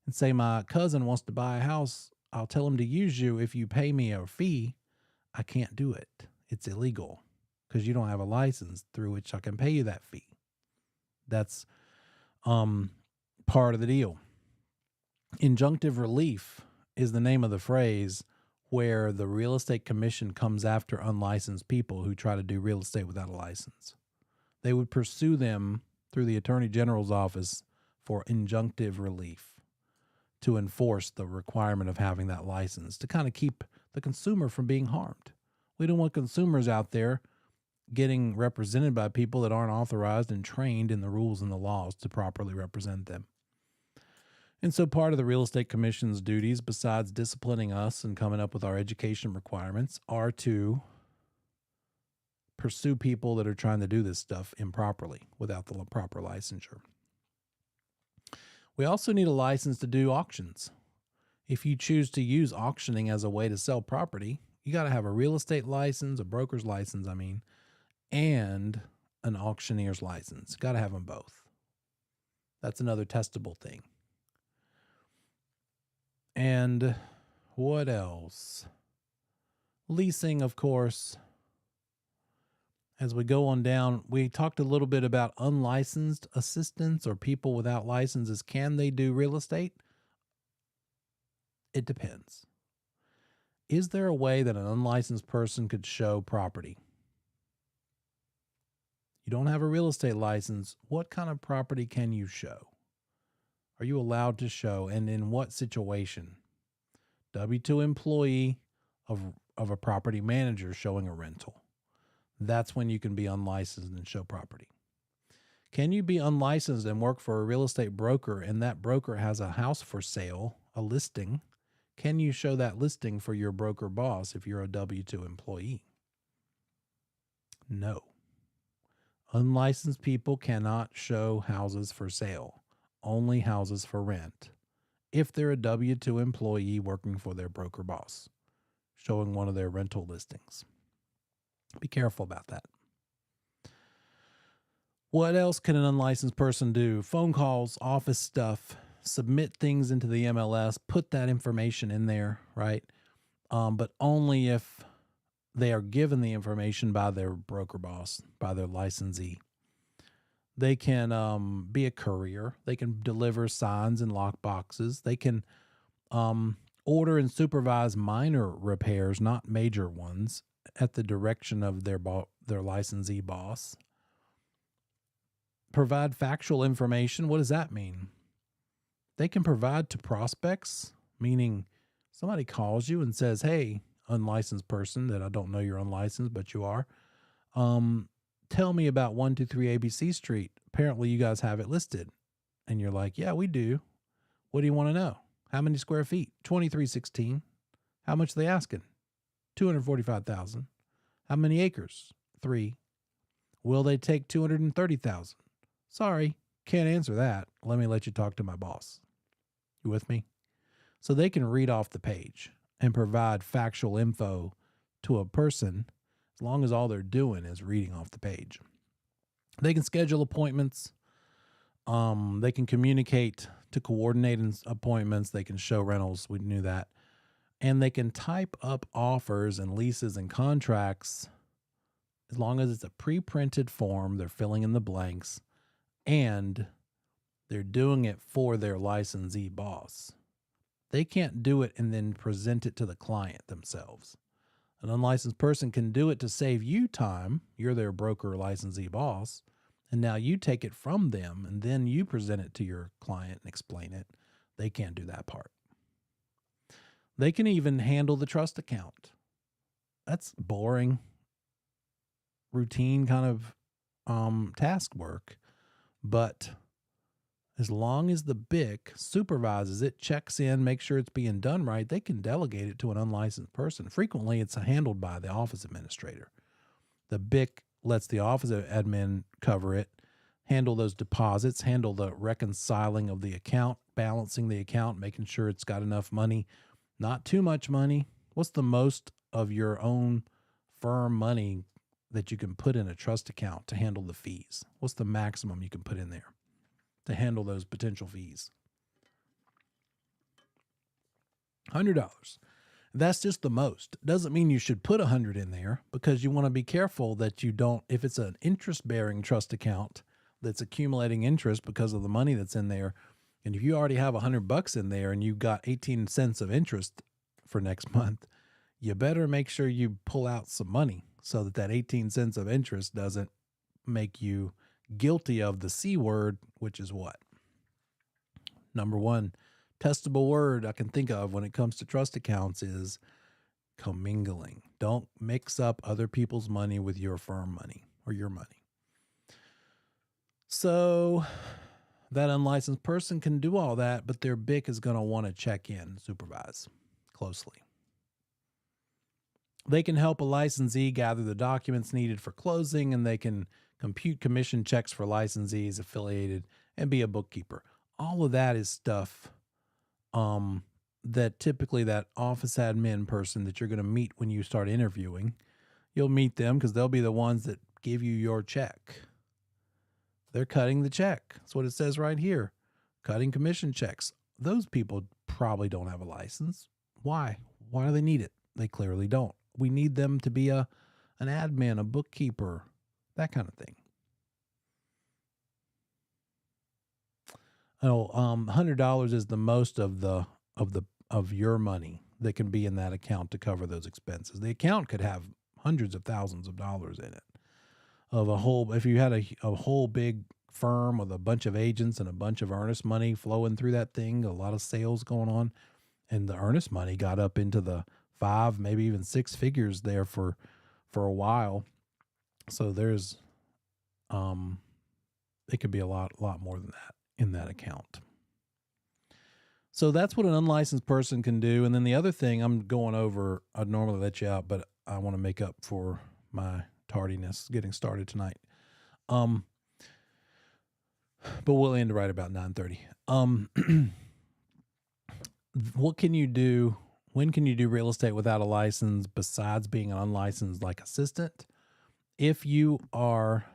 and say my cousin wants to buy a house, I'll tell him to use you if you pay me a fee. I can't do it. It's illegal because you don't have a license through which I can pay you that fee. That's part of the deal. Injunctive relief is the name of the phrase where the real estate commission comes after unlicensed people who try to do real estate without a license. They would pursue them through the Attorney General's office for injunctive relief to enforce the requirement of having that license to kind of keep the consumer from being harmed. We don't want consumers out there getting represented by people that aren't authorized and trained in the rules and the laws to properly represent them. And so part of the Real Estate Commission's duties, besides disciplining us and coming up with our education requirements, are to pursue people that are trying to do this stuff improperly without the proper licensure. We also need a license to do auctions. If you choose to use auctioning as a way to sell property, you got to have a real estate license, a broker's license, and an auctioneer's license. Got to have them both. That's another testable thing. And what else? Leasing, of course. As we go on down, we talked a little bit about unlicensed assistants or people without licenses. Can they do real estate? It depends. Is there a way that an unlicensed person could show property? You don't have a real estate license. What kind of property can you show? Are you allowed to show, and in what situation? W-2 employee of a property manager showing a rental. That's when you can be unlicensed and show property. Can you be unlicensed and work for a real estate broker, and that broker has a house for sale, a listing? Can you show that listing for your broker boss if you're a W-2 employee? No. Unlicensed people cannot show houses for sale, only houses for rent, if they're a W-2 employee working for their broker boss, showing one of their rental listings. Be careful about that. What else can an unlicensed person do? Phone calls, office stuff, submit things into the MLS, put that information in there, right? But only if they are given the information by their broker boss, by their licensee. They can be a courier. They can deliver signs and lock boxes. They can order and supervise minor repairs, not major ones, at the direction of their licensee boss. Provide factual information. What does that mean? They can provide to prospects, meaning somebody calls you and says, hey, unlicensed person that I don't know you're unlicensed, but you are. Tell me about 123 ABC Street. Apparently you guys have it listed. And you're like, yeah, we do. What do you want to know? How many square feet? 2316. How much are they asking? 245,000. How many acres? 3. Will they take 230,000? Sorry, can't answer that. Let me let you talk to my boss. You with me? So they can read off the page and provide factual info to a person as long as all they're doing is reading off the page. They can schedule appointments. They can communicate to coordinate appointments. They can show rentals. We knew that. And they can type up offers and leases and contracts as long as it's a pre-printed form. They're filling in the blanks and they're doing it for their licensee boss. They can't do it and then present it to the client themselves. An unlicensed person can do it to save you time. You're their broker or licensee boss. And now you take it from them and then you present it to your client and explain it. They can't do that part. They can even handle the trust account. That's boring, routine kind of task work. But as long as the BIC supervises it, checks in, makes sure it's being done right, they can delegate it to an unlicensed person. Frequently, it's handled by the office administrator. The BIC lets the office admin cover it. handle those deposits, handle the reconciling of the account, balancing the account, making sure it's got enough money, not too much money. What's the most of your own firm money that you can put in a trust account to handle the fees? What's the maximum you can put in there to handle those potential fees? $100. That's just the most. Doesn't mean you should put 100 in there, because you want to be careful that you don't, if it's an interest-bearing trust account that's accumulating interest because of the money that's in there, and if you already have $100 in there and you got 18 cents of interest for next month, you better make sure you pull out some money so that that 18 cents of interest doesn't make you guilty of the C word, which is what? Number one testable word I can think of when it comes to trust accounts is commingling. Don't mix up other people's money with your firm money or your money. So that unlicensed person can do all that, but their BIC is going to want to check in, supervise closely. They can help a licensee gather the documents needed for closing, and they can compute commission checks for licensees affiliated and be a bookkeeper. All of that is stuff that typically that office admin person that you're going to meet when you start interviewing, you'll meet them because they'll be the ones that give you your check. They're cutting the check. That's what it says right here. Cutting commission checks. Those people probably don't have a license. Why? Why do they need it? They clearly don't. We need them to be an admin, a bookkeeper, that kind of thing. Oh, $100 is the most of your money that can be in that account to cover those expenses. The account could have hundreds of thousands of dollars in it. If you had a whole big firm with a bunch of agents and a bunch of earnest money flowing through that thing, a lot of sales going on, and the earnest money got up into the 5, maybe even 6 figures there for a while. So there's, it could be a lot more than that in that account. So that's what an unlicensed person can do. And then the other thing I'm going over, I'd normally let you out, but I want to make up for my tardiness getting started tonight. But we'll end right about 9:30. What can you do? When can you do real estate without a license besides being an unlicensed like assistant? If you are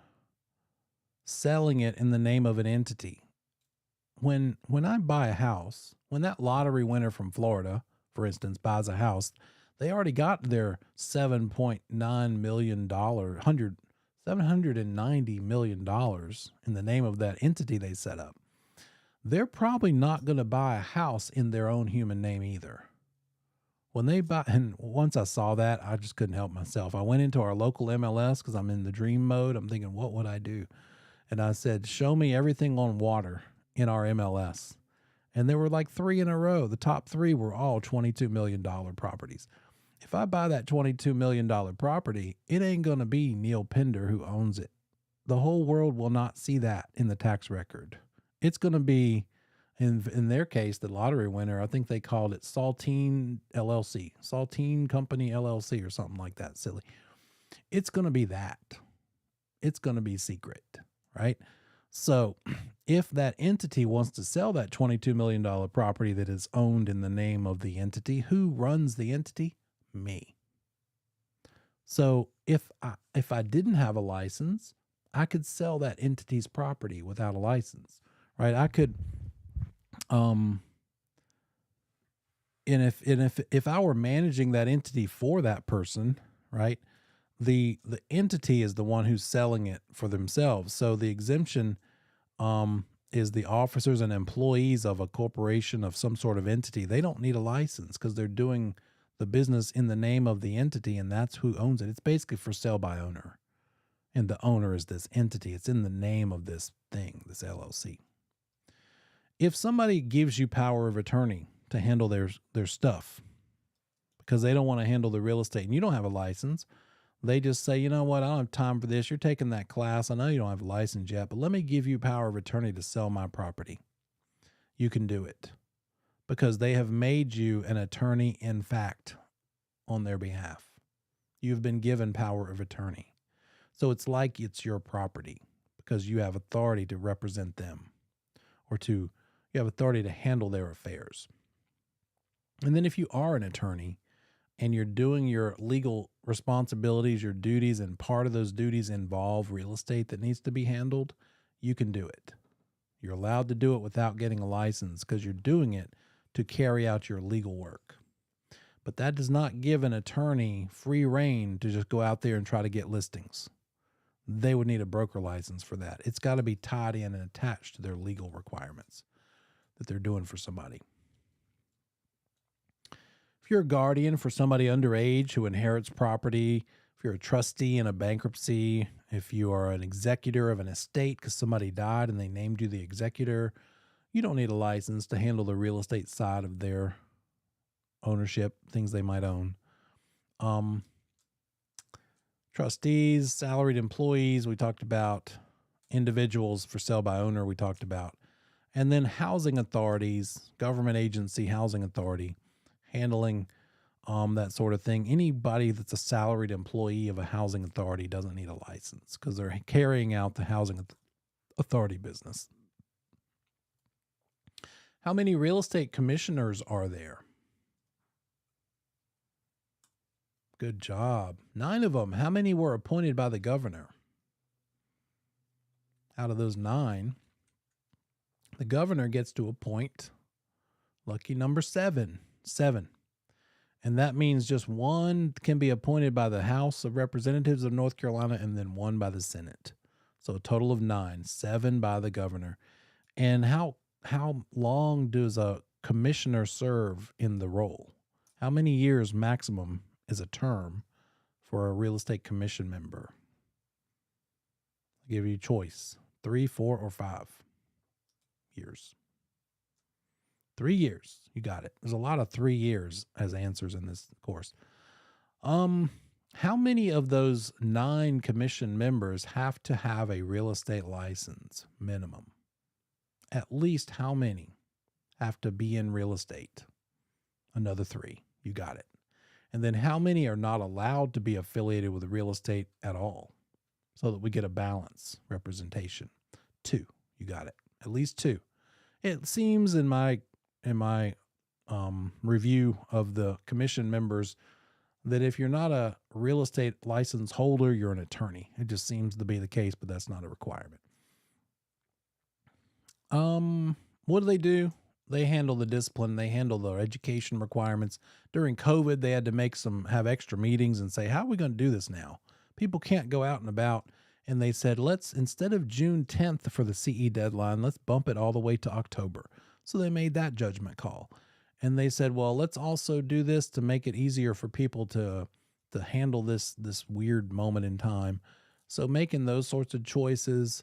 selling it in the name of an entity. When I buy a house, when that lottery winner from Florida, for instance, buys a house, they already got their $7.9 million, $790 million in the name of that entity they set up. They're probably not going to buy a house in their own human name either. When they buy, and once I saw that, I just couldn't help myself. I went into our local MLS because I'm in the dream mode. I'm thinking, what would I do? And I said, show me everything on water in our MLS. And there were like 3 in a row. The top 3 were all $22 million properties. If I buy that $22 million property, it ain't going to be Neil Pender who owns it. The whole world will not see that in the tax record. It's going to be, in their case, the lottery winner, I think they called it Saltine LLC, Saltine Company LLC or something like that, silly. It's going to be that. It's going to be secret, right? So if that entity wants to sell that $22 million property that is owned in the name of the entity, who runs the entity? Me. So if I didn't have a license, I could sell that entity's property without a license, right? I could, and if I were managing that entity for that person, right? The entity is the one who's selling it for themselves. So the exemption is the officers and employees of a corporation of some sort of entity. They don't need a license because they're doing the business in the name of the entity, and that's who owns it. It's basically for sale by owner, and the owner is this entity. It's in the name of this thing, this LLC. If somebody gives you power of attorney to handle their stuff because they don't want to handle the real estate and you don't have a license, they just say, you know what, I don't have time for this. You're taking that class. I know you don't have a license yet, but let me give you power of attorney to sell my property. You can do it because they have made you an attorney in fact on their behalf. You've been given power of attorney. So it's like it's your property because you have authority to represent them, or you have authority to handle their affairs. And then if you are an attorney and you're doing your legal responsibilities, your duties, and part of those duties involve real estate that needs to be handled, you can do it. You're allowed to do it without getting a license because you're doing it to carry out your legal work. But that does not give an attorney free rein to just go out there and try to get listings. They would need a broker license for that. It's got to be tied in and attached to their legal requirements that they're doing for somebody. If you're a guardian for somebody underage who inherits property, if you're a trustee in a bankruptcy, if you are an executor of an estate because somebody died and they named you the executor, you don't need a license to handle the real estate side of their ownership, things they might own. Trustees, salaried employees, we talked about. Individuals for sale by owner, we talked about. And then housing authorities, government agency, housing authority, handling that sort of thing. Anybody that's a salaried employee of a housing authority doesn't need a license because they're carrying out the housing authority business. How many real estate commissioners are there? Good job. 9 of them. How many were appointed by the governor? Out of those 9, the governor gets to appoint lucky number 7. 7. And that means just 1 can be appointed by the House of Representatives of North Carolina and then 1 by the Senate. So a total of 9, 7 by the governor. And how long does a commissioner serve in the role? How many years maximum is a term for a real estate commission member? I'll give you a choice: 3, 4, or 5 years. 3 years. You got it. There's a lot of 3 years as answers in this course. How many of those 9 commission members have to have a real estate license minimum? At least how many have to be in real estate? Another 3. You got it. And then how many are not allowed to be affiliated with real estate at all, so that we get a balance representation? 2. You got it. At least 2. It seems in my review of the commission members that if you're not a real estate license holder, you're an attorney. It just seems to be the case, but that's not a requirement. What do? They handle the discipline. They handle the education requirements. During COVID, they had to have extra meetings and say, how are we going to do this now? People can't go out and about. And they said, instead of June 10th for the CE deadline, let's bump it all the way to October. So they made that judgment call. And they said, well, let's also do this to make it easier for people to handle this weird moment in time. So making those sorts of choices,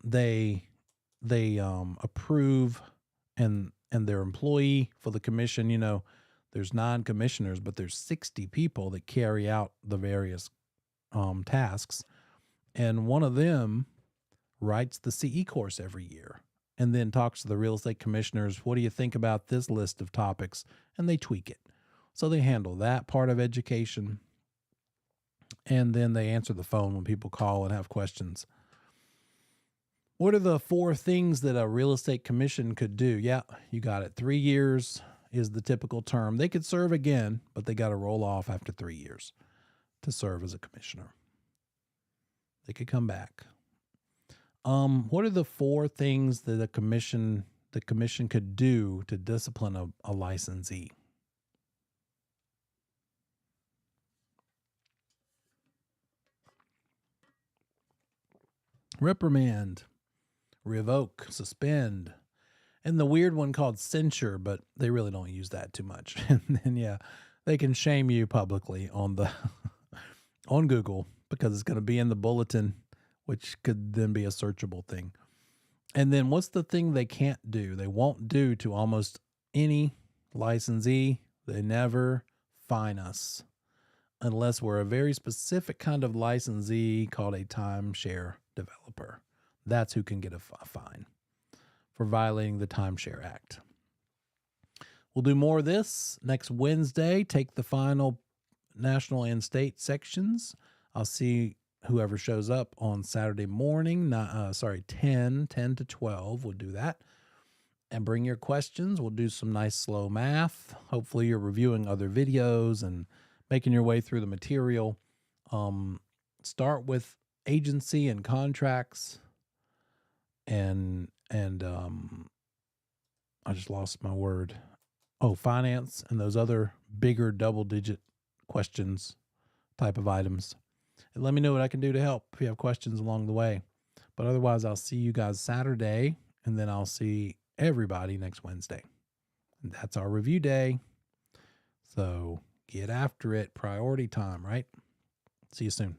they approve, and their employee for the commission, there's 9 commissioners, but there's 60 people that carry out the various tasks. And one of them writes the CE course every year and then talks to the real estate commissioners. What do you think about this list of topics? And they tweak it. So they handle that part of education. And then they answer the phone when people call and have questions. What are the 4 things that a real estate commission could do? Yeah, you got it. 3 years is the typical term. They could serve again, but they got to roll off after 3 years to serve as a commissioner. They could come back. What are the 4 things that the commission could do to discipline a licensee? Reprimand, revoke, suspend, and the weird one called censure, but they really don't use that too much. And then, they can shame you publicly on Google because it's going to be in the bulletin, which could then be a searchable thing. And then what's the thing they can't do? They won't do to almost any licensee. They never fine us unless we're a very specific kind of licensee called a timeshare developer. That's who can get a fine for violating the Timeshare Act. We'll do more of this next Wednesday. Take the final national and state sections. I'll see whoever shows up on Saturday morning, 10 to 12, we'll do that. And bring your questions. We'll do some nice slow math. Hopefully you're reviewing other videos and making your way through the material. Start with agency and contracts and I just lost my word. Oh, finance and those other bigger double-digit questions type of items. And let me know what I can do to help if you have questions along the way. But otherwise, I'll see you guys Saturday, and then I'll see everybody next Wednesday. And that's our review day. So get after it. Priority time, right? See you soon.